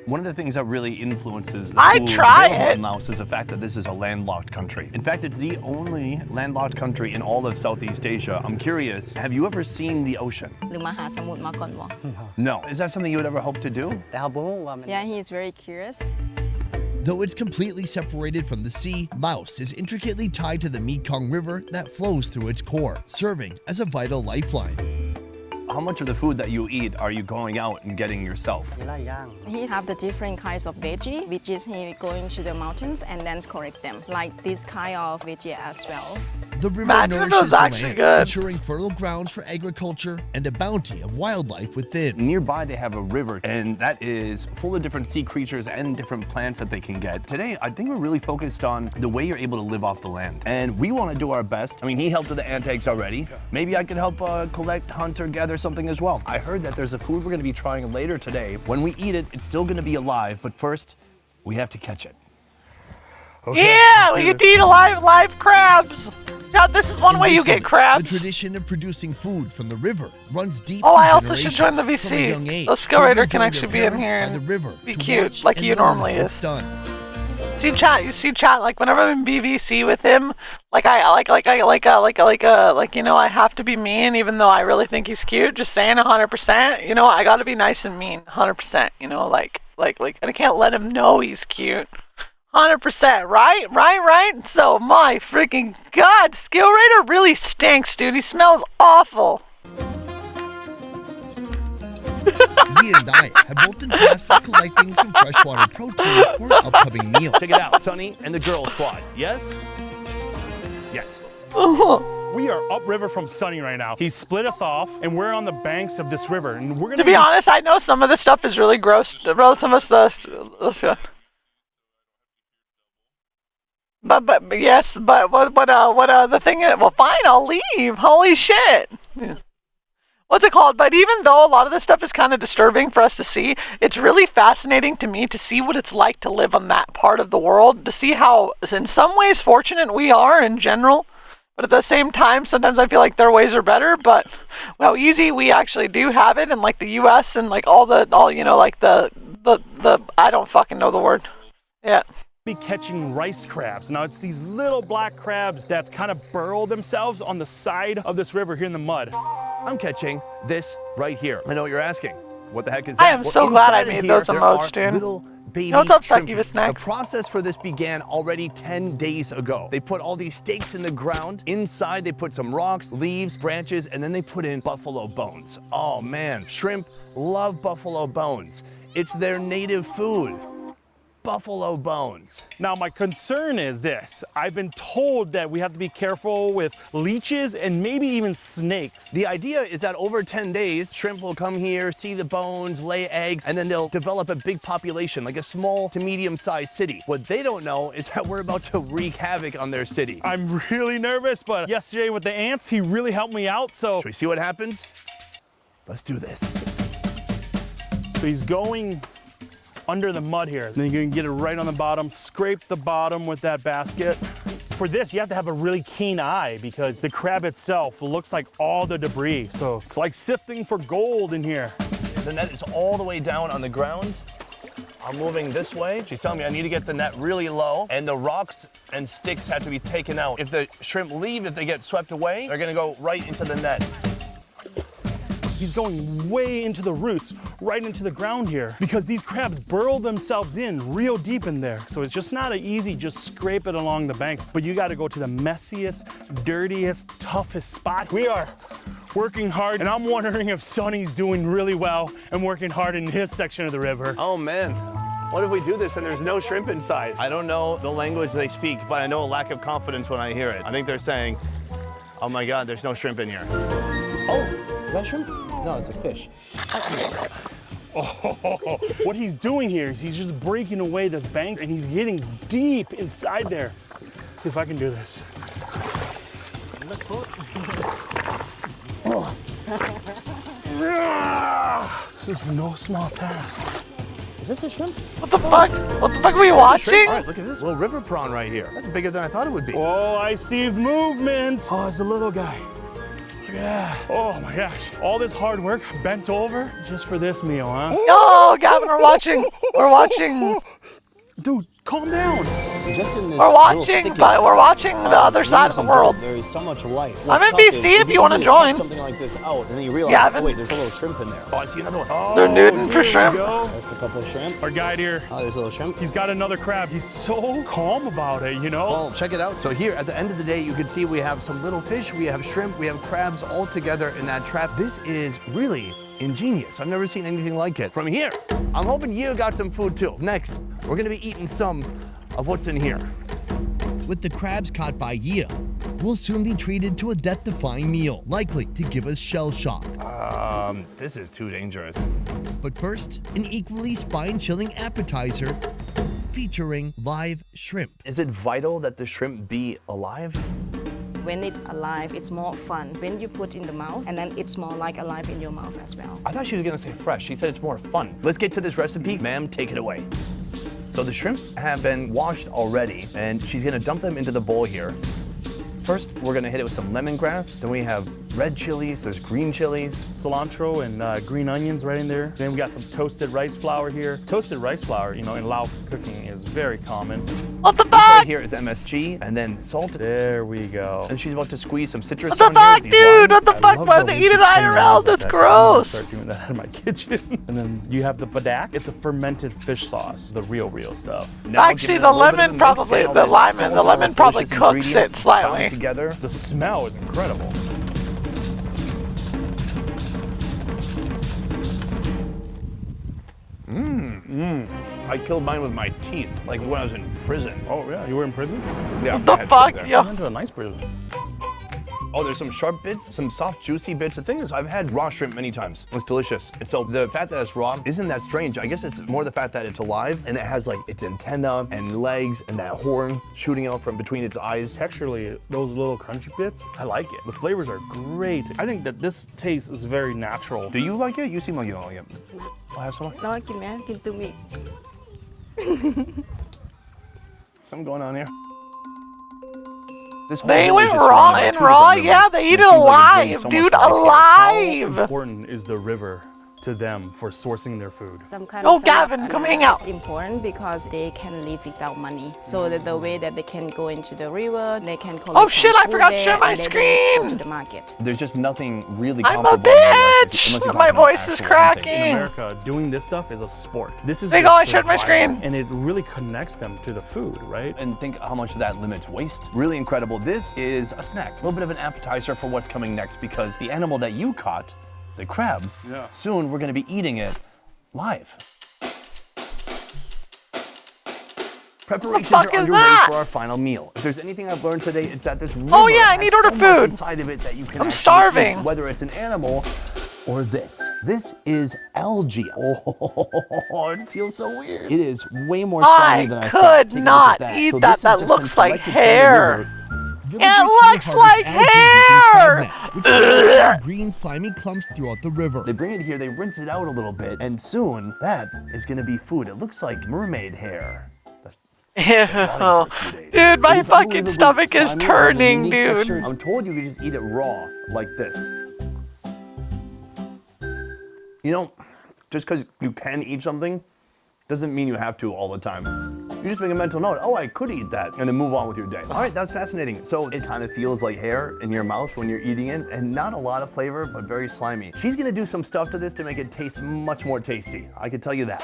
One of the things that really influences the I'd food try available it. in Laos is the fact that this is a landlocked country. In fact, it's the only landlocked country in all of Southeast Asia. I'm curious, have you ever seen the ocean? No. Is that something you would ever hope to do? Yeah, he is very curious. Though it's completely separated from the sea, Laos is intricately tied to the Mekong River that flows through its core, serving as a vital lifeline. How much of the food that you eat are you going out and getting yourself? He have the different kinds of veggie, which is he going to the mountains and then collect them, like this kind of veggie as well. The river Imagine if it nourishes was the actually land, good. ensuring fertile grounds for agriculture and a bounty of wildlife within. Nearby they have a river, and that is full of different sea creatures and different plants that they can get. Today, I think we're really focused on the way you're able to live off the land. And we want to do our best. I mean, he helped with the ant eggs already. Maybe I could help collect, hunt, or gather something as well. I heard that there's a food we're going to be trying later today. When we eat it, it's still going to be alive, but first, we have to catch it. Okay, Yeah, we get to eat live crabs. Now, this is one In way this you get village, crabs. The tradition of producing food from the river runs deep. Oh, through I also should join the generations. From a young VC. age, The skill children raider can join their actually be in parents here by the and river be to cute, watch like and you learn normally how it's is. done. See chat, you see chat. Like whenever I'm in BVC with him, like you know, I have to be mean, even though I really think he's cute. Just saying, 100%. You know, I gotta be nice and mean, 100%. You know, like, and I can't let him know he's cute. 100%, right? So my freaking god, skill raider really stinks, dude. He smells awful. Yi and I have both been tasked with collecting some freshwater protein for an upcoming meal. Check it out, Sonny and the girl squad. Yes? Yes. We are upriver from Sunny right now. He split us off, and we're on the banks of this river, and we're gonna. To be honest, I know some of this stuff is really gross. Some of this stuff. But yes, but what the thing is, well, fine, I'll leave. Holy shit. What's it called? But even though a lot of this stuff is kind of disturbing for us to see, it's really fascinating to me to see what it's like to live on that part of the world, to see how, in some ways, fortunate we are in general. But at the same time, sometimes I feel like their ways are better, but how easy we actually do have it, and like the U.S. and like all you know, like the I don't fucking know the word. Yeah. Be catching rice crabs. Now it's these little black crabs that's kind of burrow themselves on the side of this river here in the mud. I'm catching this right here. I know what you're asking. What the heck is that? I am so glad I made those emotes, dude. Little baby What's up, shrimp. Succubus Snacks? The process for this began already 10 days ago. They put all these stakes in the ground. Inside, they put some rocks, leaves, branches, and then they put in buffalo bones. Oh man, shrimp love buffalo bones. It's their native food. Buffalo bones. Now my concern is this. I've been told that we have to be careful with leeches and maybe even snakes. The idea is that over 10 days, shrimp will come here, see the bones, lay eggs, and then they'll develop a big population, like a small to medium-sized city. What they don't know is that we're about to wreak havoc on their city. I'm really nervous, but yesterday with the ants, he really helped me out, so. Should we see what happens? Let's do this. So he's going under the mud here. Then you can get it right on the bottom, scrape the bottom with that basket. For this, you have to have a really keen eye because the crab itself looks like all the debris. So it's like sifting for gold in here. The net is all the way down on the ground. I'm moving this way. She's telling me I need to get the net really low, and the rocks and sticks have to be taken out. If the shrimp leave, if they get swept away, they're gonna go right into the net. He's going way into the roots, right into the ground here, because these crabs burrow themselves in real deep in there. So it's just not an easy, just scrape it along the banks, but you gotta go to the messiest, dirtiest, toughest spot. We are working hard, and I'm wondering if Sonny's doing really well and working hard in his section of the river. Oh man, what if we do this and there's no shrimp inside? I don't know the language they speak, but I know a lack of confidence when I hear it. I think they're saying, oh my God, there's no shrimp in here. Oh, is that shrimp? No, it's a fish. Oh, what he's doing here is he's just breaking away this bank and he's getting deep inside there. Let's see if I can do this. This is no small task. Is this a shrimp? What the fuck? What the fuck are we watching? All right, look at this little river prawn right here. That's bigger than I thought it would be. Oh, I see movement. Oh, it's a little guy. Look at that. Oh my gosh. All this hard work bent over just for this meal, huh? No, Gavin, we're watching. We're watching. Dude, calm down. Just in this we're watching the other side of the world. There is so much life. I'm in BC if you want to join. Something like this out, and then you realize, Gavin. oh wait, there's a little shrimp in there. Oh, I see another one. Oh, they're nuding for shrimp. That's a couple of shrimp. Our guide here. Oh, there's a little shrimp. He's got another crab. He's so calm about it, you know? Oh, check it out. So here, at the end of the day, you can see we have some little fish, we have shrimp, we have crabs all together in that trap. This is really ingenious. I've never seen anything like it. From here, I'm hoping you got some food too. Next, we're gonna be eating some of what's in here. with the crabs caught by Yia, will soon be treated to a death-defying meal, likely to give us shell shock. This is too dangerous. But first, an equally spine-chilling appetizer featuring live shrimp. Is it vital that the shrimp be alive? When it's alive, it's more fun. When you put in the mouth, and then it's more like alive in your mouth as well. I thought she was gonna say fresh. She said it's more fun. Let's get to this recipe. Ma'am, take it away. So the shrimp have been washed already, and she's gonna dump them into the bowl here. First, we're gonna hit it with some lemongrass. Then we have red chilies, there's green chilies. Cilantro and green onions right in there. Then we got some toasted rice flour here. Toasted rice flour, you know, in Lao cooking is very common. What the fuck? Right here is MSG, and then salt. There we go. And she's about to squeeze some citrus What the on here fuck, with these dude? limes. What the fuck? Why they eat it IRL? That's gross. Start doing that in my kitchen. And then you have the badak. It's a fermented fish sauce, the real stuff. Actually, the lemon probably, the lemon probably cooks it slightly. Together. The smell is incredible. I killed mine with my teeth, like when I was in prison. Oh yeah, you were in prison? Yeah. What the fuck? Yeah. I went to a nice prison. Oh, there's some sharp bits, some soft, juicy bits. The thing is, I've had raw shrimp many times. It's delicious. And so the fact that it's raw isn't that strange. I guess it's more the fact that it's alive and it has like its antenna and legs and that horn shooting out from between its eyes. Texturally, those little crunchy bits, I like it. The flavors are great. I think that this taste is very natural. Do you like it? You seem like you don't like it. I'll have some more. No, give to me. Something going on here. They went raw and raw, yeah, they eat it alive, dude, alive! How important is the river to them for sourcing their food? Oh, Gavin, come hang out. It's important because they can live without money. So that the way that they can go into the river, they can collect Oh shit, I forgot to there, share my and then they go to screen! the market. There's just nothing really I'm a comparable. bitch! My voice is cracking. In America, doing this stuff is a sport. This is There you their go, I shared my survival, screen. and it really connects them to the food, right? And think how much that limits waste. Really incredible. This is a snack, a little bit of an appetizer for what's coming next, because the animal that you caught, the crab, soon we're gonna be eating it live. Preparations are underway for our final meal. If there's anything I've learned today, it's that this river I need has order so much food. inside of it that you can I'm actually starving. eat, whether it's an animal or this. This is algae. Oh, it feels so weird. It is way more slimy than I thought. I could Take a look not at eat So that. this has That just looks been like collected from the hair. river. Villagers It here looks harvest like algae hair! using crab nets, which is little green slimy clumps throughout the river. They bring it here, they rinse it out a little bit, and soon that is gonna be food. It looks like mermaid hair. Ew. Dude, my fucking stomach is turning, dude. I'm told you can just eat it raw, like this. You know, just because you can eat something doesn't mean you have to all the time. You just make a mental note, oh, I could eat that, and then move on with your day. All right, that's fascinating. So it kind of feels like hair in your mouth when you're eating it, and not a lot of flavor, but very slimy. She's gonna do some stuff to this to make it taste much more tasty. I can tell you that.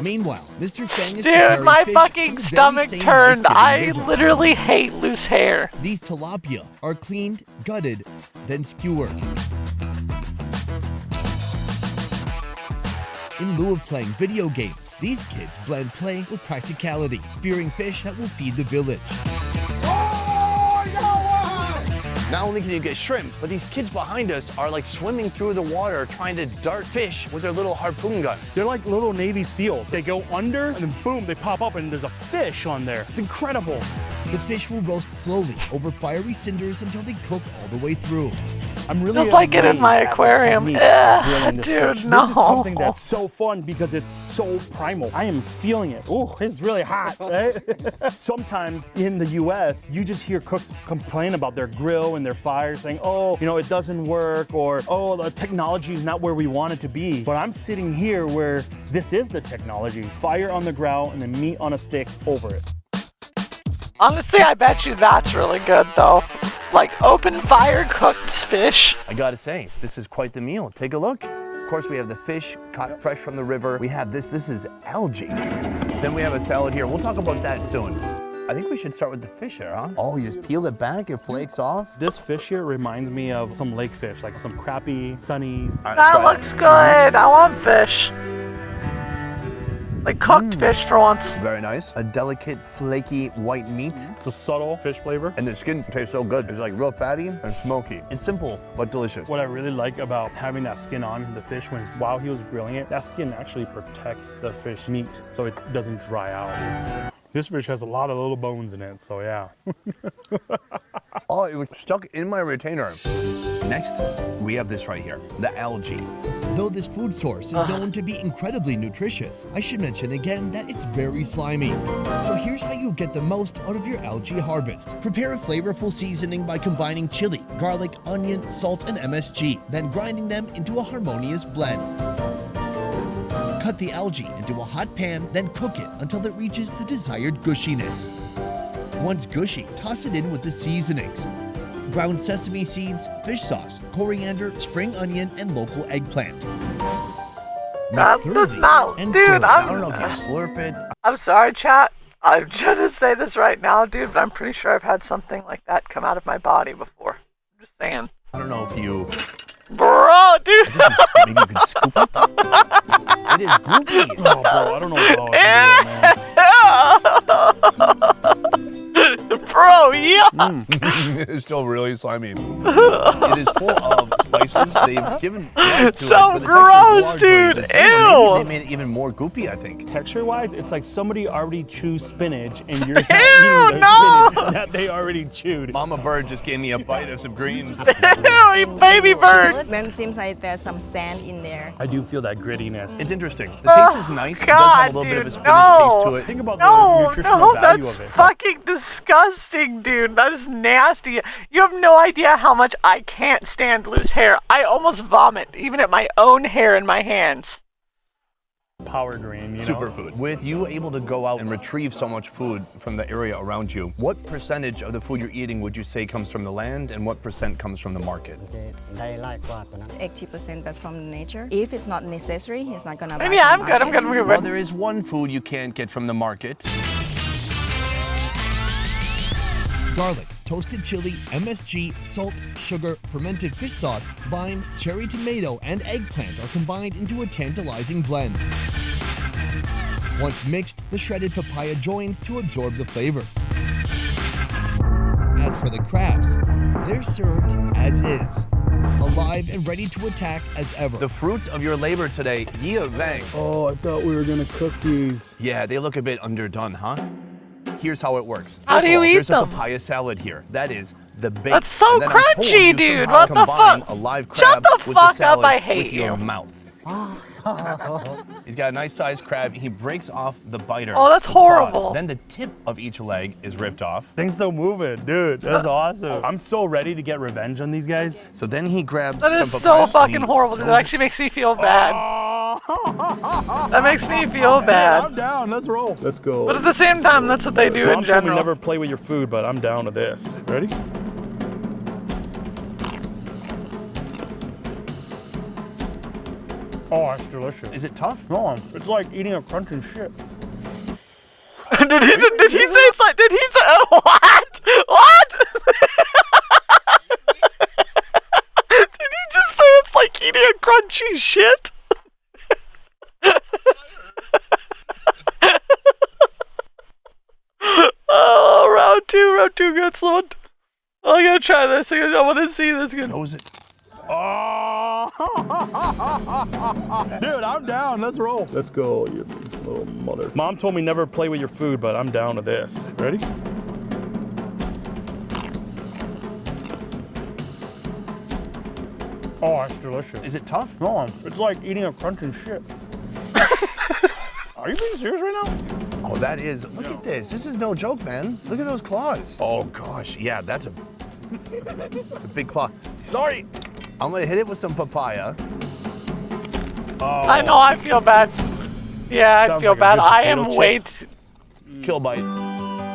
Meanwhile, Mr. Fang is Dude, my preparing fish fucking from the very stomach same turned. life-giving I river. literally hate loose hair. These tilapia are cleaned, gutted, then skewered. In lieu of playing video games, these kids blend play with practicality, spearing fish that will feed the village. Not only can you get shrimp, but these kids behind us are like swimming through the water trying to dart fish with their little harpoon guns. They're like little Navy SEALs. They go under and then boom, they pop up and there's a fish on there. It's incredible. The fish will roast slowly over fiery cinders until they cook all the way through. I'm really Feels like it in my amazed at the aquarium. technique of Ugh, grilling this dude, fish. no. This is something that's so fun because it's so primal. I am feeling it. Oh, it's really hot, right? Sometimes in the US, you just hear cooks complain about their grill and their fire, saying, oh, you know, it doesn't work, or, oh, the technology is not where we want it to be. But I'm sitting here where this is the technology. Fire on the ground and then meat on a stick over it. Honestly, I bet you that's really good, though. Like open fire cooked fish. I gotta say, this is quite the meal. Take a look. Of course, we have the fish caught fresh from the river. We have this is algae. Then we have a salad here. We'll talk about that soon. I think we should start with the fish here, huh? Oh, you just peel it back, it flakes off? This fish here reminds me of some lake fish, like some crappie, sunnies. That looks good. I want fish. Like cooked fish for once. Very nice. A delicate, flaky white meat. It's a subtle fish flavor. And the skin tastes so good. It's like real fatty and smoky. It's simple, but delicious. What I really like about having that skin on the fish while he was grilling it, that skin actually protects the fish meat so it doesn't dry out. This fish has a lot of little bones in it, so yeah. Oh, it was stuck in my retainer. Next, we have this right here, the algae. Though this food source is known to be incredibly nutritious, I should mention again that it's very slimy. So here's how you get the most out of your algae harvest. Prepare a flavorful seasoning by combining chili, garlic, onion, salt, and MSG, then grinding them into a harmonious blend. Cut the algae into a hot pan, then cook it until it reaches the desired gushiness. Once gushy, toss it in with the seasonings. Ground sesame seeds, fish sauce, coriander, spring onion, and local eggplant. Mix thoroughly and serve. I don't know if you slurp it. I'm sorry, chat. I'm trying to say this right now, dude, but I'm pretty sure I've had something like that come out of my body before. I'm just saying. I don't know if you... Bro, dude! Maybe you can scoop it? It is goopy. Oh, bro, I don't know how Bro, yeah! It's still really slimy. It is full of spices. They've given life to so it, but the gross, dude. Ew! They made it even more goopy, I think. Texture-wise, it's like somebody already chewed spinach and you're eating the spinach that they already chewed. Mama bird just gave me a bite of some greens. Ew, baby bird! Then seems like there's some sand in there. I do feel that grittiness. It's interesting. The taste is nice. It does have a little bit of a spinach taste to it. Think about the nutritional value that's of it. fucking disgusting, dude. That is nasty. You have no idea how much I can't stand loose hair. I almost vomit, even at my own hair in my hands. Power drain, you know? Superfood. With you able to go out and retrieve so much food from the area around you, what percentage of the food you're eating would you say comes from the land and what percent comes from the market? 80% that's from nature. If it's not necessary, it's not gonna buy. Yeah, I'm good. I'm good. Well, there is one food you can't get from the market. Garlic, toasted chili, MSG, salt, sugar, fermented fish sauce, lime, cherry tomato, and eggplant are combined into a tantalizing blend. Once mixed, the shredded papaya joins to absorb the flavors. As for the crabs, they're served as is, alive and ready to attack as ever. The fruits of your labor today, Yia Vang. Oh, I thought we were gonna cook these. Yeah, they look a bit underdone, huh? Here's how it works. How do you eat here's them? A papaya salad here. That is the base. That's so And then I'm told crunchy, you dude. somehow What the combine fuck? A live Shut crab the with fuck the salad up, I hate with your you. mouth. He's got a nice sized crab. He breaks off the biter. Oh, that's the claws. horrible. Then the tip of each leg is ripped off. Things still moving, dude. That's awesome. I'm so ready to get revenge on these guys. So then he grabs That is some so papaya fucking and he horrible, dude. That actually makes me feel bad. That makes me feel I'm bad. down. Let's roll. Let's go. But at the same time, that's what they do Mom in told me general. never play with your food, but I'm down to this. Ready? Oh, that's delicious. Is it tough? No, it's like eating a crunching shit. Did he say it's like, did he say, what? What? Did he just say it's like eating a crunchy shit? Oh, round two gets one. Oh, I gotta try this. I want to see this again. Close it. Oh, dude, I'm down. Let's roll. Let's go, you little mother. Mom told me never play with your food, but I'm down to this. Ready? Oh, that's delicious. Is it tough? No, it's like eating a crunching shit. Are you being serious right now? Oh, that is, look at this. This is no joke, man. Look at those claws. Oh gosh, yeah, that's a big claw. Sorry, I'm gonna hit it with some papaya. Oh. I know, I feel bad. Yeah, I Sounds feel like a bad. good I potato am chip. way too... Kill bite.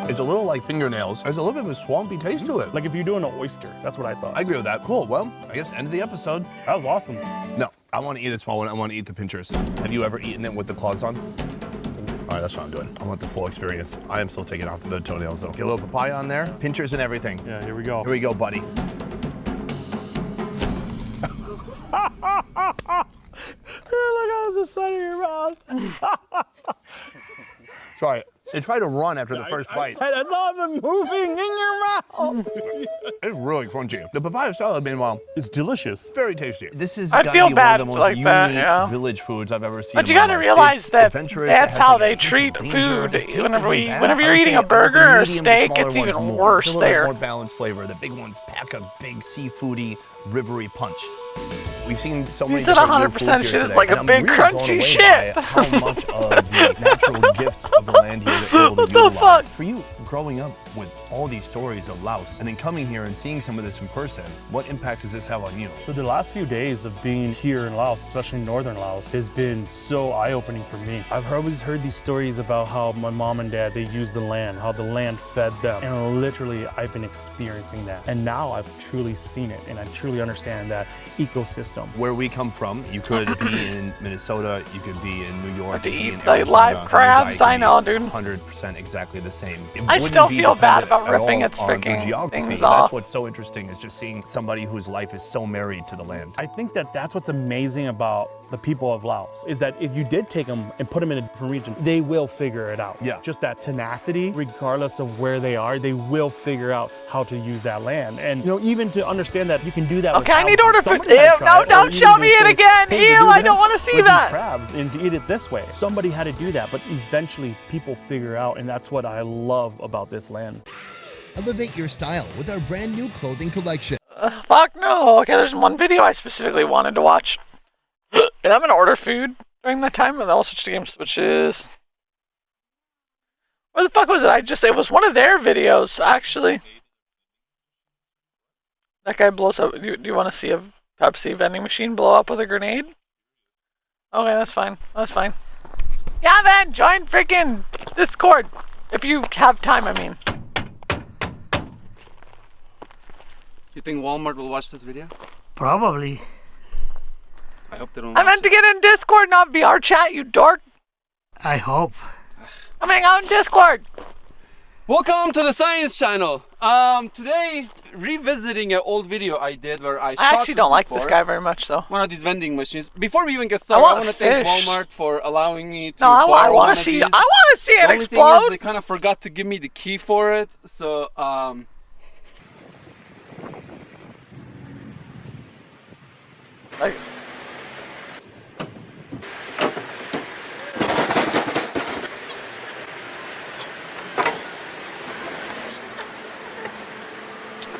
It's a little like fingernails. There's a little bit of a swampy taste to it. Like if you're doing an oyster. That's what I thought. I agree with that. Cool, well, I guess end of the episode. That was awesome. No, I want to eat a small one. I want to eat the pinchers. Have you ever eaten it with the claws on? All right, that's what I'm doing. I want the full experience. I am still taking off the toenails though. Get a little papaya on there, pinchers and everything. Yeah, here we go. Here we go, buddy. Look how it's the side of your mouth. Try it. They try to run after the first bite. I saw them moving in your mouth. It's really crunchy. The papaya salad, meanwhile, is delicious. Very tasty. This is I gotta feel be bad one of the most like unique that, yeah. village foods I've ever seen. But you in my gotta life. realize It's that adventurous, that's it has how like they a treat danger. food. The taste Whenever isn't bad. you're I would eating say a burger or a the medium to steak, smaller it's ones even more. worse It's a little bit there. more balanced flavor. The big ones pack a big seafoody, rivery punch. We've seen so many said different new 100% foods here shit is today, like a and I'm big really blown crunchy away shit. by how much of the natural gifts of the land here that we're able to What the utilize. fuck? For you, growing up with all these stories of Laos and then coming here and seeing some of this in person, what impact does this have on you? So the last few days of being here in Laos, especially northern Laos, has been so eye-opening for me. I've always heard these stories about how my mom and dad, they used the land, how the land fed them. And literally, I've been experiencing that. And now I've truly seen it, and I truly understand that ecosystem. Where we come from, you could be in Minnesota, you could be in New York, To you could be eat in like Arizona, live crabs, I know, dude. 100% exactly the same. It I wouldn't still be feel bad dependent about at ripping all its on the freaking geography. things That's off. what's so interesting is just seeing somebody whose life is so married to the land. I think that that's what's amazing about the people of Laos, is that if you did take them and put them in a different region, they will figure it out. Yeah. Just that tenacity, regardless of where they are, they will figure out how to use that land. And, you know, even to understand that you can do that Okay, I without need to order somebody food. had to Ew, try no, it, or don't even show to me it say, again. "Hey, to Ew, do I this don't wanna see with that." these crabs and to eat it this way. Somebody had to do that, but eventually people figure out, and that's what I love about this land. Elevate your style with our brand new clothing collection. Fuck no. Okay, there's one video I specifically wanted to watch. And I'm gonna order food during that time, and then I'll switch to game switches. Where the fuck was it? It was one of their videos, actually. That guy blows up. Do you want to see a Pepsi vending machine blow up with a grenade? Okay, that's fine. That's fine. Yeah, man, join freaking Discord. If you have time, I mean. You think Walmart will watch this video? Probably. I hope they don't. I meant to get in Discord, not VR chat, you dork. I hope. I'm hanging out in Discord. Welcome to the Science Channel. Today, revisiting an old video I did where I shot actually don't like this before. guy very much, though. One of these vending machines. Before we even get started, I want to thank Walmart for allowing me to No, I borrow want one to of see. these. I want to see The it only thing explode. is they kind of forgot to give me the key for it, so Like,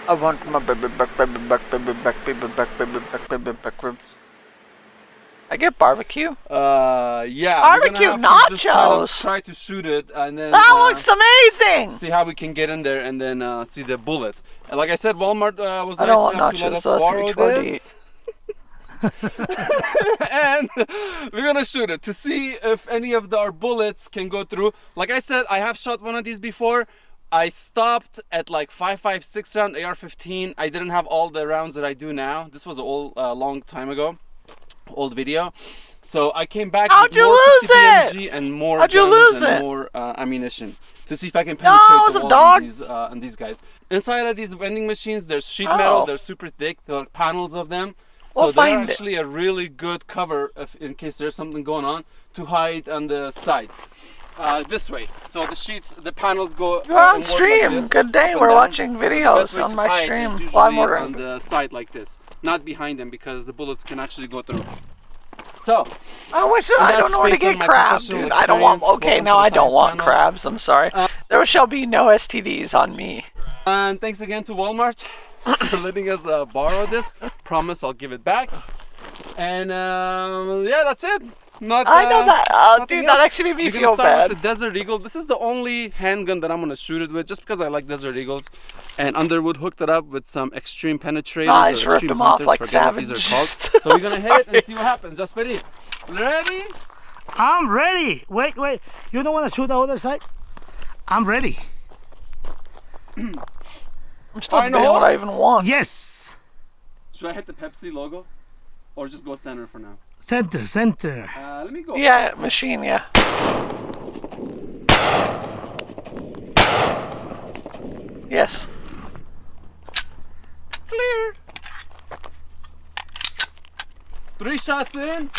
I want my baby back, baby back, baby back, baby back, baby back, baby back ribs. I get barbecue. yeah. Barbecue we're gonna have to just kind of nachos. try to shoot it and then. That looks amazing. See how we can get in there and then see the bullets. And like I said, Walmart was I nice don't want enough to let nachos, us so that's borrow retarded. this. And we're gonna shoot it to see if any of our bullets can go through. Like I said, I have shot one of these before. I stopped at like 5.56 round AR-15. I didn't have all the rounds that I do now. This was a long time ago, old video. So I came back How'd with you more lose 50 it? PMG and more How'd you guns lose and it? more ammunition to see if I can penetrate the walls on these guys. Inside of these vending machines, there's sheet metal. They're super thick. There are panels of them. So We'll they're find it. actually a really good cover in case there's something going on to hide on the side. This way. So the sheets, the panels go. You're on and work stream. like this, Good day. up and We're down. watching But the videos best way on to my hide stream is while I'm usually ordering. on the side like this, not behind them because the bullets can actually go through. So. I wish I don't know where to get crabs, dude. I don't want. Okay, now I don't want crabs. I'm sorry. There shall be no STDs on me. And thanks again to Walmart for letting us borrow this. Promise I'll give it back. And yeah, that's it. I know that. Nothing Dude, that else. actually made me We're gonna feel start bad. with the Desert Eagle. This is the only handgun that I'm gonna shoot it with, just because I like Desert Eagles. And Underwood hooked it up with some extreme penetrators. Nah, I or just ripped extreme them off hunters, like forget what these are called. So we're gonna hit it and see what happens. Just ready? Ready? I'm ready. Wait. You don't want to shoot the other side? I'm ready. I'm still debating what I even want. Yes. Should I hit the Pepsi logo, or just go center for now? Center. Let me go. Yeah, machine, yeah. Yes. Clear. 3 shots in.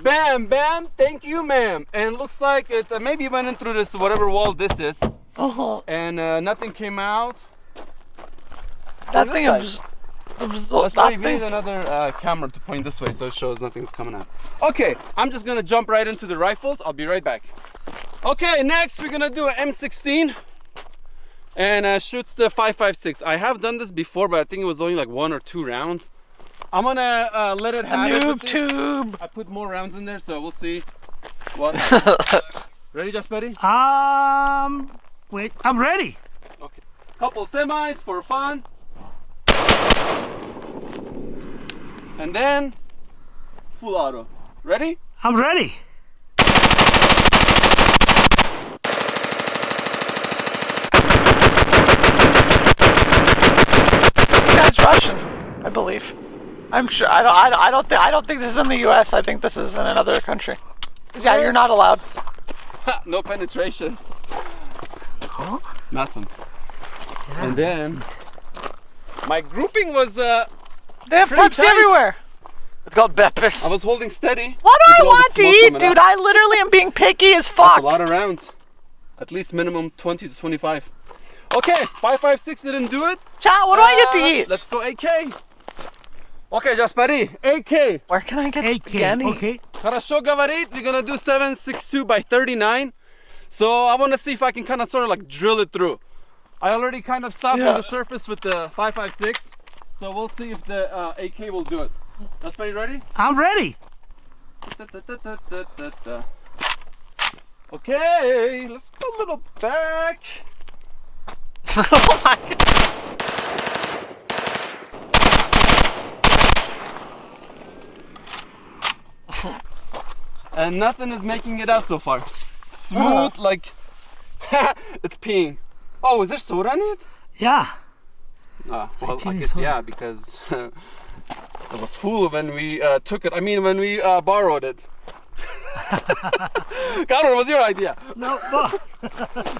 Bam, bam. Thank you, ma'am. And looks like it maybe went in through this whatever wall this is. And nothing came out. That thing Let's we need another camera to point this way so it shows nothing's coming out. Okay, I'm just gonna jump right into the rifles. I'll be right back. Okay, next we're gonna do an M16 and shoots the 5.56. I have done this before, but I think it was only like 1 or 2 rounds. I'm gonna let it have it. YouTube. I put more rounds in there, so we'll see what. Ready, Just Buddy? Wait, I'm ready. Okay. Couple semis for fun. And then full auto. Ready? I'm ready. That's Russian, I believe. I'm sure. I don't think this is in the U.S. I think this is in another country. 'Cause, yeah, you're not allowed. No penetrations. Huh? Nothing. Yeah. And then my grouping was they have Pepsi tight. Everywhere. It's called Beppis. I was holding steady. What do I want to eat, dude? I literally am being picky as fuck. That's a lot of rounds. At least minimum 20 to 25. Okay, 5.56 didn't do it. Chat, what do I get to eat? Let's go AK. Okay, Jaspari, AK. Where can I get spaghetti? Okay. Хорошо говорит. We're gonna do 7.62 by 39. So I want to see if I can kind of sort of like drill it through. I already kind of stopped on the surface with the 5.56. So we'll see if the AK will do it. Jaspari, ready? I'm ready. Okay, let's go a little back. Oh my God. And nothing is making it out so far. Smooth, like it's peeing. Oh, is there soda in it? Yeah. Well, I guess yeah, because it was full when we took it. I mean, when we borrowed it. Carol, it was your idea. No.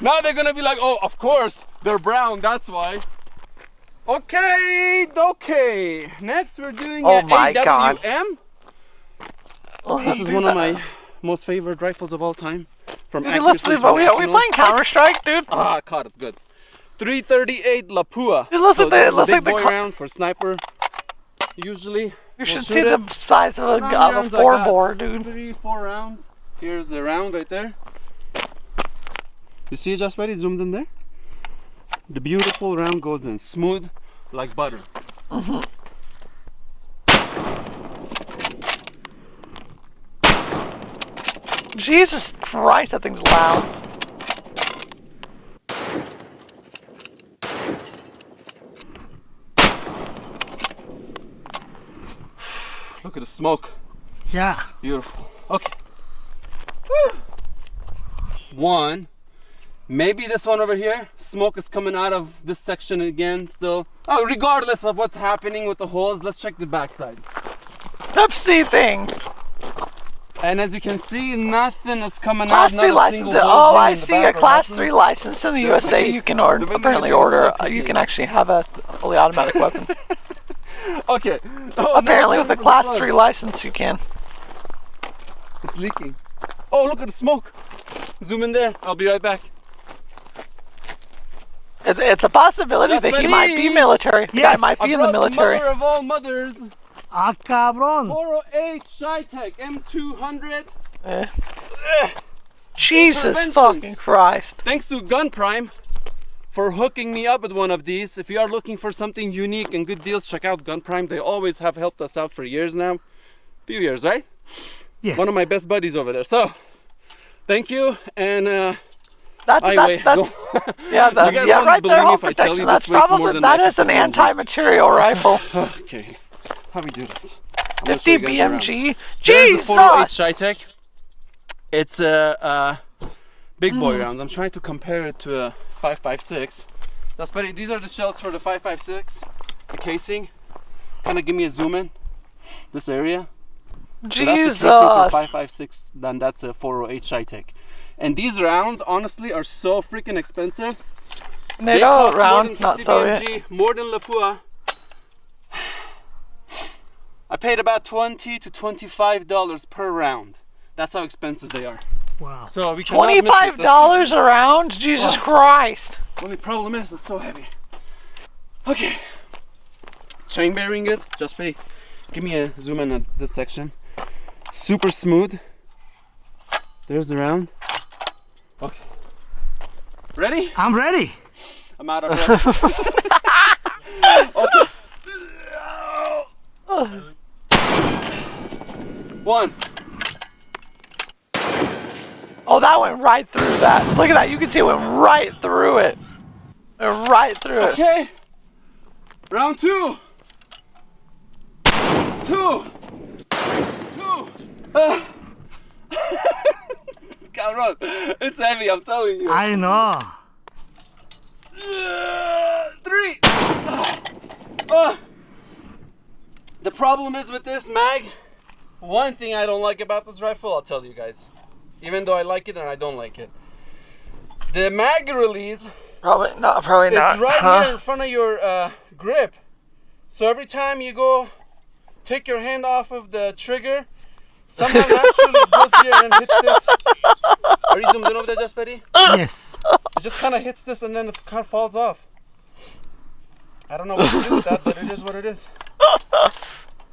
Now they're gonna be like, oh, of course, they're brown, that's why. Okay. Next we're doing an AWM. God. This is one of my most favorite rifles of all time. From Dude, let's leave. Are we playing Counter-Strike, dude? Ah, caught it, good. 338 Lapua. It looks like the big boy round for sniper. Usually. You should see the size of a 4-bore, dude. 3-4 rounds. Here's the round right there. You see it, just ready? Zoomed in there. The beautiful round goes in smooth like butter. Jesus Christ, that thing's loud. Look at the smoke. Yeah. Beautiful. Okay. Woo. One. Maybe this one over here. Smoke is coming out of this section again still. Oh, regardless of what's happening with the holes, let's check the backside. Pepsi things. And as you can see, nothing is coming Class out. 3 license. Oh, I see. A Class 3 license in the USA. You can apparently order. You can actually have a fully automatic weapon. Okay. Apparently, with a Class 3 license, you can. It's leaking. Oh, look at the smoke. Zoom in there. I'll be right back. It's a possibility that he might be military. The guy might be in the military. Mother of all mothers. Ah, cabrón. 408 Shytech M200. Jesus fucking Christ. Thanks to Gun Prime for hooking me up with one of these. If you are looking for something unique and good deals, check out Gun Prime. They always have helped us out for years now. Few years, right? Yes. One of my best buddies over there. So, thank you. And yeah, right there, hole protection. That's probably, that is an anti-material rifle. Okay, how we do this? 50 BMG. Jesus! 408 Shytech. It's a big boy round. I'm trying to compare it to a 5.56. That's better. These are the shells for the 5.56. The casing. Kind of give me a zoom in. This area. Jesus! So that's the casing for 5.56. Then that's a 408 Shytech. And these rounds, honestly, are so freaking expensive. They go round, not so BMG, more than Lapua. paid about $20 to $25 per round. That's how expensive they are. Wow. So we cannot miss it. $25 a round? Jesus Christ. Only problem is it's so heavy. Okay. Chain bearing it. Just pay. Give me a zoom in at this section. Super smooth. There's the round. Okay. Ready? I'm ready. I'm out of breath. Okay. One. Oh, that went right through that. Look at that. You can see it went right through it. It went right through it. Okay. Round two. Two. Cabrón. It's heavy, I'm telling you. I know. Three. The problem is with this mag, one thing I don't like about this rifle, I'll tell you guys. Even though I like it and I don't like it. The mag release, Probably not. it's right here in front of your grip. So every time you go take your hand off of the trigger, somehow naturally it goes here and hits this. Are you zoomed in over there, Jasperi? Yes. It just kind of hits this and then it kind of falls off. I don't know what to do with that, but it is what it is.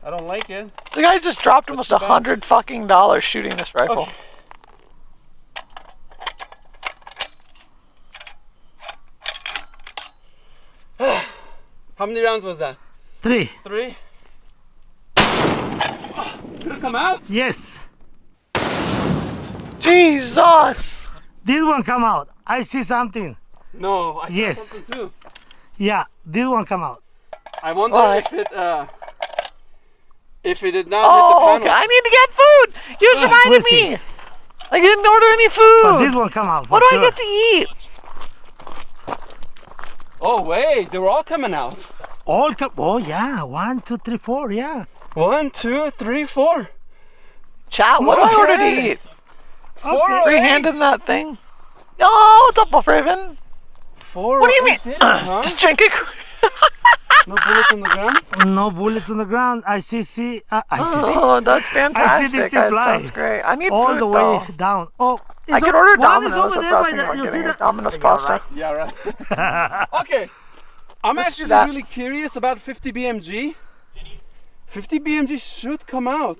I don't like it. The guy just dropped almost $100 fucking shooting this rifle. Okay. How many rounds was that? 3. 3? Did it come out? Yes. Jesus. This one come out. I see something. No, I Yes. saw something too. Yeah, this one come out. I wonder if it did not Oh, hit the panel. okay. I need to get food. You just reminded we'll see. me. I didn't order any food. But this one come out. What do for I get to eat? Oh wait, they were all coming out. All come. Oh yeah, 1, 2, 3, 4. Yeah. 1, 2, 3, 4. Chat, what do I order to eat? 408. Free-handing that thing. Oh, what's up, Raven? 408. What do you mean? Huh? Just drink it. No bullets on the ground? No bullets on the ground. I see. Oh, that's fantastic. I see this thing That fly. sounds great. I need all food, the way though. down. Oh, I could order one is Domino's. over That's there what I was by thinking about you see getting. that? Domino's Yeah, pasta. right. Yeah, right. Okay. I'm Let's do actually that. really curious about 50 BMG. 50 BMG should come out.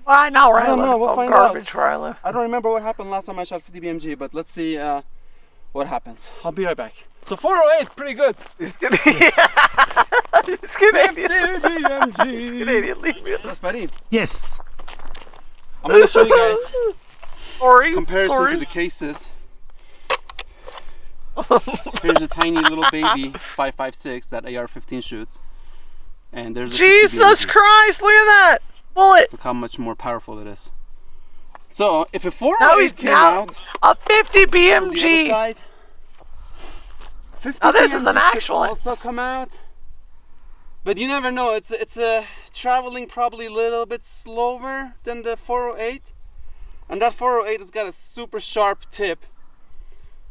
I know where I don't live. know, It's we'll all find garbage out. where I live. I don't remember what happened last time I shot 50 BMG, but let's see what happens. I'll be right back. So 408, pretty good. He's Canadian. He's Canadian. 50 BMG. He's Canadian. Leave me alone. That's Farid. Yes. I'm going to show you guys Sorry. comparison Sorry. to the cases. Here's a tiny little baby 5.56 that AR-15 shoots. And there's a 50 Jesus BMG. Christ, look at that bullet. Look how much more powerful it is. So if a Now he's 408 came now out, a 50 on the other BMG. side, 50 Now this is BMG an could actual one. also come out. But you never know. It's traveling probably a little bit slower than the 408, and that 408 has got a super sharp tip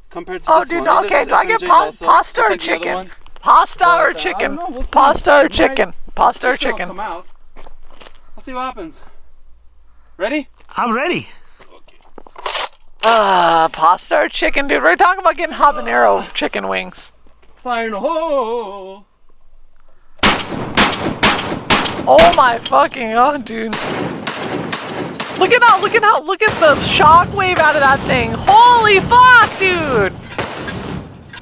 compared to Oh, this dude, one. okay. This Do I get FMJ also, pasta just or like the other chicken? one. Pasta But, or I don't chicken? know, we'll see. Pasta or It chicken? Pasta or might still chicken? come out. Let's see what happens. Ready? I'm ready. Pasta or chicken, dude. We're talking about getting habanero chicken wings. Fire in the hole. Oh my fucking god, dude. Look at the shockwave out of that thing. Holy fuck, dude.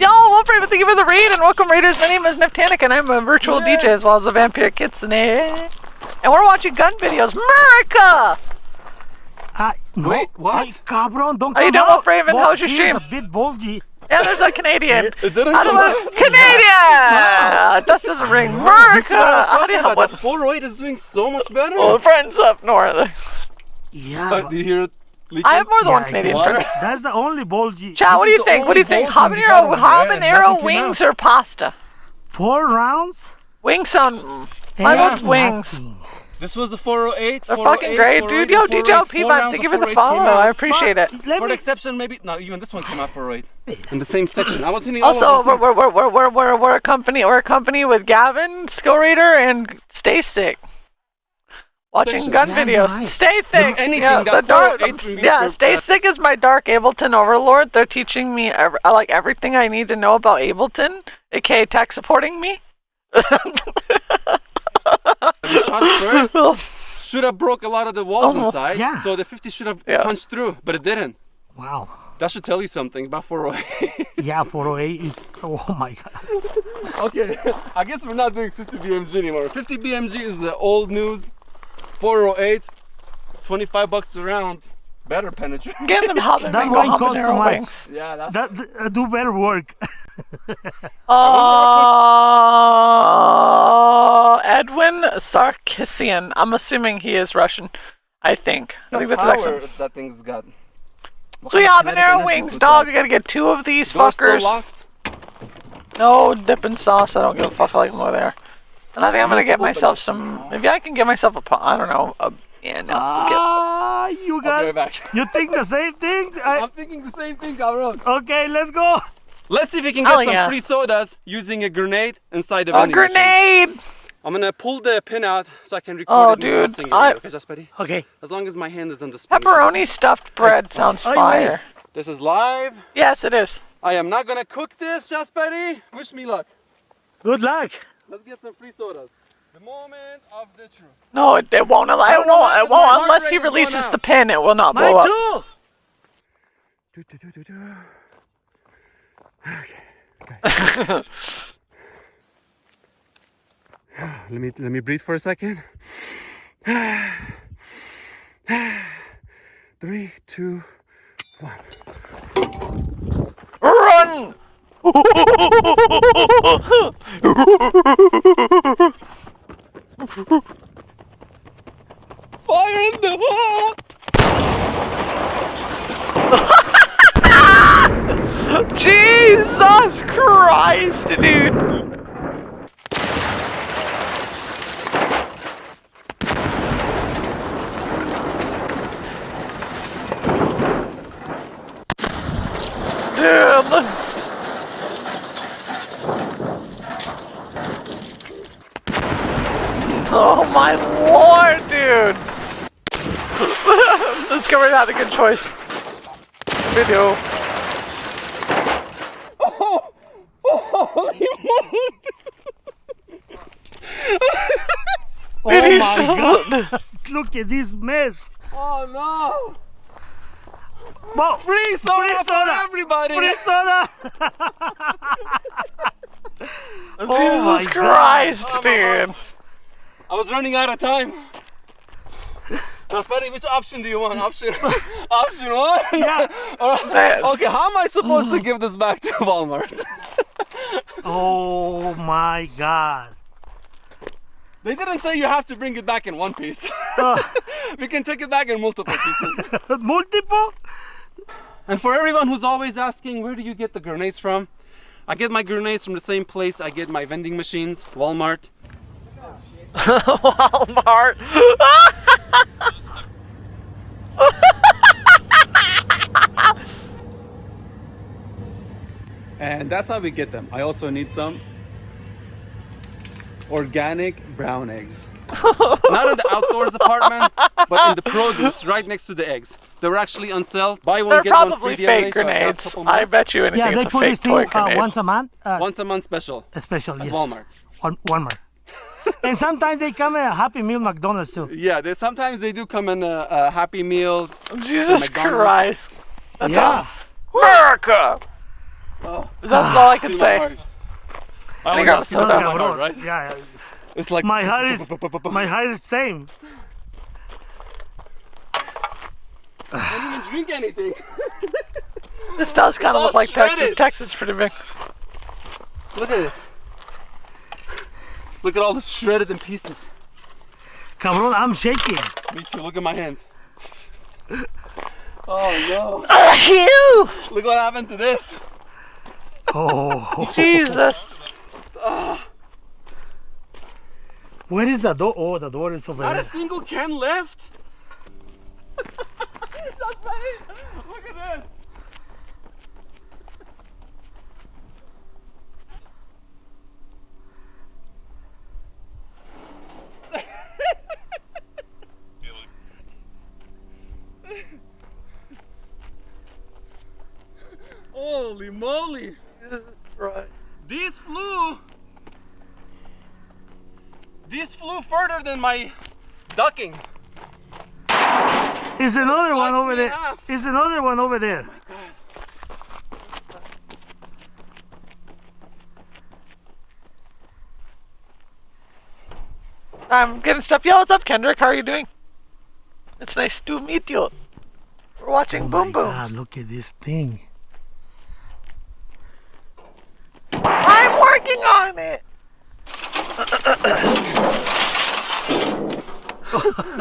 Yo, welcome, thank you for the raid and welcome raiders. My name is Neftanik and I'm a virtual DJ as well as a vampire kitsune. And we're watching gun videos. America! No, Wait, what? Ay, cabrón, don't How you come doing, out. Raven? How's your He's stream? a bit bulgy. Yeah, there's a Canadian. It didn't I don't come know. out. Canadian! Dust doesn't ring. America! This is what I was How do talking you about. help The it? 408 is doing so much better. Oh, friends up north. Yeah. Do you hear it leaking? I have more than one Yeah, Canadian water. friend. That's the only bulgy. Chat, what do is you the think? What do you only think? bulging we got over there, and Habanero nothing came wings out. or pasta? 4 rounds? Wings sound. My Yeah, vote's wings. nothing. This was the 408. They're fucking great, dude. Yo, DJ LP, thank you for the follow. I appreciate it. Let For me- the exception, maybe no. Even this one came out 408 in the same section. I was hitting all Also, of these things. we're a company. We're a company with Gavin, Skill Raider, and Stay Sick. Watching gun videos. right. Stay thick. Anything Yeah, that the dark. 408 reviews Yeah, per- stay sick is my dark Ableton overlord. They're teaching me like everything I need to know about Ableton, aka tech supporting me. You shot it first. Should have broke a lot of the walls inside. Yeah. So the 50 should have punched through, but it didn't. Wow. That should tell you something about 408. Yeah, 408 is. Oh my god. Okay, I guess we're not doing 50 BMG anymore. 50 BMG is the old news. 408, 25 bucks around. Better penetrate. Get them how they That make one costs too habanero much. wings. Yeah, that's That do better work. Edwin Sarkisian. I'm assuming he is Russian. I think that's his power accent. that thing's got. Sweet habanero wings, dog. I gotta get 2 of these Door's still fuckers. locked? No dipping sauce. I don't give a fuck. I like them over there. And I think I'm gonna get myself some. Maybe I can get myself I don't know. Yeah, no. You I'll be got. right back. You think the same thing? I'm thinking the same thing, cabrón. Okay, let's go. Let's see if we can get Hell some yeah. free sodas using a grenade inside the A vending machine. grenade! I'm gonna pull the pin out so I can record Oh, it dude, dressing video. Okay, just buddy? Okay. As long as my hand is on the spoon. Pepperoni stuffed bread sounds fire. This is live. Yes, it is. I am not gonna cook this, just buddy. Wish me luck. Good luck. Let's get some free sodas. The moment of the truth. No, it won't. It don't know why won't. It my won't heart unless rate he is going releases up. the pin. It will not blow Mine up. too. Okay. Let me breathe for a second. 3, 2, 1. Run! Fire in the wall! Jesus Christ, dude! Dude! Oh my lord, dude! This camera had a good choice. Video. Holy moly! Oh my god. Look at this mess. Oh no! Well, Free soda for everybody! Free soda. Jesus Christ, dude! I was running out of time. Just buddy, which option do you want? Option 1? Yeah. Okay, how am I supposed to give this back to Walmart? Oh my god. They didn't say you have to bring it back in one piece. We can take it back in multiple pieces. Multiple? And for everyone who's always asking, where do you get the grenades from? I get my grenades from the same place I get my vending machines, Walmart. Walmart! And that's how we get them. I also need some organic brown eggs. Not in the outdoors department, but in the produce right next to the eggs. They were actually on sale. Buy one, They're get one probably free. fake grenades. I bet you anything Yeah, they it's a put fake this toy thing grenade. once a month. Once a month special. A special, At yes. Walmart. Walmart. And sometimes they come in a Happy Meal McDonald's too. Yeah, sometimes they do come in Happy Meals. Jesus McDonald's. Christ. That's Yeah. America! Oh. That's all I can See my say. heart. I I got always soda. feel my heart, right? Yeah. It's like My heart is same. I didn't even drink anything. This does kind of all look like Texas. shredded. Texas is pretty big. Look at this. Look at all this shredded in pieces. Cabron, I'm shaking. Me too. Look at my hands. Oh no. Ew! Look what happened to this. Oh. Jesus. Where is the door? Oh, the door is over Not there. a single can left. That's funny. Look at this. moly! Right. These flew further than my ducking. Is another one over me in there. half. Is another one over there. I'm getting stuff. Yo, what's up, Kendrick? How are you doing? It's nice to meet you. We're watching Boom Boom. God, look at this thing. I'm working on it.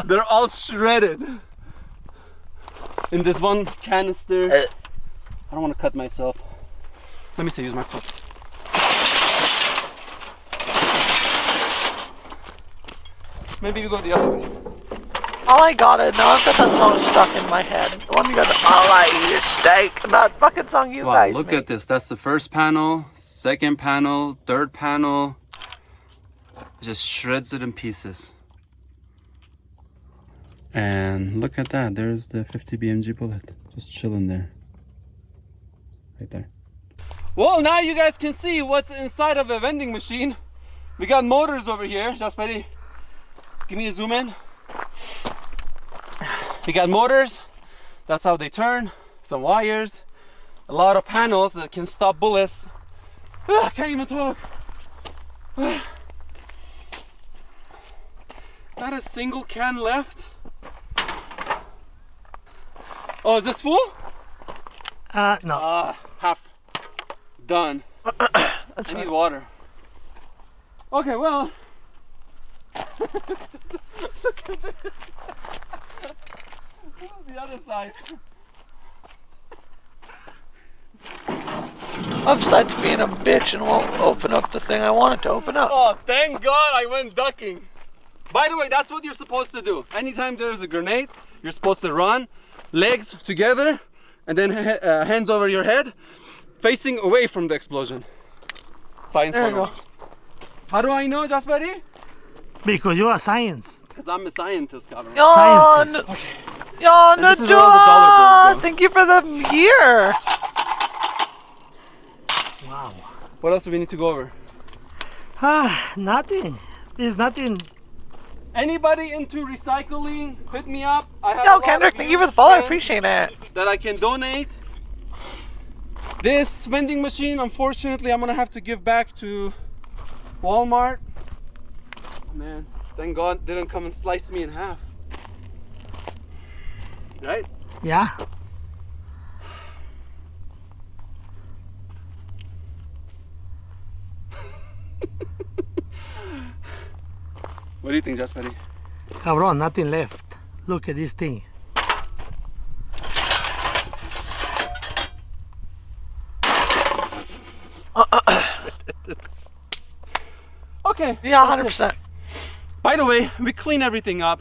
They're all shredded. In this one canister. I don't want to cut myself. Let me see, use my foot. Maybe you go the other way. All I got it. Now I've got that song stuck in my head. The one you got. All I eat is steak. That fucking song you Wow, guys look made. at this. That's the first panel, second panel, third panel. It just shreds it in pieces. And look at that. There's the 50 BMG bullet. Just chilling there. Right there. Well, now you guys can see what's inside of a vending machine. We got motors over here. Just ready. Give me a zoom in. We got motors. That's how they turn. Some wires. A lot of panels that can stop bullets. I can't even talk. Not a single can left. Oh, is this full? No. Half done. I need water. Okay, well. Look at this. This is the other side. Upside's being a bitch and won't open up the thing I wanted to open up. Oh, thank God I went ducking. By the way, that's what you're supposed to do. Anytime there's a grenade, you're supposed to run, legs together, and then hands over your head, facing away from the explosion. Science There you 101. How do I know, Jasperi? Because you are science. Because I'm a scientist, cabrón. Yo, And this is where all the dollar bills go. thank you for the year. Wow. What else do we need to go over? Nothing. There's nothing. Anybody into recycling, hit me up. I have a Yo, lot Kendrick, of thank you for the used follow. I friends appreciate it. that I can donate. This vending machine, unfortunately, I'm gonna have to give back to Walmart. Man, thank God it didn't come and slice me in half. Right? Yeah. What do you think, Jasperi? Cabron, nothing left. Look at this thing. Okay. Yeah, 100%. By the way, we clean everything up.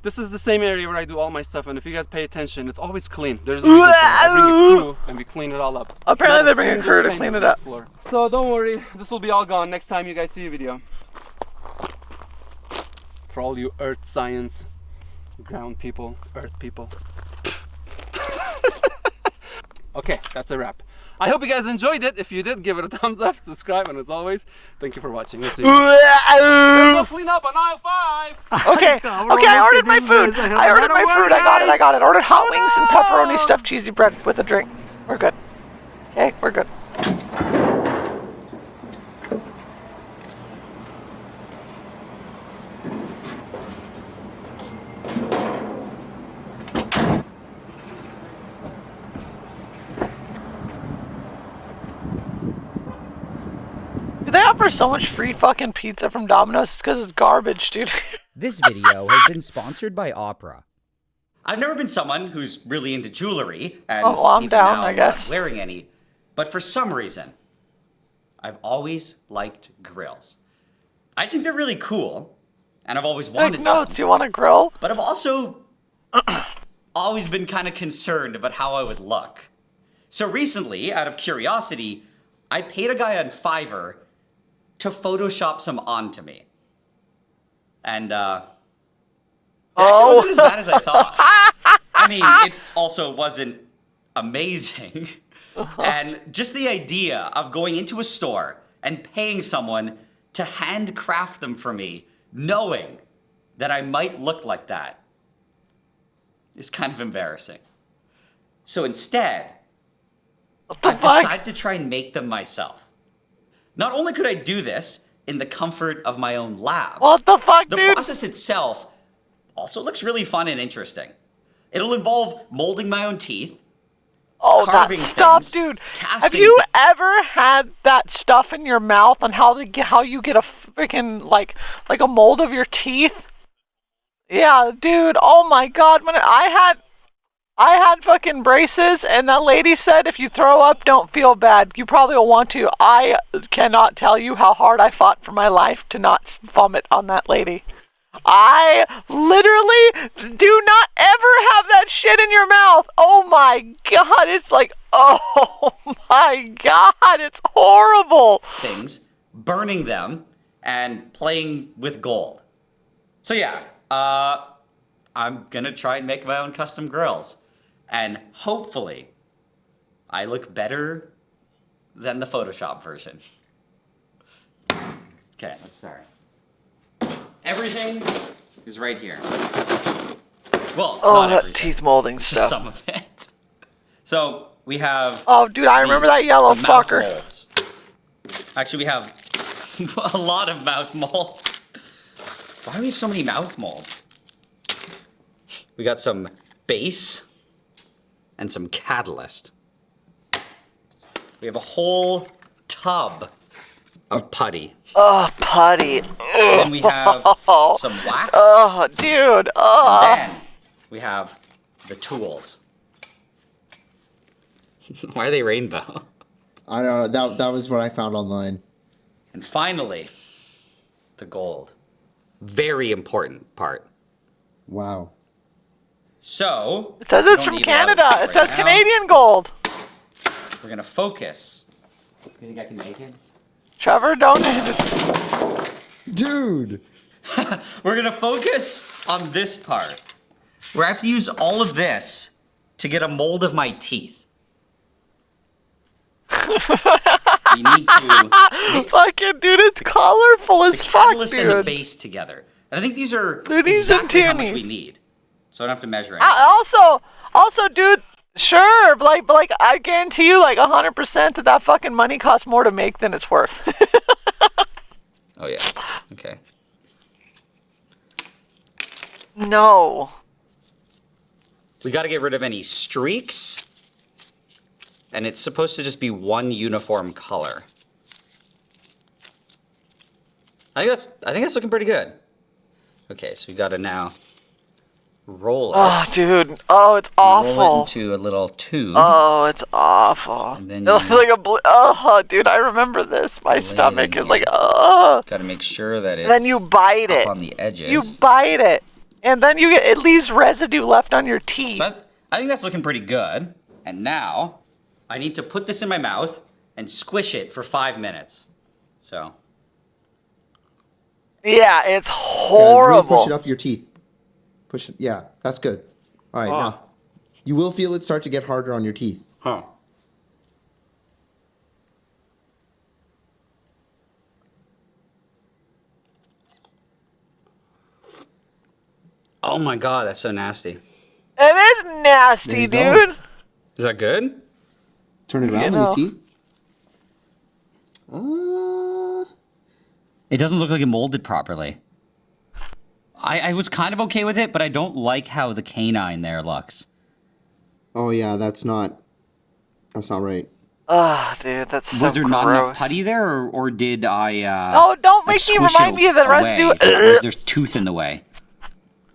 This is the same area where I do all my stuff, and if you guys pay attention, it's always clean. There's a reason for it. I bring a crew and we clean it all up. Apparently Not they bring a single crew to paint clean on it up. this floor. So don't worry, this will be all gone next time you guys see a video. For all you earth science, ground people, earth people. Okay, that's a wrap. I hope you guys enjoyed it. If you did, give it a thumbs up, subscribe, and as always, thank you for watching. We'll see you. Let's go clean up on aisle 5. Okay, I ordered my food. I ordered my food. I got it. Ordered hot wings and pepperoni stuffed cheesy bread with a drink. We're good. Okay, we're good. They offer so much free fucking pizza from Domino's because it's garbage, dude. This video has been sponsored by Opera. I've never been someone who's really into jewelry, and Oh, well, I'm even down, now I guess. not wearing any, but for some reason, I've always liked grills. I think they're really cool, and I've always wanted Take some. notes, you want a grill? But I've also always been kind of concerned about how I would look. So recently, out of curiosity, I paid a guy on Fiverr to Photoshop some onto me. And, it actually wasn't as bad as I thought. I mean, it also wasn't amazing, And just the idea of going into a store and paying someone to handcraft them for me, knowing that I might look like that, is kind of embarrassing. So instead, I've decided to try and make them myself. Not only could I do this in the comfort of my own lab, what the fuck, dude? The process itself also looks really fun and interesting. It'll involve molding my own teeth. Oh, that stuff, dude. Have you ever had that stuff in your mouth on how you get a freaking like a mold of your teeth? Yeah, dude. Oh my god, when I had fucking braces, and that lady said if you throw up, don't feel bad. You probably will want to. I cannot tell you how hard I fought for my life to not vomit on that lady. I literally do not ever have that shit in your mouth. Oh my god, it's like, oh my god, it's horrible. Things, burning them, and playing with gold. So yeah, I'm gonna try and make my own custom grills. And hopefully, I look better than the Photoshop version. Okay, let's start. Everything is right here. Well, oh, that teeth molding stuff. Some of it. So we have. Oh, dude, I remember that yellow fucker. Molds. Actually, we have a lot of mouth molds. Why do we have so many mouth molds? We got some base and some catalyst. We have a whole tub of putty. Oh, putty. Then we have some wax. Oh, dude. Oh. And then we have the tools. Why are they rainbow? I don't know. That was what I found online. And finally, the gold. Very important part. Wow. So it says it's from Canada. It says Canadian gold. We're gonna focus. You think I can make it? Trevor donated. Dude. We're gonna focus on this part, where I have to use all of this to get a mold of my teeth. We need to mix fucking dude, it's colorful as fuck, catalyst dude. and the base together. And I think these are Loonies exactly and how much toonies. we need. So I don't have to measure anything. Also, dude, sure, but like I guarantee you, like 100% that fucking money costs more to make than it's worth. Oh yeah. Okay. No. We got to get rid of any streaks, and it's supposed to just be one uniform color. I think that's looking pretty good. Okay, so we got to now roll it. Oh, dude. Oh, it's awful. Roll it into a little tube. Oh, it's awful. And then like oh, dude, I remember this. My stomach is like, oh. Got to make sure that it's Then you bite it. on the edges. You bite it, and then it leaves residue left on your teeth. So I think that's looking pretty good. And now I need to put this in my mouth and squish it for 5 minutes. So. Yeah, it's Yeah, horrible. really push it up your teeth. Push it. Yeah, that's good. All right, now you will feel it start to get harder on your teeth. Huh. Oh my god, that's so nasty. It is nasty, There you dude. Is that good? Turn it around. Let me see. It doesn't look like it molded properly. I was kind of okay with it, but I don't like how the canine there looks. Oh yeah, that's not right. Oh, dude, that's so Was there gross. not enough putty there, or did I, Oh, don't make me squish remind it me of the away? residue. Was there tooth in the way?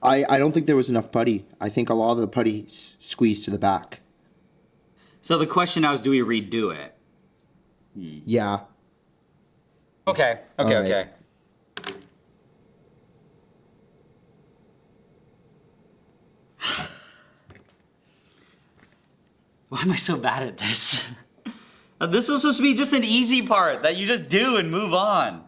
I don't think there was enough putty. I think a lot of the putty squeezed to the back. So the question now is, do we redo it? Yeah. Okay, All right. okay. Why am I so bad at this? This was supposed to be just an easy part that you just do and move on.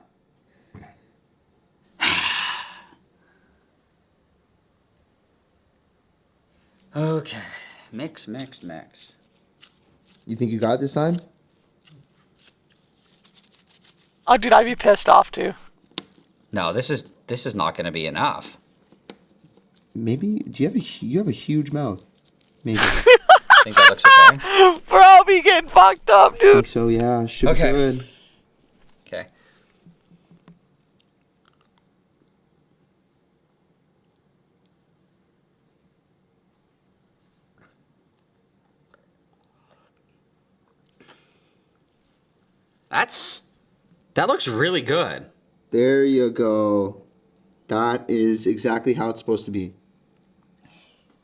Okay, mix. You think you got it this time? Oh, dude, I'd be pissed off too. No, this is not going to be enough. Maybe. Do you have a huge mouth? Maybe. I think that looks okay. Bro, I'll be getting fucked up, I dude. think so. Yeah. Should be good. Okay. That looks really good. There you go. That is exactly how it's supposed to be.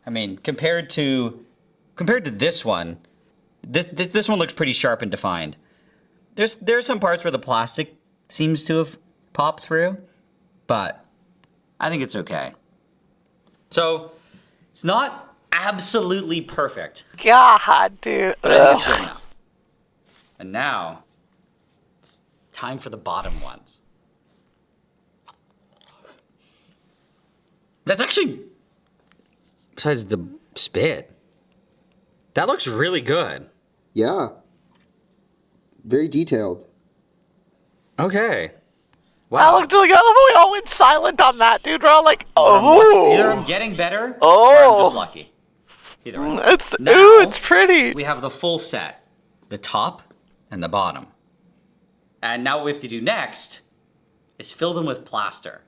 I mean, compared to this one, this one looks pretty sharp and defined. There's some parts where the plastic seems to have popped through, but I think it's okay. So it's not absolutely perfect. God, dude. But I think it's good enough. And now it's time for the bottom ones. That's actually, besides the spit, that looks really good. Yeah. Very detailed. Okay. Wow. I looked really good. We all went silent on that, dude. We're all like, oh. Either I'm getting better, or I'm just lucky. Either way. It's pretty. We have the full set, the top and the bottom. And now what we have to do next is fill them with plaster.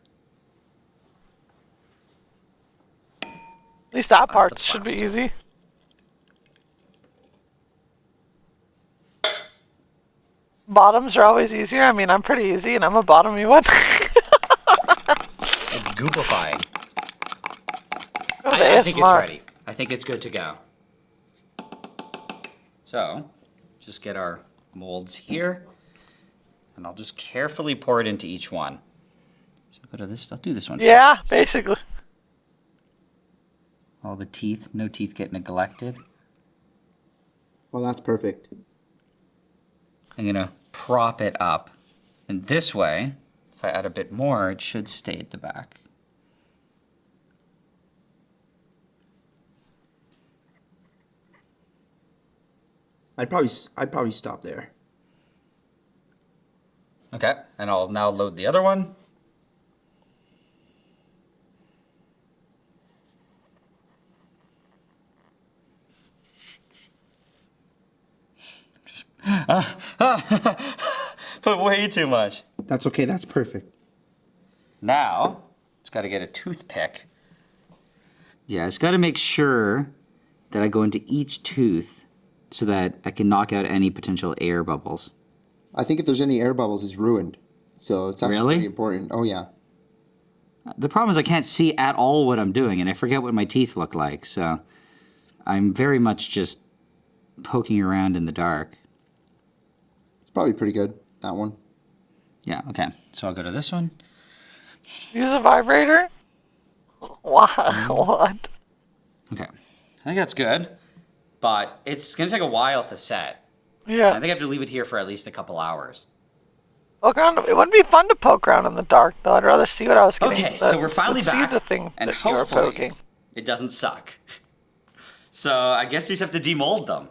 At least that part should be easy. Bottoms are always easier. I mean, I'm pretty easy, and I'm a bottomy one. It's goopifying. Oh, I think it's ready. I think it's good to go. So, just get our molds here, and I'll just carefully pour it into each one. So go to this. I'll do this one first. Yeah, basically. All the teeth, no teeth get neglected. Well, that's perfect. I'm gonna prop it up. And this way, if I add a bit more, it should stay at the back. I'd probably stop there. Okay, and I'll now load the other one. Put way too much. That's okay. That's perfect. Now, just got to get a toothpick. Yeah, I just got to make sure that I go into each tooth so that I can knock out any potential air bubbles. I think if there's any air bubbles, it's ruined. So it's actually pretty important. Oh, yeah. The problem is I can't see at all what I'm doing, and I forget what my teeth look like, so I'm very much just poking around in the dark. It's probably pretty good, that one. Yeah, okay. So I'll go to this one. Use a vibrator? What? Okay. I think that's good, but it's going to take a while to set. Yeah. I think I have to leave it here for at least a couple hours. Poke around. It wouldn't be fun to poke around in the dark, though. I'd rather see what I was getting. Okay, so we're finally back. See the thing and that you were hopefully poking. it doesn't suck. So I guess we just have to demold them,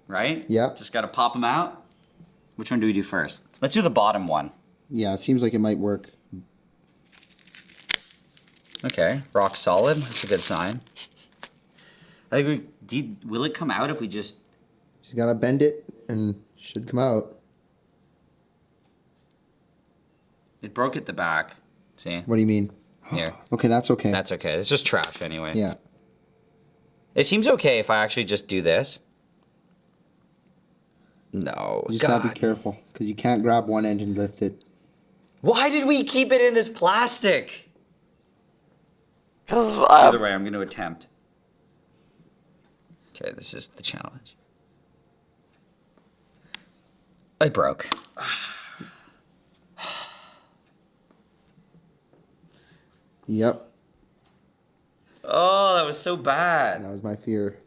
right? Yeah. Just got to pop them out. Which one do we do first? Let's do the bottom one. Yeah, it seems like it might work. Okay, rock solid. That's a good sign. I think will it come out if we just... Just gotta bend it and it should come out. It broke at the back. See? What do you mean? Here. Okay, that's okay. That's okay. It's just trash anyway. Yeah. It seems okay if I actually just do this. No, You just gotta be careful, because you can't grab one end and lift it. Why did we keep it in this plastic? Because Either way, I'm going to attempt. Okay, this is the challenge. I broke. Yep. Oh, that was so bad. That was my fear.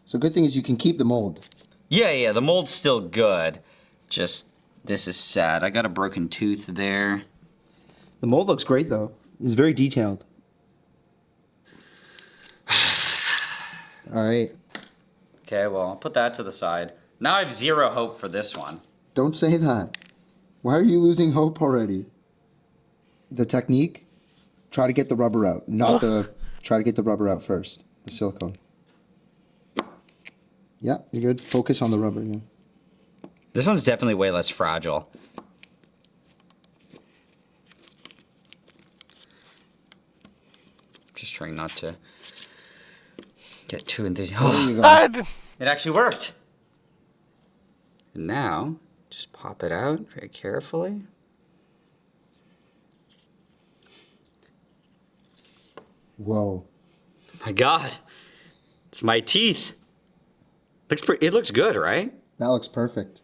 So good thing is you can keep the mold. Yeah, the mold's still good. Just, this is sad. I got a broken tooth there. The mold looks great, though. It's very detailed. All right. Okay, well, I'll put that to the side. Now I have zero hope for this one. Don't say that. Why are you losing hope already? The technique? Try to get the rubber out. Try to get the rubber out first. The silicone. Yeah, you're good. Focus on the rubber. Yeah. This one's definitely way less fragile. Just trying not to get too enthusiastic. Oh, it actually worked. And now, just pop it out very carefully. Whoa. My God, it's my teeth. It looks good, right? That looks perfect.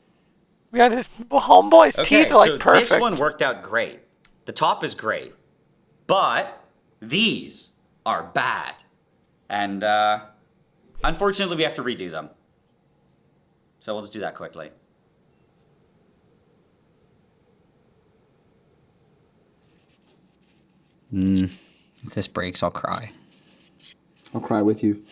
Yeah, this homeboy's teeth are like perfect. This one worked out great. The top is great, but these are bad. And unfortunately, we have to redo them. So we'll just do that quickly. If this breaks, I'll cry. I'll cry with you.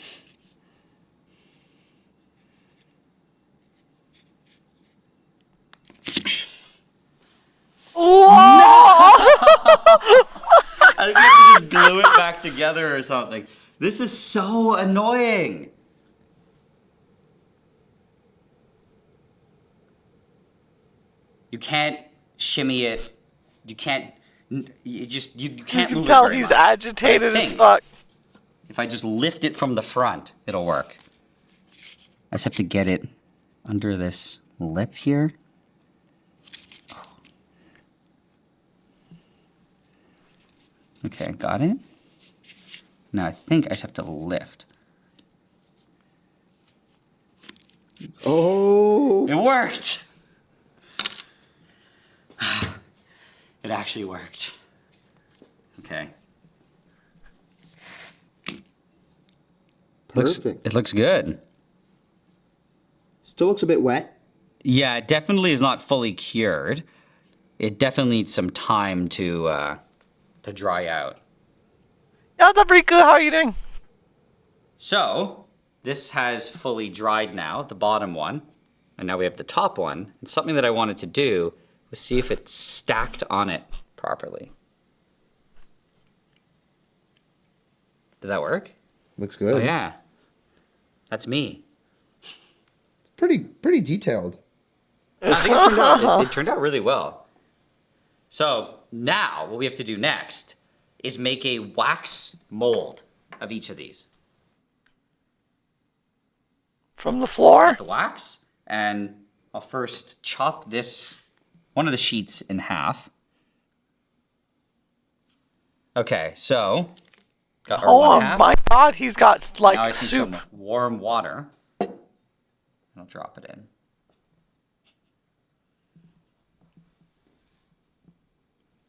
I think we have to just glue it back together or something. This is so annoying. You can't shimmy it. You can't. You can't You move can it tell very he's much. agitated I as think fuck. If I just lift it from the front, it'll work. I just have to get it under this lip here. Okay, got it. Now I think I just have to lift. Oh! It worked! It actually worked. Okay. Perfect. It looks good. Still looks a bit wet. Yeah, it definitely is not fully cured. It definitely needs some time to dry out. Yeah, that's pretty good. How are you doing? So, this has fully dried now, the bottom one. And now we have the top one. And something that I wanted to do was see if it stacked on it properly. Did that work? Looks good. Oh, yeah. That's me. Pretty detailed. I think it turned out really well. So, now, what we have to do next is make a wax mold of each of these. From the floor? Get the wax, and I'll first chop one of the sheets in half. Okay, so got our one half. My God, he's got like now I see soup. some warm water. I'll drop it in.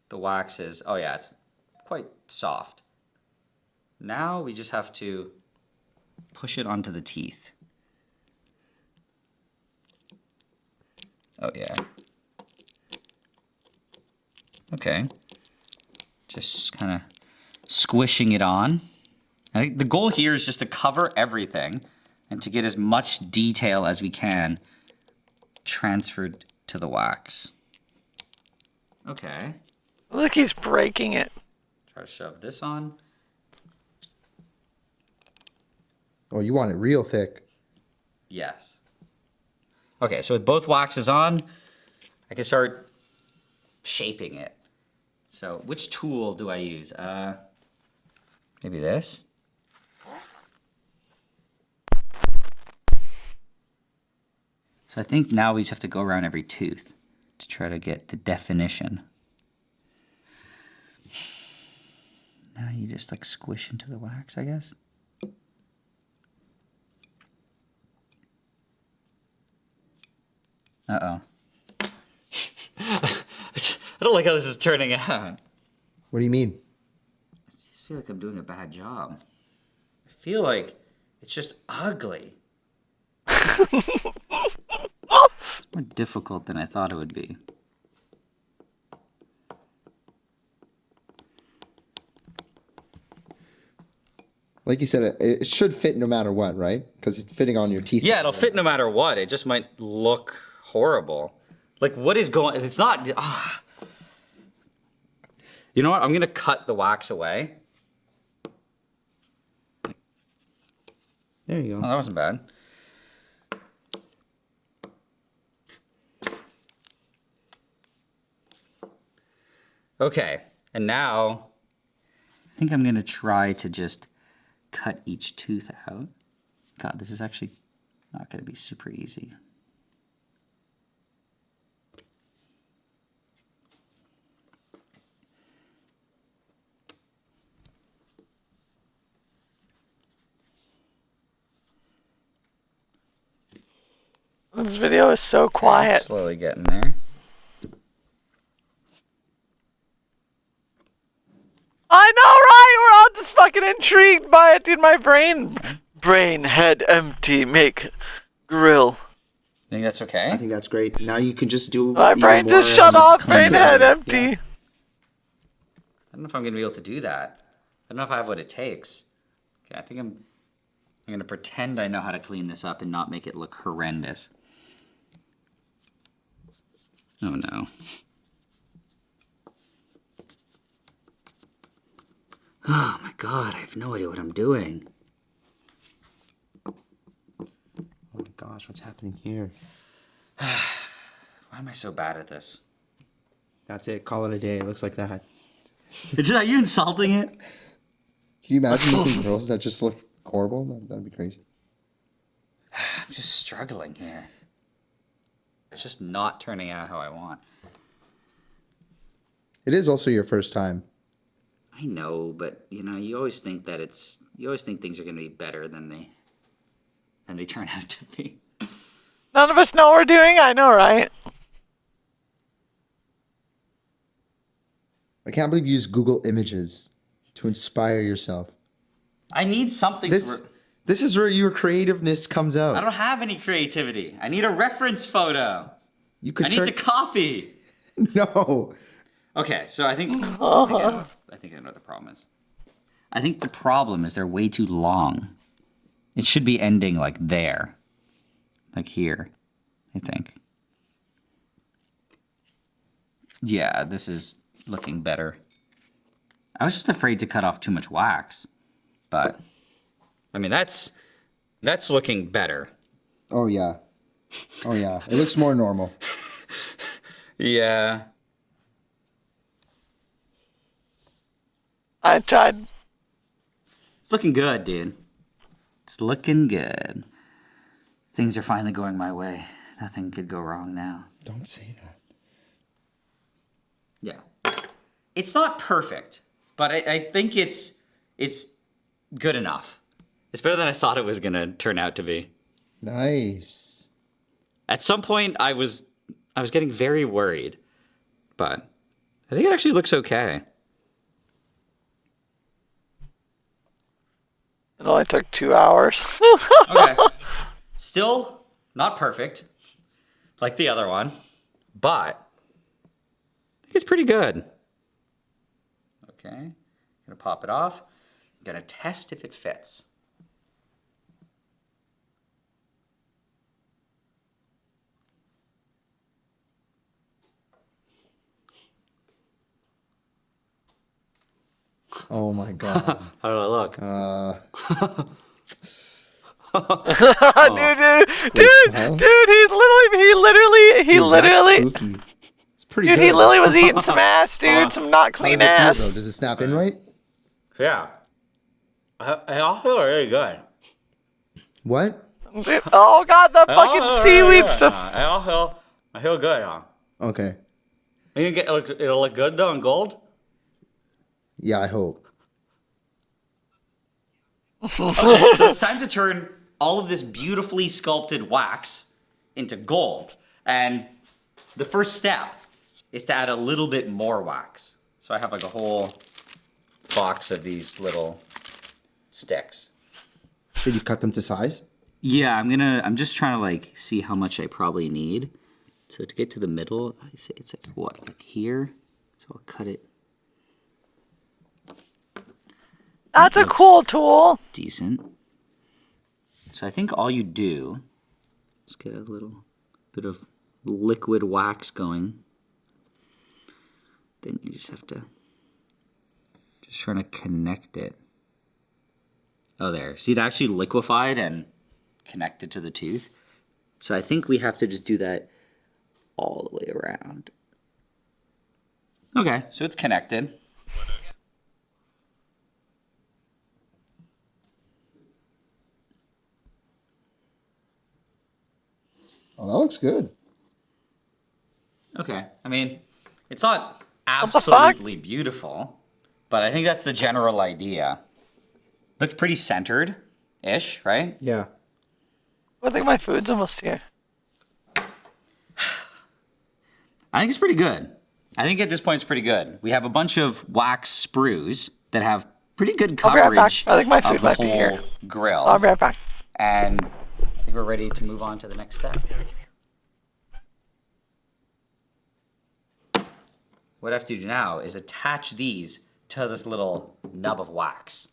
The wax is, oh yeah, it's quite soft. Now we just have to push it onto the teeth. Oh yeah. Okay. Just kind of squishing it on. I think the goal here is just to cover everything and to get as much detail as we can transferred to the wax. Okay. Look, he's breaking it. Try to shove this on. Oh, you want it real thick. Yes. Okay, so with both waxes on, I can start shaping it. So which tool do I use? Maybe this? So I think now we just have to go around every tooth to try to get the definition. Now you just like squish into the wax, I guess. Uh-oh. I don't like how this is turning out. What do you mean? I just feel like I'm doing a bad job. I feel like it's just ugly. It's more difficult than I thought it would be. Like you said, it should fit no matter what, right? Because it's fitting on your teeth. Yeah, it'll fit no matter what. It just might look horrible. Like, what is going... It's not... Ah. You know what? I'm going to cut the wax away. There you go. Oh, that wasn't bad. Okay, and now I think I'm going to try to just cut each tooth out. God, this is actually not going to be super easy. This video is so quiet. It's slowly getting there. I know, right? We're all just fucking intrigued by it, dude. My brain head empty. Make grill. Think that's okay? I think that's great. Now you can just do. My brain even more, just shut off. Brain content. head empty. I don't know if I'm gonna be able to do that. I don't know if I have what it takes. Okay, I think I'm gonna pretend I know how to clean this up and not make it look horrendous. Oh no. Oh my god, I have no idea what I'm doing. Oh my gosh, what's happening here? Why am I so bad at this? That's it. Call it a day. It looks like that. Are you insulting it? Can you imagine making girls that just look horrible? That'd be crazy. I'm just struggling here. It's just not turning out how I want. It is also your first time. I know, but you know, you always think things are gonna be better than they turn out to be. None of us know what we're doing. I know, right? I can't believe you use Google Images to inspire yourself. I need something. This is where your creativeness comes out. I don't have any creativity. I need a reference photo. You could I need to copy. No. Okay, so I think I know what the problem is. I think the problem is they're way too long. It should be ending like there. Like here, I think. Yeah, this is looking better. I was just afraid to cut off too much wax. But, I mean, that's looking better. Oh, yeah. Oh, yeah. It looks more normal. Yeah. I tried. It's looking good, dude. It's looking good. Things are finally going my way. Nothing could go wrong now. Don't say that. Yeah. It's not perfect, but I think it's good enough. It's better than I thought it was going to turn out to be. Nice. At some point, I was getting very worried, but I think it actually looks okay. It only took 2 hours. Okay. Still not perfect, like the other one, but I think it's pretty good. Okay. Gonna pop it off. Gonna test if it fits. Oh my god. How do I look? Dude, he literally. It's pretty Dude, good. he literally was eating some ass, dude. Some not clean How does it feel, ass. though? Does it snap in right? Yeah. I all feel really good. What? Dude, oh god, the fucking seaweed stuff. I feel good, huh? Okay. It'll look good though in gold? Yeah, I hope. Okay, so it's time to turn all of this beautifully sculpted wax into gold. And the first step is to add a little bit more wax. So I have like a whole box of these little sticks. Did you cut them to size? Yeah, I'm just trying to like see how much I probably need. So to get to the middle, I say it's like what, like here? So I'll cut it. That's a cool tool. Decent. So I think all you do is get a little bit of liquid wax going. Then you just have to trying to connect it. Oh, there. See, it actually liquefied and connected to the tooth. So I think we have to just do that all the way around. Okay, so it's connected. Oh, that looks good. Okay, I mean, it's not absolutely beautiful, but I think that's the general idea. Looks pretty centered-ish, right? Yeah. I think my food's almost here. I think it's pretty good. I think at this point it's pretty good. We have a bunch of wax sprues that have pretty good I'll be right back. coverage I think my food of the might be whole here. grill. I'll be right back. And I think we're ready to move on to the next step. What I have to do now is attach these to this little nub of wax.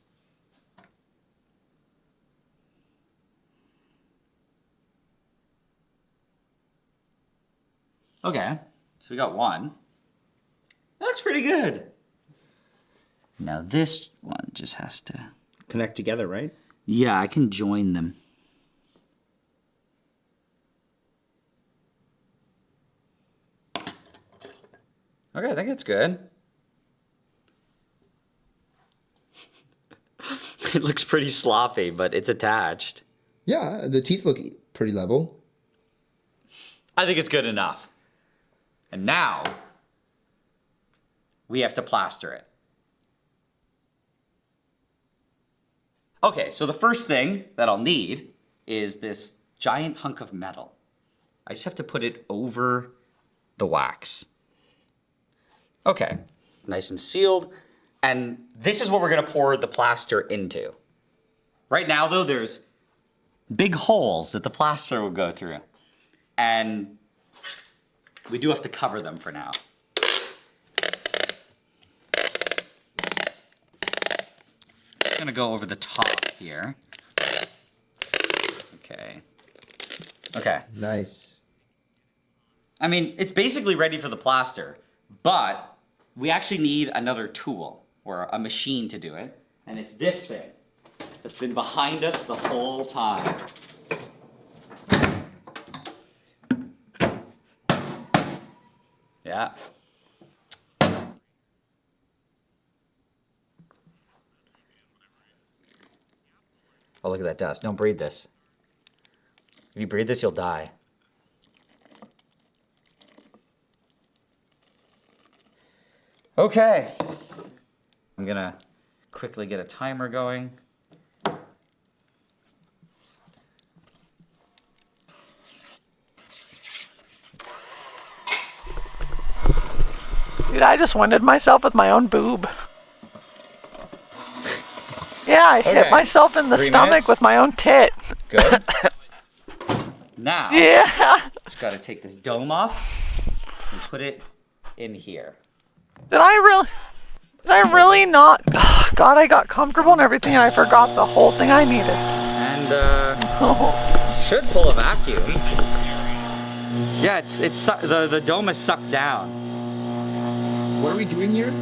Okay, so we got one. That looks pretty good. Now this one just has to connect together, right? Yeah, I can join them. Okay, I think it's good. It looks pretty sloppy, but it's attached. Yeah, the teeth look pretty level. I think it's good enough. And now, we have to plaster it. Okay, so the first thing that I'll need is this giant hunk of metal. I just have to put it over the wax. Okay, nice and sealed. And this is what we're gonna pour the plaster into. Right now though, there's big holes that the plaster will go through. And we do have to cover them for now. I'm gonna go over the top here. Okay. Okay. Nice. I mean, it's basically ready for the plaster, but we actually need another tool or a machine to do it. And it's this thing that's been behind us the whole time. Yeah. Oh, look at that dust. Don't breathe this. If you breathe this, you'll die. Okay. I'm gonna quickly get a timer going. Dude, I just winded myself with my own boob. Yeah, I hit myself in the 3 stomach minutes. with my own tit. Good. Now, Yeah. just gotta take this dome off and put it in here. Did I really not? Ugh, God, I got comfortable and everything, and I forgot the whole thing I needed. And should pull a vacuum. Yeah, it's the dome is sucked down. What are we doing here?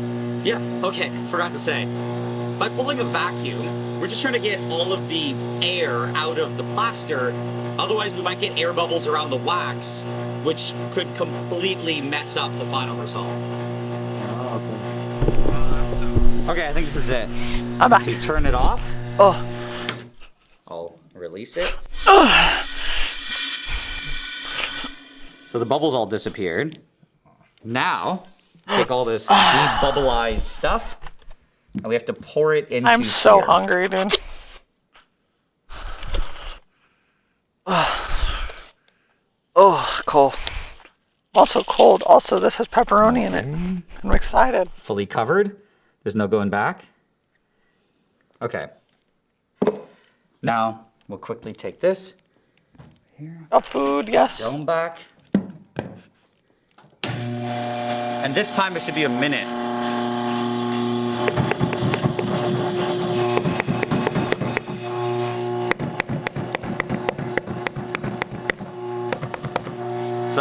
Yeah. Okay. Forgot to say. By pulling a vacuum, we're just trying to get all of the air out of the plaster. Otherwise, we might get air bubbles around the wax, which could completely mess up the final result. Okay, I think this is it. I'm back. So you turn it off. Oh. I'll release it. So the bubbles all disappeared. Now, take all this debubbleized stuff, and we have to pour it into I'm so here. hungry, dude. Oh, cold. Also cold. Also, this has pepperoni in it. I'm excited. Fully covered. There's no going back. Okay. Now, we'll quickly take this. Got food, yes. Dome back. And this time it should be a minute.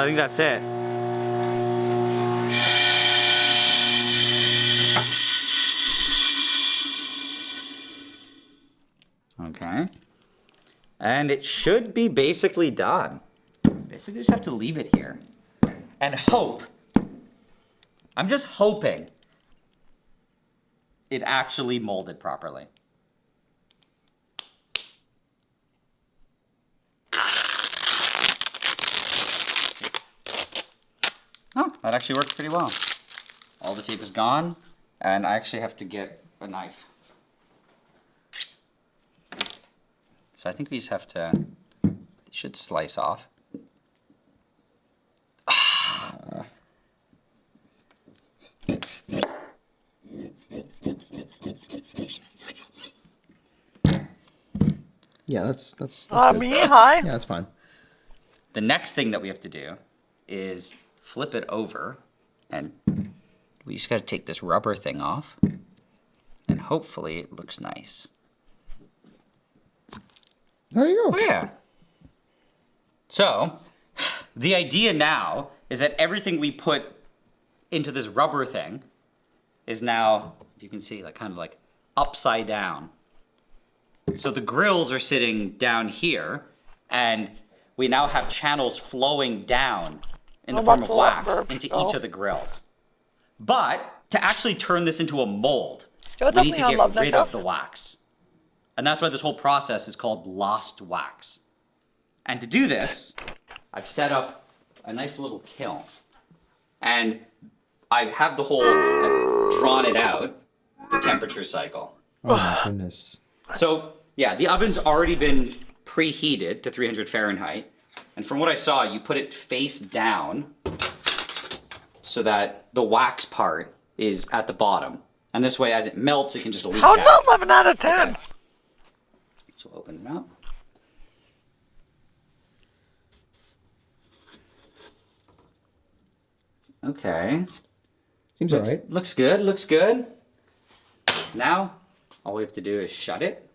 So I think that's it. Okay. And it should be basically done. Basically just have to leave it here. And hope. I'm just hoping it actually molded properly. Oh, that actually worked pretty well. All the tape is gone, and I actually have to get a knife. So I think these have to, they should slice off. Yeah, that's good. Me, hi. Yeah, that's fine. The next thing that we have to do is flip it over, and we just gotta take this rubber thing off, and hopefully it looks nice. There you go. Oh, yeah. So, the idea now is that everything we put into this rubber thing is now, you can see, like kind of like upside down. So the grills are sitting down here, and we now have channels flowing down in the form of wax into each of the grills. But to actually turn this into a mold, we need to get rid of the wax. And that's why this whole process is called lost wax. And to do this, I've set up a nice little kiln. And I have the whole, I've drawn it out, the temperature cycle. Oh my goodness. So, yeah, the oven's already been preheated to 300 Fahrenheit. And from what I saw, you put it face down so that the wax part is at the bottom. And this way, as it melts, it can just leak out. How's that 11 out of 10? Okay. So open it up. Okay. Seems alright. Looks good, looks good. Now, all we have to do is shut it,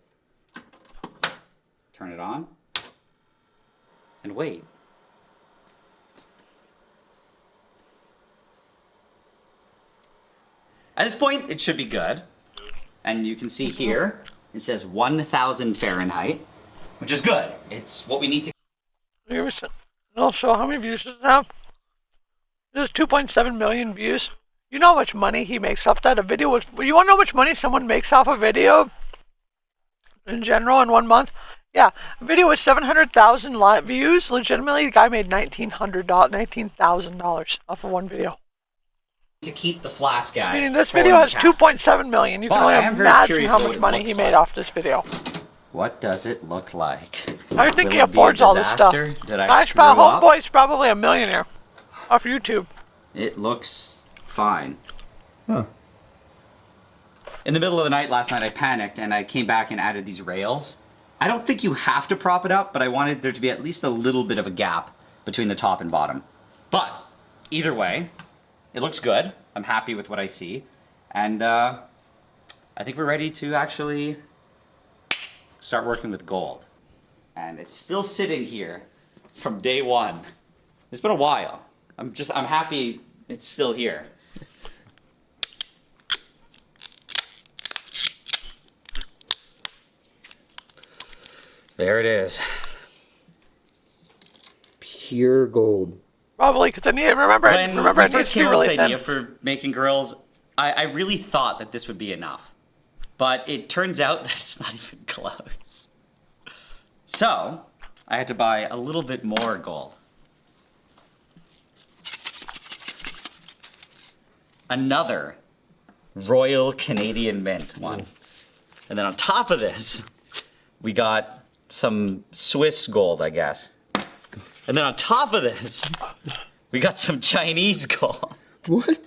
turn it on, and wait. At this point, it should be good. And you can see here, it says 1000 Fahrenheit, which is good. It's what we need to... I'll show how many views does it have. There's 2.7 million views. You know how much money he makes off that? A video was... You want to know how much money someone makes off a video? In general, in 1 month? Yeah, a video with 700,000 views. Legitimately, the guy made $19,000 off of one video. To keep the flask guy. Meaning this video has 2.7 million. You can only imagine how much money he made off this video. What does it look like? I think he affords all this stuff. Did I screw up? Homeboy's probably a millionaire off YouTube. It looks fine. Huh. In the middle of the night last night, I panicked and I came back and added these rails. I don't think you have to prop it up, but I wanted there to be at least a little bit of a gap between the top and bottom. But either way, it looks good. I'm happy with what I see. And I think we're ready to actually start working with gold. And it's still sitting here from day one. It's been a while. I'm happy it's still here. There it is. Pure gold. Probably, because I need remember when it first needs to came be up really with this idea thin. for making grills, I really thought that this would be enough. But it turns out that it's not even close. So, I had to buy a little bit more gold. Another Royal Canadian Mint one. And then on top of this, we got some Swiss gold, I guess. And then on top of this, we got some Chinese gold. What?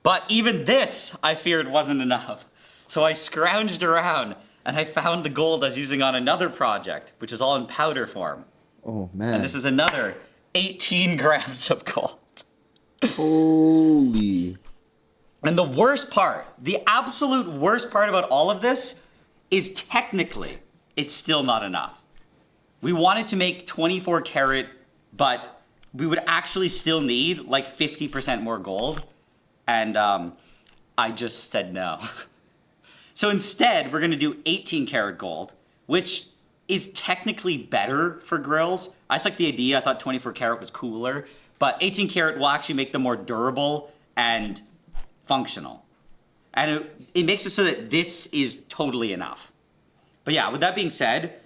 But even this, I feared, wasn't enough. So I scrounged around and I found the gold I was using on another project, which is all in powder form. Oh, man. And this is another 18 grams of gold. Holy. And the worst part, the absolute worst part about all of this is technically, it's still not enough. We wanted to make 24 karat but we would actually still need like 50% more gold. And I just said no. So instead, we're gonna do 18 karat gold, which is technically better for grills. I just like the idea. I thought 24 karat was cooler, but 18 karat will actually make them more durable and functional. And it makes it so that this is totally enough. But yeah, with that being said,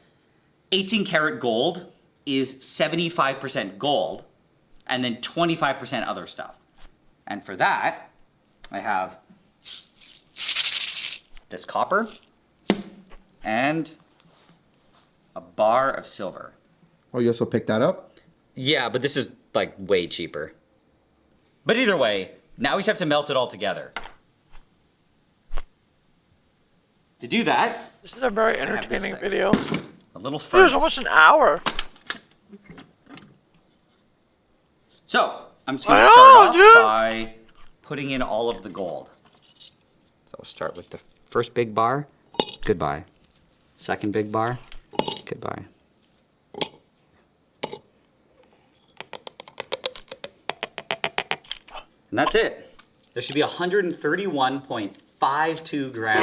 18 karat gold is 75% gold and then 25% other stuff. And for that, I have this copper and a bar of silver. Oh, you also picked that up? Yeah, but this is like way cheaper. But either way, now we just have to melt it all together. To do that, this is a very entertaining video. A little It was furnace. almost an hour. So, I'm just gonna start off by putting in all of the gold. So we'll start with the first big bar, goodbye. Second big bar, goodbye. And that's it. There should be 131.52 grams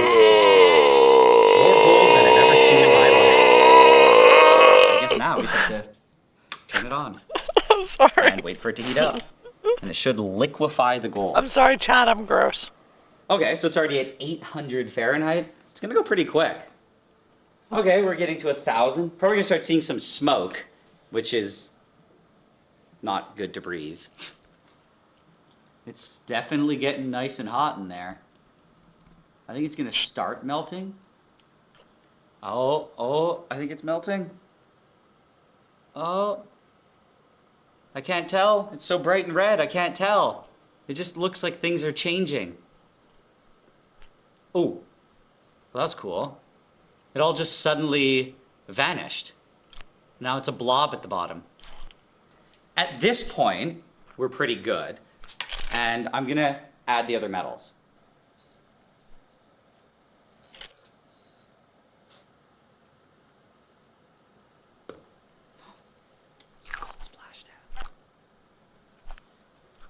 more gold than I've ever seen in my life. I guess now we just have to turn it on. I'm sorry. And wait for it to heat up. And it should liquefy the gold. I'm sorry, Chad, I'm gross. Okay, so it's already at 800 Fahrenheit. It's gonna go pretty quick. Okay, we're getting to 1,000. Probably gonna start seeing some smoke, which is not good to breathe. It's definitely getting nice and hot in there. I think it's gonna start melting. Oh, I think it's melting. Oh, I can't tell. It's so bright and red, I can't tell. It just looks like things are changing. Oh, well, that's cool. It all just suddenly vanished. Now it's a blob at the bottom. At this point, we're pretty good. And I'm gonna add the other metals.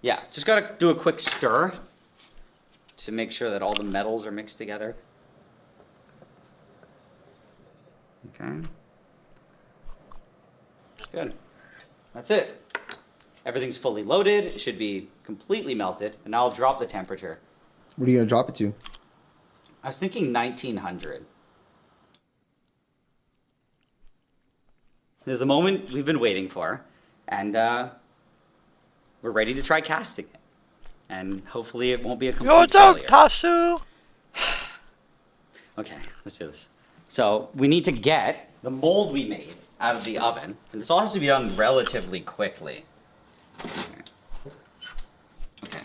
Yeah, just gotta do a quick stir to make sure that all the metals are mixed together. Okay. Good. That's it. Everything's fully loaded. It should be completely melted. And now I'll drop the temperature. What are you gonna drop it to? I was thinking 1900. This is the moment we've been waiting for. And we're ready to try casting it. And hopefully it won't be a complete failure. Tasu. Okay, let's do this. So we need to get the mold we made out of the oven. And this all has to be done relatively quickly. Okay.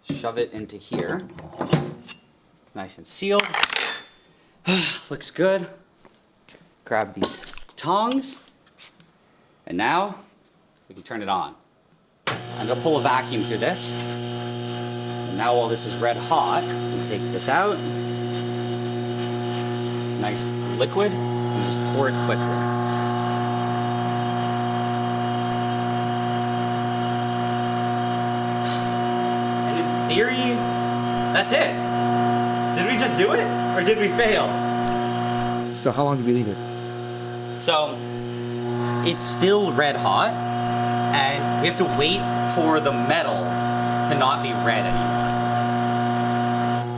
Shove it into here. Nice and sealed. Looks good. Grab these tongs. And now we can turn it on. I'm gonna pull a vacuum through this. And now while this is red hot, we take this out. Nice liquid, and just pour it quickly. And in theory, that's it. Did we just do it, or did we fail? So how long do we leave it? So, it's still red hot, and we have to wait for the metal to not be red anymore.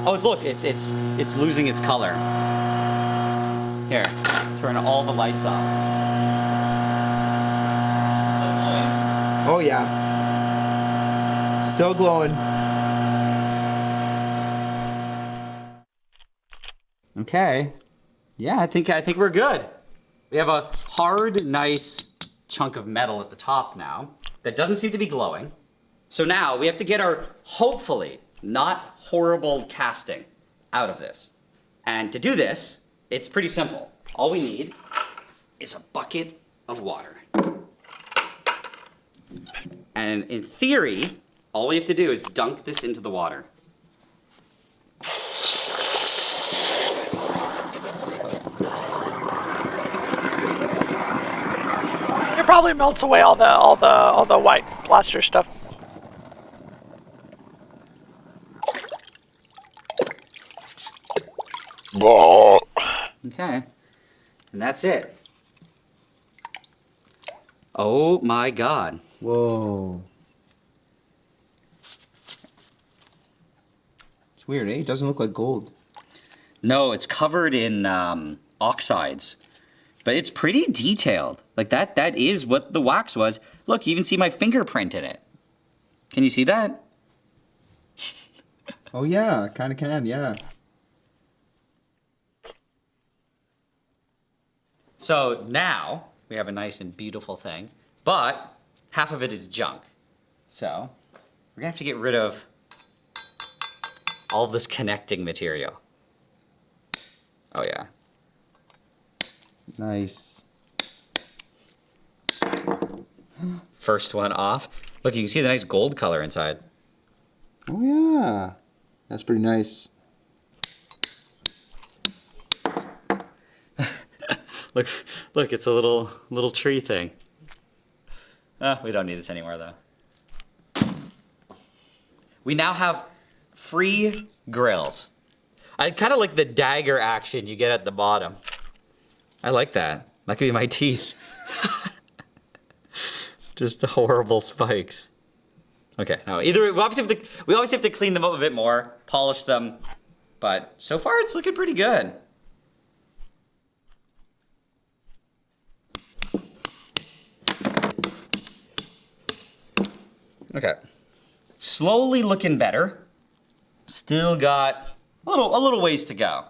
Oh, look, it's losing its color. Here, turn all the lights off. Oh yeah. Still glowing. Okay. Yeah, I think we're good. We have a hard, nice chunk of metal at the top now that doesn't seem to be glowing. So now we have to get our, hopefully, not horrible casting out of this. And to do this, it's pretty simple. All we need is a bucket of water. And in theory, all we have to do is dunk this into the water. it probably melts away all the white plaster stuff. Okay. And that's it. Oh my god. Whoa. It's weird, eh? It doesn't look like gold. No, it's covered in oxides. But it's pretty detailed. Like that is what the wax was. Look, you even see my fingerprint in it. Can you see that? Oh yeah, kind of can, yeah. So now we have a nice and beautiful thing, but half of it is junk. So we're gonna have to get rid of all of this connecting material. Oh yeah. Nice. First one off. Look, you can see the nice gold color inside. Oh yeah. That's pretty nice. Look, it's a little tree thing. We don't need this anymore though. We now have free grills. I kind of like the dagger action you get at the bottom. I like that. That could be my teeth. Just horrible spikes. Okay, now either we obviously have to clean them up a bit more, polish them, but so far it's looking pretty good. Okay, slowly looking better. Still got a little ways to go.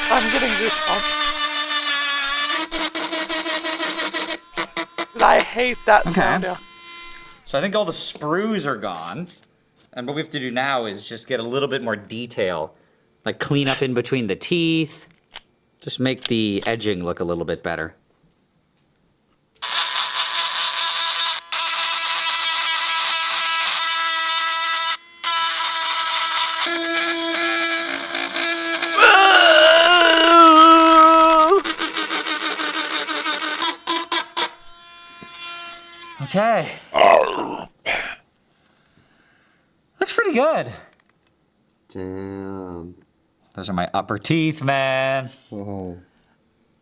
I'm getting goosebumps. I hate that sound. Yeah. So I think all the sprues are gone. And what we have to do now is just get a little bit more detail. Like clean up in between the teeth. Just make the edging look a little bit better. Okay. Looks pretty good. Damn. Those are my upper teeth, man. Whoa.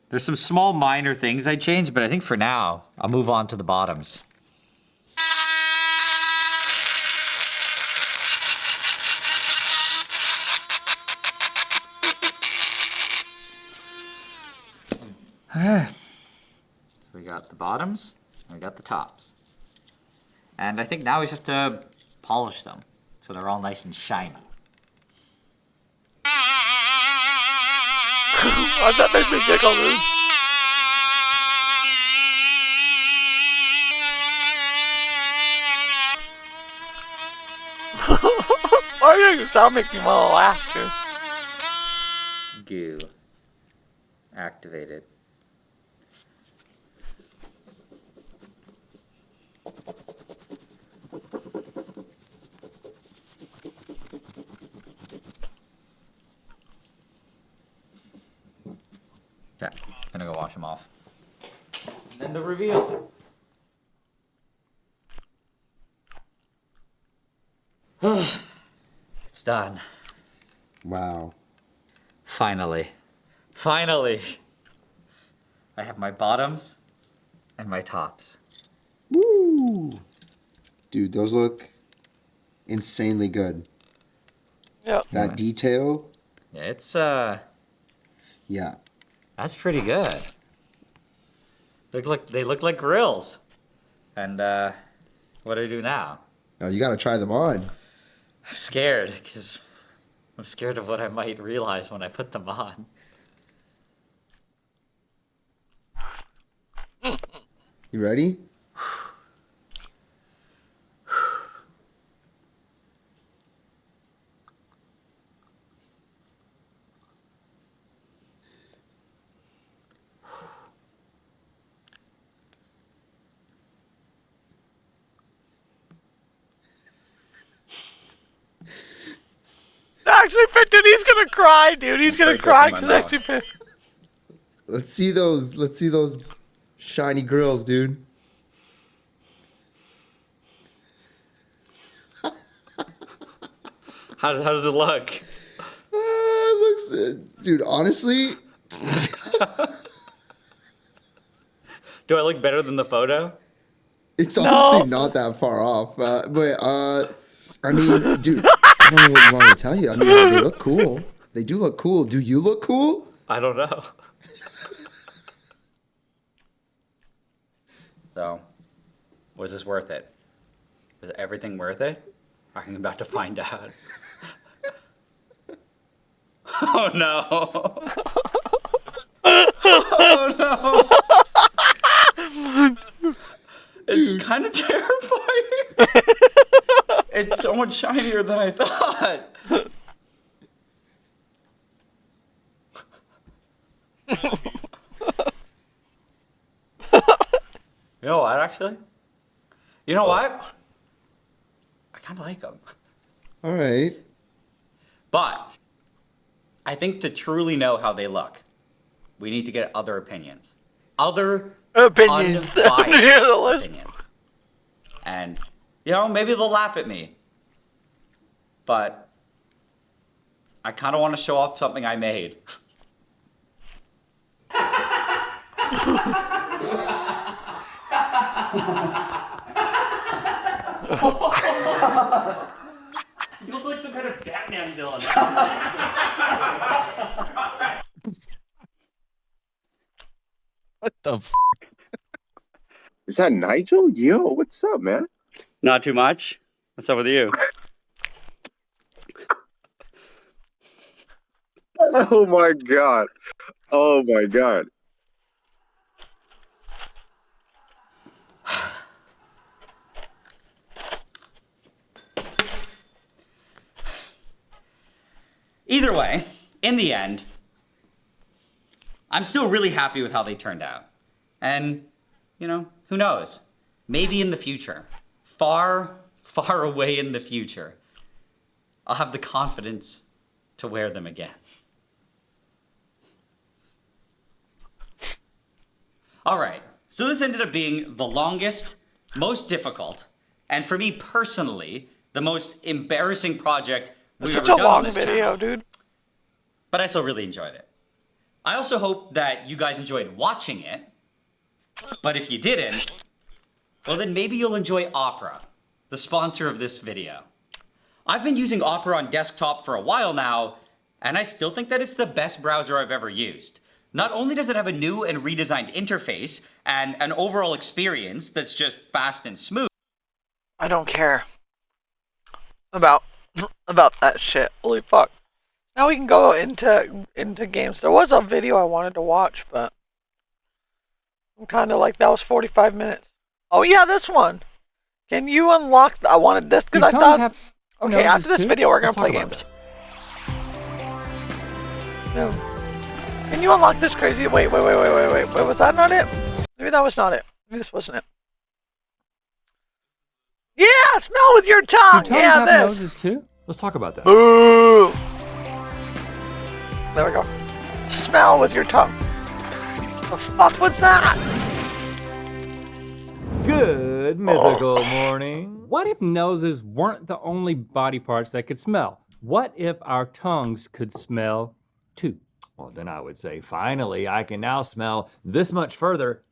There's some small minor things I changed, but I think for now, I'll move on to the bottoms. So we got the bottoms, and we got the tops. And I think now we just have to polish them so they're all nice and shiny. Why'd that make me giggle, dude? Why are you sound making me want to laugh, too? Goo. Activated. Okay, I'm gonna go wash them off. And then the reveal. It's done. Wow. Finally. Finally. I have my bottoms and my tops. Woo! Dude, those look insanely good. Yeah. That detail. Yeah, it's Yeah. that's pretty good. They look like grills. And what do I do now? Oh, you gotta try them on. I'm scared, because I'm scared of what I might realize when I put them on. You ready? actually picked it. He's gonna cry, dude. He's gonna cry because I actually picked. Let's see those shiny grills, dude. How does it look? It looks, dude. Honestly, do I look better than the photo? it's honestly not that far off. But I mean, dude, I don't know what you want me to tell you. I mean, they look cool. They do look cool. Do you look cool? I don't know. So, was this worth it? Was everything worth it? I'm about to find out. Oh no. Oh no. It's kind of terrifying. It's so much shinier than I thought. You know what, actually? You know what? I kind of like them. All right. But I think to truly know how they look, we need to get other opinions. Other opinions. unbiased opinions. And, you know, maybe they'll laugh at me. But I kind of want to show off something I made. You look like some kind of Batman villain. What the f? Is that Nigel? Yo, what's up, man? Not too much. What's up with you? Oh my god. Oh my god. Either way, in the end, I'm still really happy with how they turned out. And, you know, who knows? Maybe in the future, far, far away in the future, I'll have the confidence to wear them again. All right, so this ended up being the longest, most difficult, and for me personally, the most embarrassing project we've ever Such a done on long this video, channel. dude. But I still really enjoyed it. I also hope that you guys enjoyed watching it, but if you didn't, well then maybe you'll enjoy Opera, the sponsor of this video. I've been using Opera on desktop for a while now, and I still think that it's the best browser I've ever used. Not only does it have a new and redesigned interface and an overall experience that's just fast and smooth. I don't care about that shit. Holy fuck. Now we can go into games. There was a video I wanted to watch, but I'm kind of like, that was 45 minutes. Oh yeah, this one. Can you unlock? I wanted this because I thought. Okay, after this video, we're gonna play games. No. Can you unlock this crazy? Wait. Was that not it? Maybe that was not it. Maybe this wasn't it. Yeah, smell with your tongue. Do tongues Yeah, have this. noses too? Let's talk about that. Boo! There we go. Smell with your tongue. The fuck was that? Good mythical morning. What if noses weren't the only body parts that could smell? What if our tongues could smell too? Well, then I would say, finally, I can now smell this much further.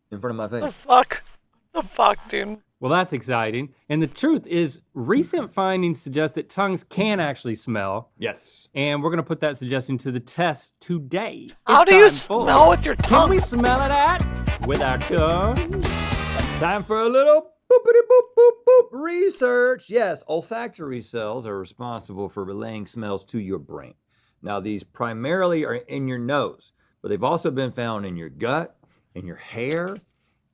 In front of my face. The fuck? The fuck, dude? Well, that's exciting. And the truth is, recent findings suggest that tongues can actually smell. Yes. And we're going to put that suggestion to the test today. How do you smell with your tongue? Can we smell it with our tongue? Time for a little boopity boop boop boop research. Yes, olfactory cells are responsible for relaying smells to your brain. Now, these primarily are in your nose, but they've also been found in your gut, in your hair,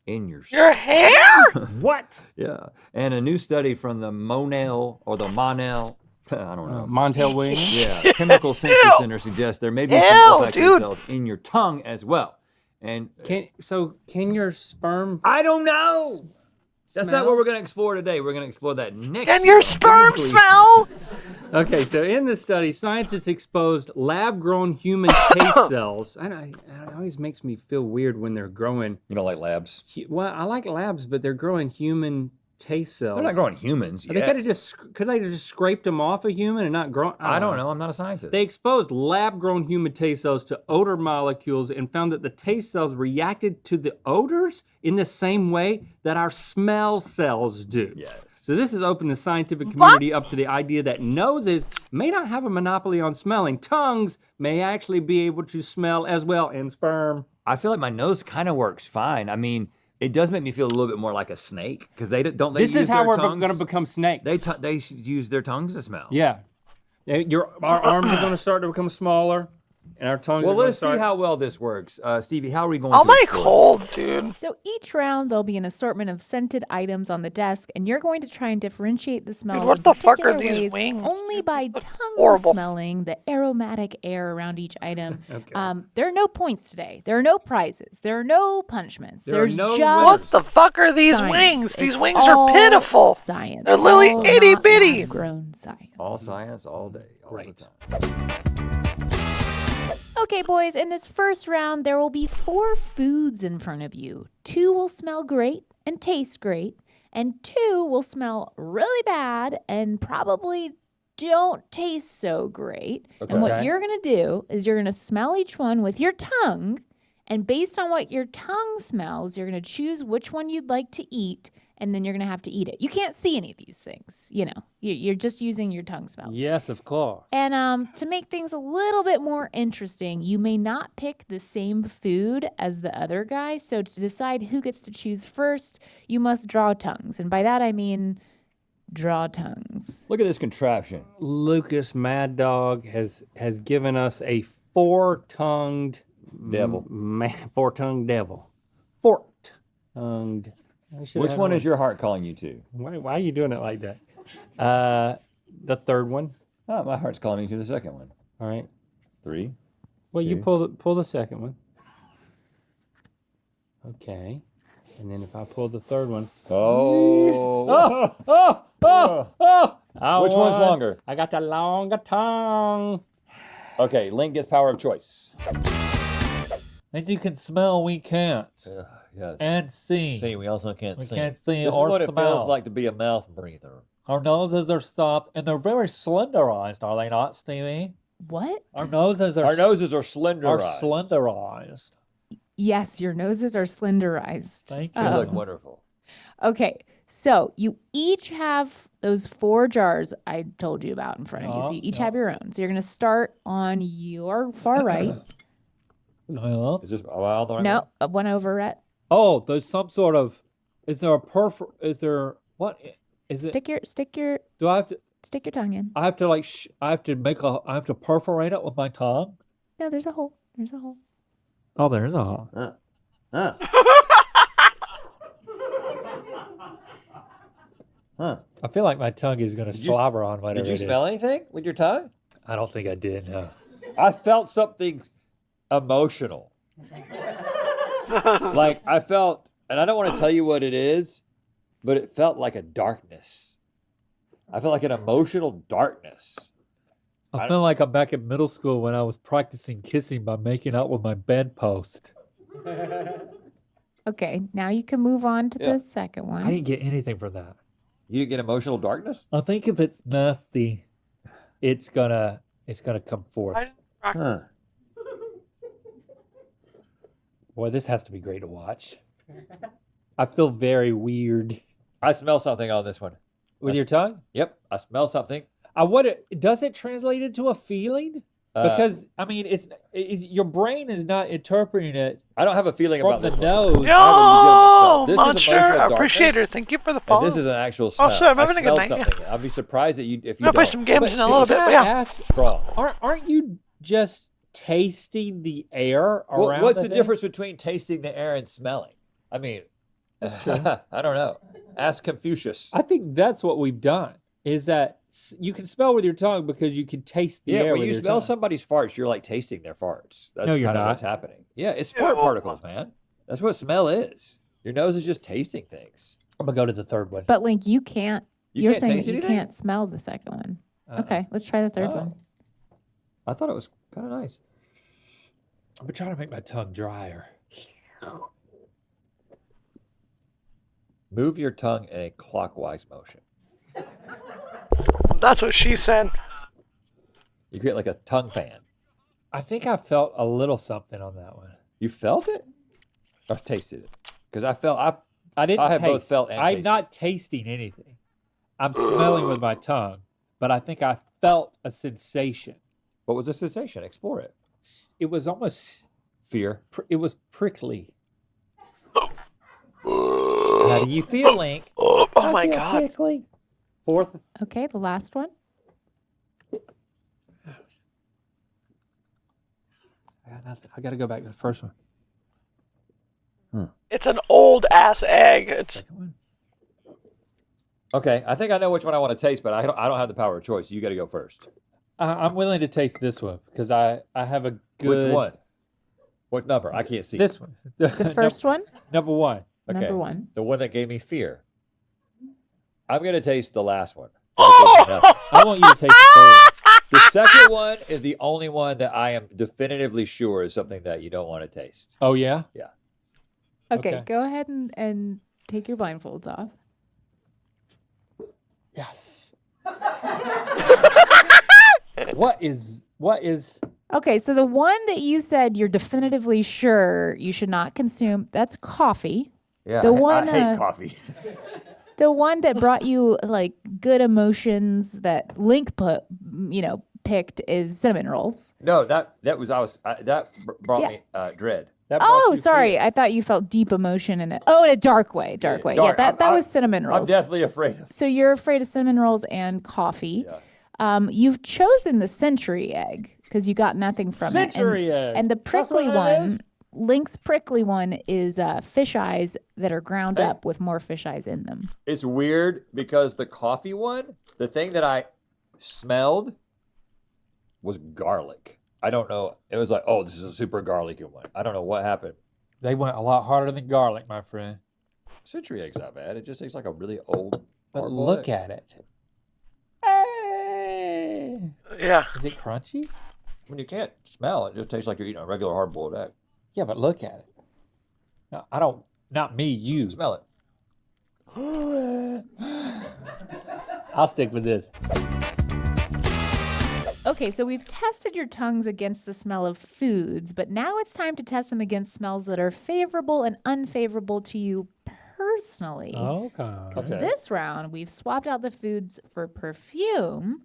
in your hair? What? Yeah, and a new study from the Monell, I don't know. Montel Wing? Yeah, Chemical Sensory Center suggests there may be some olfactory cells in your tongue as well. And can your sperm? I don't know. That's not what we're going to explore today. We're going to explore that next. And your sperm smell. Okay, so in the study, scientists exposed lab-grown human taste cells. It always makes me feel weird when they're growing. You don't like labs? Well, I like labs, but they're growing human taste cells. They're not growing humans yet. They could they just scraped them off a human and not grown? I don't know. I'm not a scientist. They exposed lab-grown human taste cells to odor molecules and found that the taste cells reacted to the odors in the same way that our smell cells do. Yes. So this has opened the scientific community up to the idea that noses may not have a monopoly on smelling. Tongues may actually be able to smell as well in sperm. I feel like my nose kind of works fine. I mean, it does make me feel a little bit more like a snake because they don't. They This use is how their we're tongues? going to become snakes. They use their tongues to smell. Yeah. Our arms are going to start to become smaller, and our tongues Well, are going to let's start. see how well this works. Stevie, how are we going Oh to my explore cold, dude. So each round there'll be an assortment of scented items on the desk, and you're going to try and differentiate the smells what in the fuck are particular these ways wings? only by tongue Horrible. smelling the aromatic air around each item. Okay. There are no points today. There are no prizes. There are no punishments. There are There's no just What the fuck are these science. wings? These It's wings are all pitiful. Science. They're literally all itty not bitty. lab-grown science. All science, all day, all Great. the time. Okay, boys, in this first round, there will be 4 foods in front of you. 2 will smell great and taste great, and 2 will smell really bad and probably don't taste so great. And what Okay. you're going to do is you're going to smell each one with your tongue, and based on what your tongue smells, you're going to choose which one you'd like to eat, and then you're going to have to eat it. You can't see any of these things, you know. You're just using your tongue smell. Yes, of course. And to make things a little bit more interesting, you may not pick the same food as the other guy. So to decide who gets to choose first, you must draw tongues. And by that I mean draw tongues. Look at this contraption. Lucas Mad Dog has given us a 4-tongued Devil. Four-tongued devil. Fork-tongued. Which one is your heart calling you to? Why are you doing it like that? The third one. Oh, my heart's calling me to the second one. All right. 3. Well, you 2. pull the second one. Okay. And then if I pull the third one. Oh. I Which one's won. longer? I got the longer tongue. Okay, Link gets power of choice. And you can smell, we can't. Yes. And see. See, we also can't We see. can't see This or is what it smell. feels like to be a mouth breather. Our noses are stopped, and they're very slenderized, are they not, Stevie? What? Our noses are slenderized. slenderized. Yes, your noses are slenderized. Thank You look wonderful. Okay, so you each have those 4 jars I told you about in front of you. So you each have your own. So you're going to start on your far right. Is this the right No, one over at. Oh, there's some sort of. Is there a Is there what? Is it? Stick your. Do I have to? Stick your tongue in. I have to I have to perforate it with my tongue. No, there's a hole. There's a hole. Oh, there's a hole. I feel like my tongue is going to slobber on whatever Did you it is. smell anything with your tongue? I don't think I did. No. I felt something emotional. Like I felt, and I don't want to tell you what it is, but it felt like a darkness. I felt like an emotional darkness. I feel like I'm back in middle school when I was practicing kissing by making out with my bedpost. Okay, now you can move on to the second one. I didn't get anything for that. You didn't get emotional darkness? I think if it's nasty, it's gonna come forth. Huh. Boy, this has to be great to watch. I feel very weird. I smell something on this one. With your tongue? Yep, I smell something. Does it translate into a feeling? Because I mean, it's your brain is not interpreting it. I don't have a feeling from about the this one. nose. Yo, This is Monster, emotional I appreciate darkness. her. Thank you for the And follow. this is an actual smell. Oh, sorry, I'm I having a good smelled night. something. I'd be surprised that if you I'm gonna play don't. some games in a little bit, Can but I yeah. ask, Strong. aren't you just tasting the air around? What's the thing? difference between tasting the air and smelling? I mean, That's true. I don't know. Ask Confucius. I think that's what we've done. Is that you can smell with your tongue because you can taste the Yeah, air when with you your smell tongue. somebody's farts, you're like tasting their farts. That's No, you're kind of not. what's happening. Yeah, it's fart particles, man. That's what smell is. Your nose is just tasting things. I'm gonna go to the third one. But Link, you can't. You You're can't saying taste that you anything? can't smell the second one. Uh-uh. Okay, let's try the third Oh. one. I thought it was kind of nice. I'm trying to make my tongue drier. Move your tongue in a clockwise motion. That's what she said. You create like a tongue fan. I think I felt a little something on that one. You felt it? Or tasted it? Because I didn't I have taste. both felt and I'm tasted. not tasting anything. I'm smelling with my tongue, but I think I felt a sensation. What was the sensation? Explore it. It was almost fear. It was prickly. How do you feel, Link? Oh I my feel God. prickly. Fourth. Okay, the last one. I got nothing. I got to go back to the first one. It's an old ass egg. It's Okay, I think I know which one I want to taste, but I don't have the power of choice. You got to go first. I'm willing to taste this one because I have a good. Which one? What number? I can't see. This one. The first one? Number one. Okay. Number one. The one that gave me fear. I'm going to taste the last one. I want you to taste the third. The second one is the only one that I am definitively sure is something that you don't want to taste. Oh, yeah? Yeah. Okay, go ahead and take your blindfolds off. Yes. What is? Okay, so the one that you said you're definitively sure you should not consume, that's coffee. Yeah, The one, I hate coffee. The one that brought you like good emotions that Link picked is cinnamon rolls. No, that brought me dread. Oh, sorry. I thought you felt deep emotion in it. Oh, in a dark way. Dark way. Yeah, that was cinnamon I'm rolls. definitely afraid of. So you're afraid of cinnamon rolls and coffee. You've chosen the century egg because you got nothing from Century it. egg. And the That's prickly what it one, Link's prickly one, is fish eyes that are ground up with more fish eyes in them. It's weird because the coffee one, the thing that I smelled was garlic. I don't know. It was like, oh, this is a super garlicky one. I don't know what happened. They went a lot harder than garlic, my friend. Century egg's not bad. It just tastes like a really old. But hard-boiled look egg. at it. Hey. Yeah. Is it crunchy? When you can't smell it, it just tastes like you're eating a regular hard-boiled egg. Yeah, but look at it. No, I don't. Not me. You smell it. I'll stick with this. Okay, so we've tested your tongues against the smell of foods, but now it's time to test them against smells that are favorable and unfavorable to you personally. Okay. Because this round, we've swapped out the foods for perfume,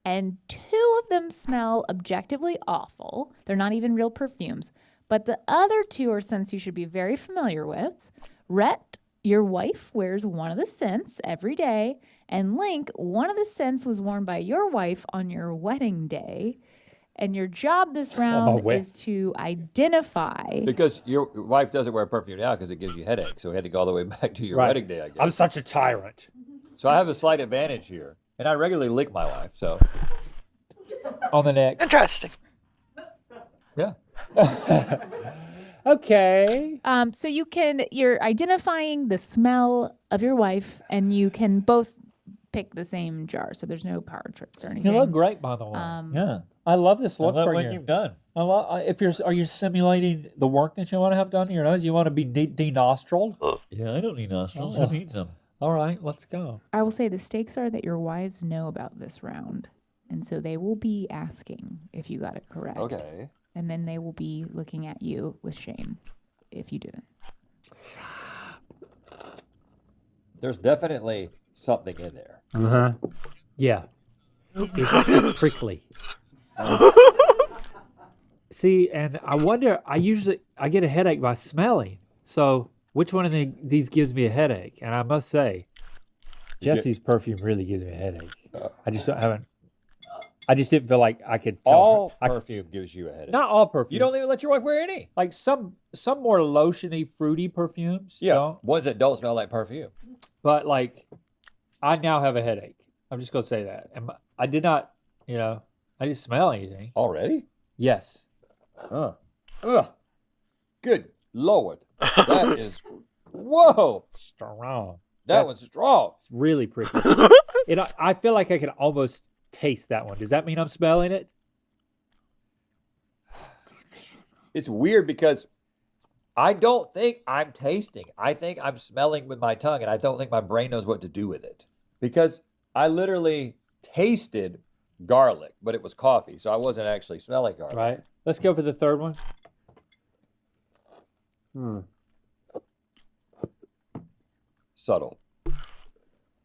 and 2 of them smell objectively awful. They're not even real perfumes. But the other 2 are scents you should be very familiar with. Rhett, your wife, wears one of the scents every day. And Link, one of the scents was worn by your wife on your wedding day. And your job this round is to identify. Because your wife doesn't wear perfume now because it gives you headaches. So we had to go all the way back to your Right. wedding day, I guess. I'm such a tyrant. So I have a slight advantage here. And I regularly lick my wife, so. On the neck. Interesting. Yeah. Okay. So you're identifying the smell of your wife, and you can both pick the same jar. So there's no power trips or anything. You look great, by the way. Yeah. I love this look love for what you. you've done. I love. Are you simulating the work that you want to have done to your nose? You want to be denostrilled? Yeah, I don't need nostrils. Oh. Who needs them? All right, let's go. I will say the stakes are that your wives know about this round. And so they will be asking if you got it correct. Okay. And then they will be looking at you with shame if you didn't. There's definitely something in there. Uh-huh. Yeah. It's prickly. See, and I wonder, I get a headache by smelling. So which one of these gives me a headache? And I must say, Jesse's perfume really gives me a headache. I just didn't feel like I could tell All her. perfume gives you a headache. Not all perfume. You don't even let your wife wear any. Like some more lotiony, fruity perfumes. Yeah, don't. ones that don't smell like perfume. But like, I now have a headache. I'm just gonna say that. And I did not, I didn't smell anything. Already? Yes. Ugh. Good Lord. That is, whoa. Strong. That one's strong. It's really prickly. I feel like I can almost taste that one. Does that mean I'm smelling it? It's weird because I don't think I'm tasting. I think I'm smelling with my tongue, and I don't think my brain knows what to do with it. Because I literally tasted garlic, but it was coffee, so I wasn't actually smelling garlic. Right. Let's go for the third one. Subtle.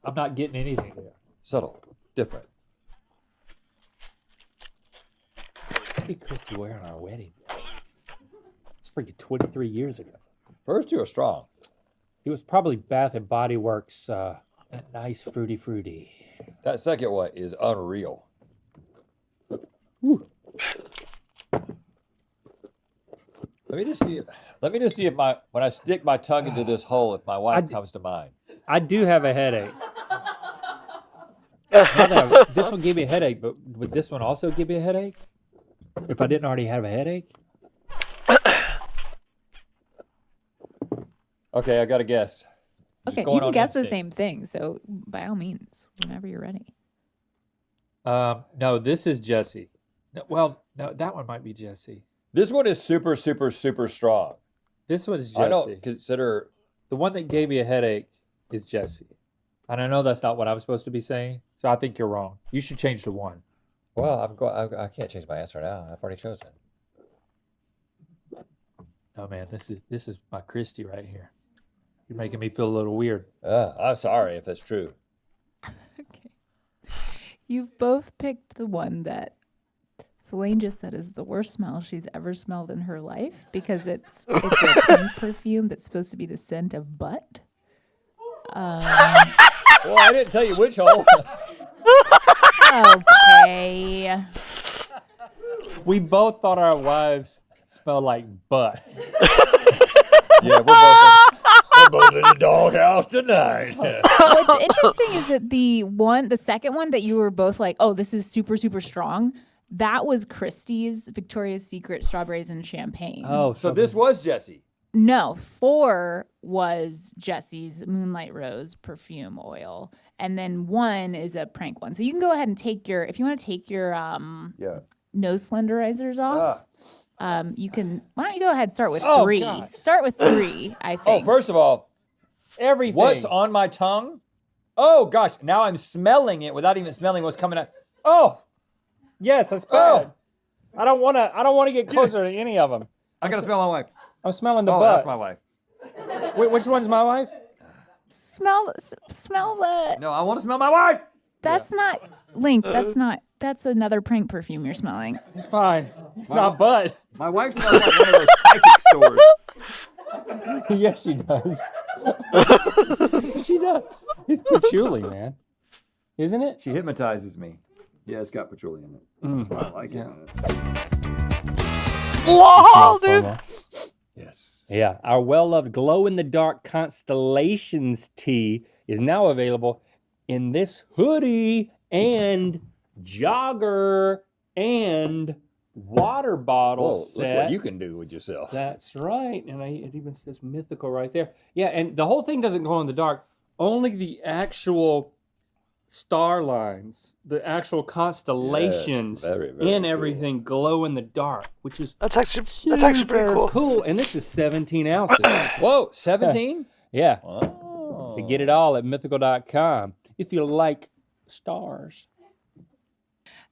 I'm not getting anything there. Subtle. Different. What did Christy wear on our wedding? It's freaking 23 years ago. First two are strong. It was probably Bath and Body Works, that nice fruity. That second one is unreal. Whew. Let me just see if when I stick my tongue into this hole, if my wife comes to mind. I do have a headache. This one gave me a headache, but would this one also give me a headache? If I didn't already have a headache? Okay, I got to guess. Okay, you can guess the same thing, so by all means, whenever you're ready. No, this is Jesse. No, that one might be Jesse. This one is super, super, super strong. This one's Jesse. I don't consider... The one that gave me a headache is Jesse. And I know that's not what I was supposed to be saying, so I think you're wrong. You should change to one. Well, I can't change my answer now. I've already chosen. Oh man, this is my Christy right here. You're making me feel a little weird. I'm sorry if it's true. Okay. You've both picked the one that Selene just said is the worst smell she's ever smelled in her life because it's a pink perfume that's supposed to be the scent of butt. Well, I didn't tell you which hole. Okay. We both thought our wives smelled like butt. Yeah, we're both in the doghouse tonight. What's interesting is that the second one that you were both like, oh, this is super, super strong. That was Christie's Victoria's Secret Strawberries and Champagne. Oh, so this was Jesse. No, 4 was Jesse's Moonlight Rose perfume oil. And then 1 is a prank one. So you can go ahead and if you want to take your nose slenderizers off, you can, why don't you go ahead and start with 3. God. Start with 3, I think. Oh, first of all, everything. What's on my tongue? Oh, gosh. Now I'm smelling it without even smelling what's coming out. Oh, yes, that's bad. I don't want to get closer to any of them. I got to smell my wife. I'm smelling the butt. That's my wife. Which one's my wife? Smell the... No, I want to smell my wife. That's not, Link, that's another prank perfume you're smelling. It's fine. It's not butt. My wife smells like one of those psychic stores. Yes, she does. She does. It's patchouli, man. Isn't it? She hypnotizes me. Yeah, it's got patchouli in it. That's why I like it. Lol, dude. Yes. Yeah. Our well-loved glow-in-the-dark Constellations tea is now available in this hoodie and jogger and water bottle set. Look what you can do with yourself. That's right. And it even says mythical right there. Yeah, and the whole thing doesn't glow in the dark. Only the actual star lines, the actual constellations very, very in everything glow in the dark, which is that's actually pretty cool. And this is 17 ounces. Whoa, 17? Yeah. Oh. So get it all at mythical.com if you like stars.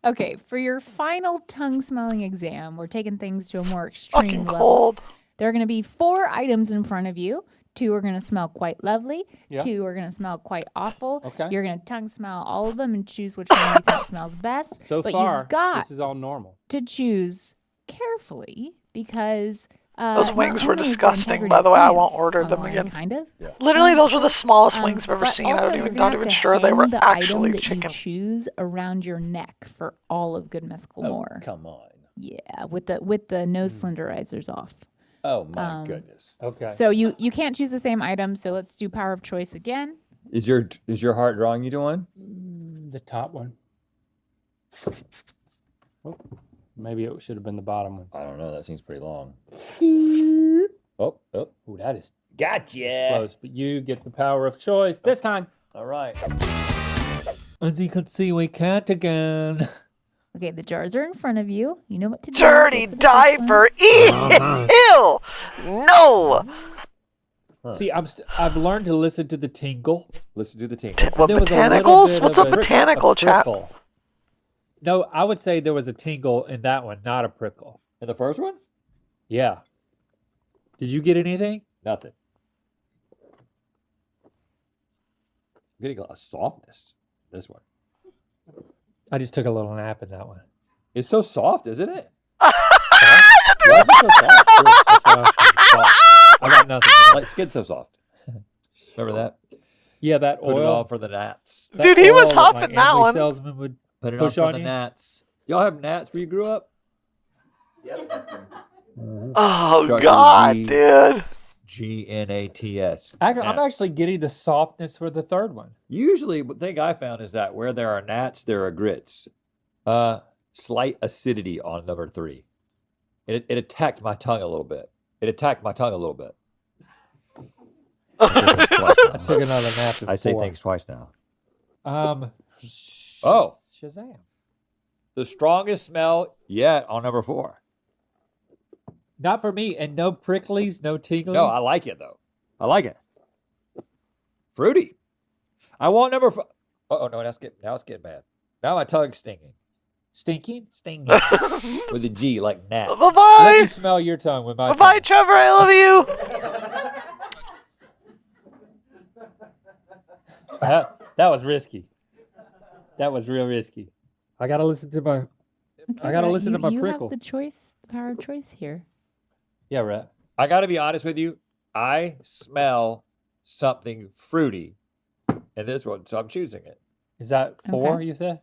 Okay, for your final tongue smelling exam, we're taking things to a more extreme Fucking level. cold. There are going to be 4 items in front of you. 2 are going to smell quite lovely. Yeah. 2 are going to smell quite awful. Okay. You're going to tongue smell all of them and choose which one you think smells best. So but far, you've got this is all normal. to choose carefully because Those wings were disgusting, by the way. I won't order them again. Kind of. Yeah. Literally, those were the smallest wings I've ever but seen. also I'm you're not gonna even have to sure they were hang the actually item that chicken. You choose around your neck for all of Good Mythical More. Come on. Yeah, with the nose slenderizers off. Oh, my goodness. Okay. So you can't choose the same item. So let's do power of choice again. Is your heart drawing you to one? The top one. Oh, maybe it should have been the bottom one. I don't know. That seems pretty long. Ooh, Oh. that is Gotcha. Close, but you get the power of choice this time. All right. As you can see, we can't again. Okay, the jars are in front of you. You know what to do. Dirty Go for the first one. diaper. Ew. No. See, I've learned to listen to the tingle. Listen to the tingle. What, There was a little botanicals? bit What's of a botanical, chap? prickle. No, I would say there was a tingle in that one, not a prickle. In the first one? Yeah. Did you get anything? Nothing. I'm getting a lot of softness. This one. I just took a little nap in that one. It's so soft, isn't it? Why is it so soft? Good. That's what I was thinking. Soft. I got nothing. Like skin so soft. Remember that? Yeah, that Put oil. it on for the gnats. That Dude, he was oil hopping my that Amway one. salesman would Put it on push for on the you. gnats. Y'all have gnats where you grew up? Oh, Starts with God, G. dude. G-N-A-T-S. I'm Gnat. actually getting the softness for the third one. Usually, the thing I found is that where there are gnats, there are grits. Slight acidity on number 3. It attacked my tongue a little bit. I took another nap. I say before. things twice now. Oh, Shazam! The strongest smell yet on number 4. Not for me, and no pricklies, no tingling. No, I like it though. I like it. Fruity. I want number 4. Oh no, now it's getting bad. Now my tongue's stinging. Stinking? Stinging. With a G, like gnat. Let Bye-bye. me smell your tongue with my Bye-bye, tongue. Trevor. I love you. That was risky. That was real risky. I gotta listen to my. I gotta listen to my you prickle. have the choice, the power of choice here. Yeah, right. I gotta be honest with you. I smell something fruity in this one, so I'm choosing it. Is that 4? Okay. You said?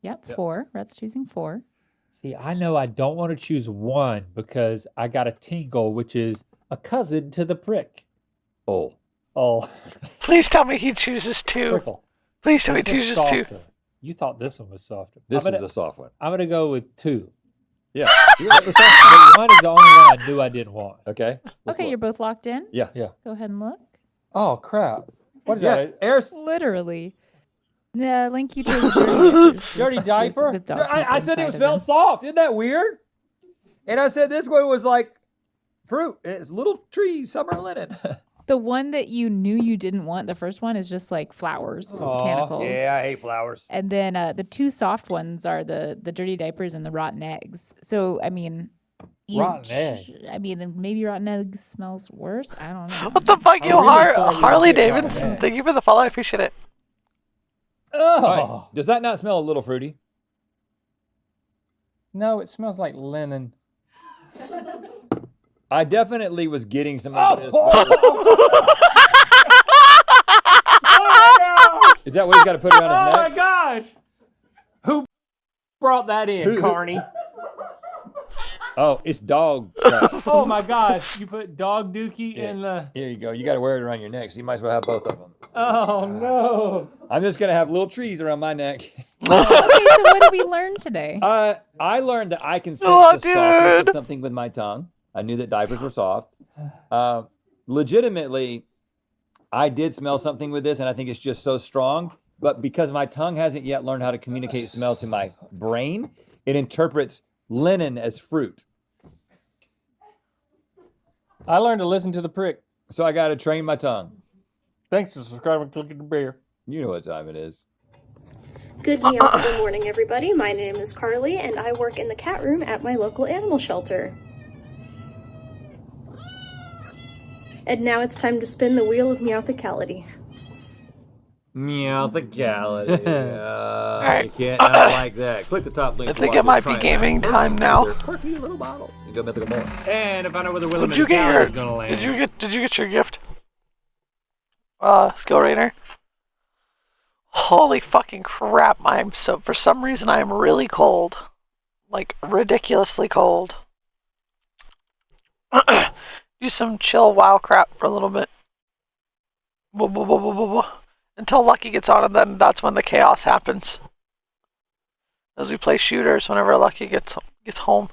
Yep, 4. Rhett's choosing 4. See, I know I don't want to choose 1 because I got a tingle, which is a cousin to the prick. Oh. Please tell me he chooses 2. Prickle. Please tell me This he one's chooses 2. softer. You thought this one was softer. This is a soft one. I'm gonna go with 2. Yeah. But 1 is the only one I knew I didn't want. Okay. Okay, you're both locked in? Yeah. Go ahead and look. Oh crap! What is Yeah, that? air. Literally. Yeah, Link, you chose dirty diapers. Dirty diaper? With dog I poop said it inside of smelled them. soft. Isn't that weird? And I said this one was like fruit. And it's little tree summer linen. The one that you knew you didn't want, the first one, is just like flowers, botanicals. Yeah, I hate flowers. And then the 2 soft ones are the dirty diapers and the rotten eggs. So, I mean... Rotten egg. I mean, maybe rotten egg smells worse. I don't know. What the fuck, yo, really thought you Harley would get Davidson? rotten Thank you for the follow. I appreciate it. Oh All right. Does that not smell a little fruity? no! It smells like linen. I definitely was getting some Oh, of this. Is that what he's got to put around his Oh my neck? gosh! Who brought that in, Who- Carney? Oh, it's dog crap. Oh my gosh! You put dog dookie in the. Here you go. You got to wear it around your neck, so you might as well have both of them. Oh no! I'm just going to have little trees around my neck. Okay, so what did we learn today? I learned that I can sense Oh, the softness dude. of something with my tongue. I knew that diapers were soft. Legitimately, I did smell something with this, and I think it's just so strong. But because my tongue hasn't yet learned how to communicate smell to my brain, it interprets linen as fruit. I learned to listen to the prick. So I got to train my tongue. Thanks for subscribing, clicking the bear. You know what time it is. Good meowable morning, everybody. My name is Carly, and I work in the cat room at my local animal shelter. And now it's time to spin the wheel of meowthicality. Meowthicality. Alright. You can't not like that. Click the top link. I to think watch it might us be try gaming it out. time now. They're quirky little bottles. You go mythical more. And to find out where the William Did you get Tower your? is gonna land. Did you get your gift? Skill Rainer. Holy fucking crap! For some reason I am really cold, like ridiculously cold. Do some chill WoW crap for a little bit. Until Lucky gets on, and then that's when the chaos happens. As we play shooters, whenever Lucky gets home.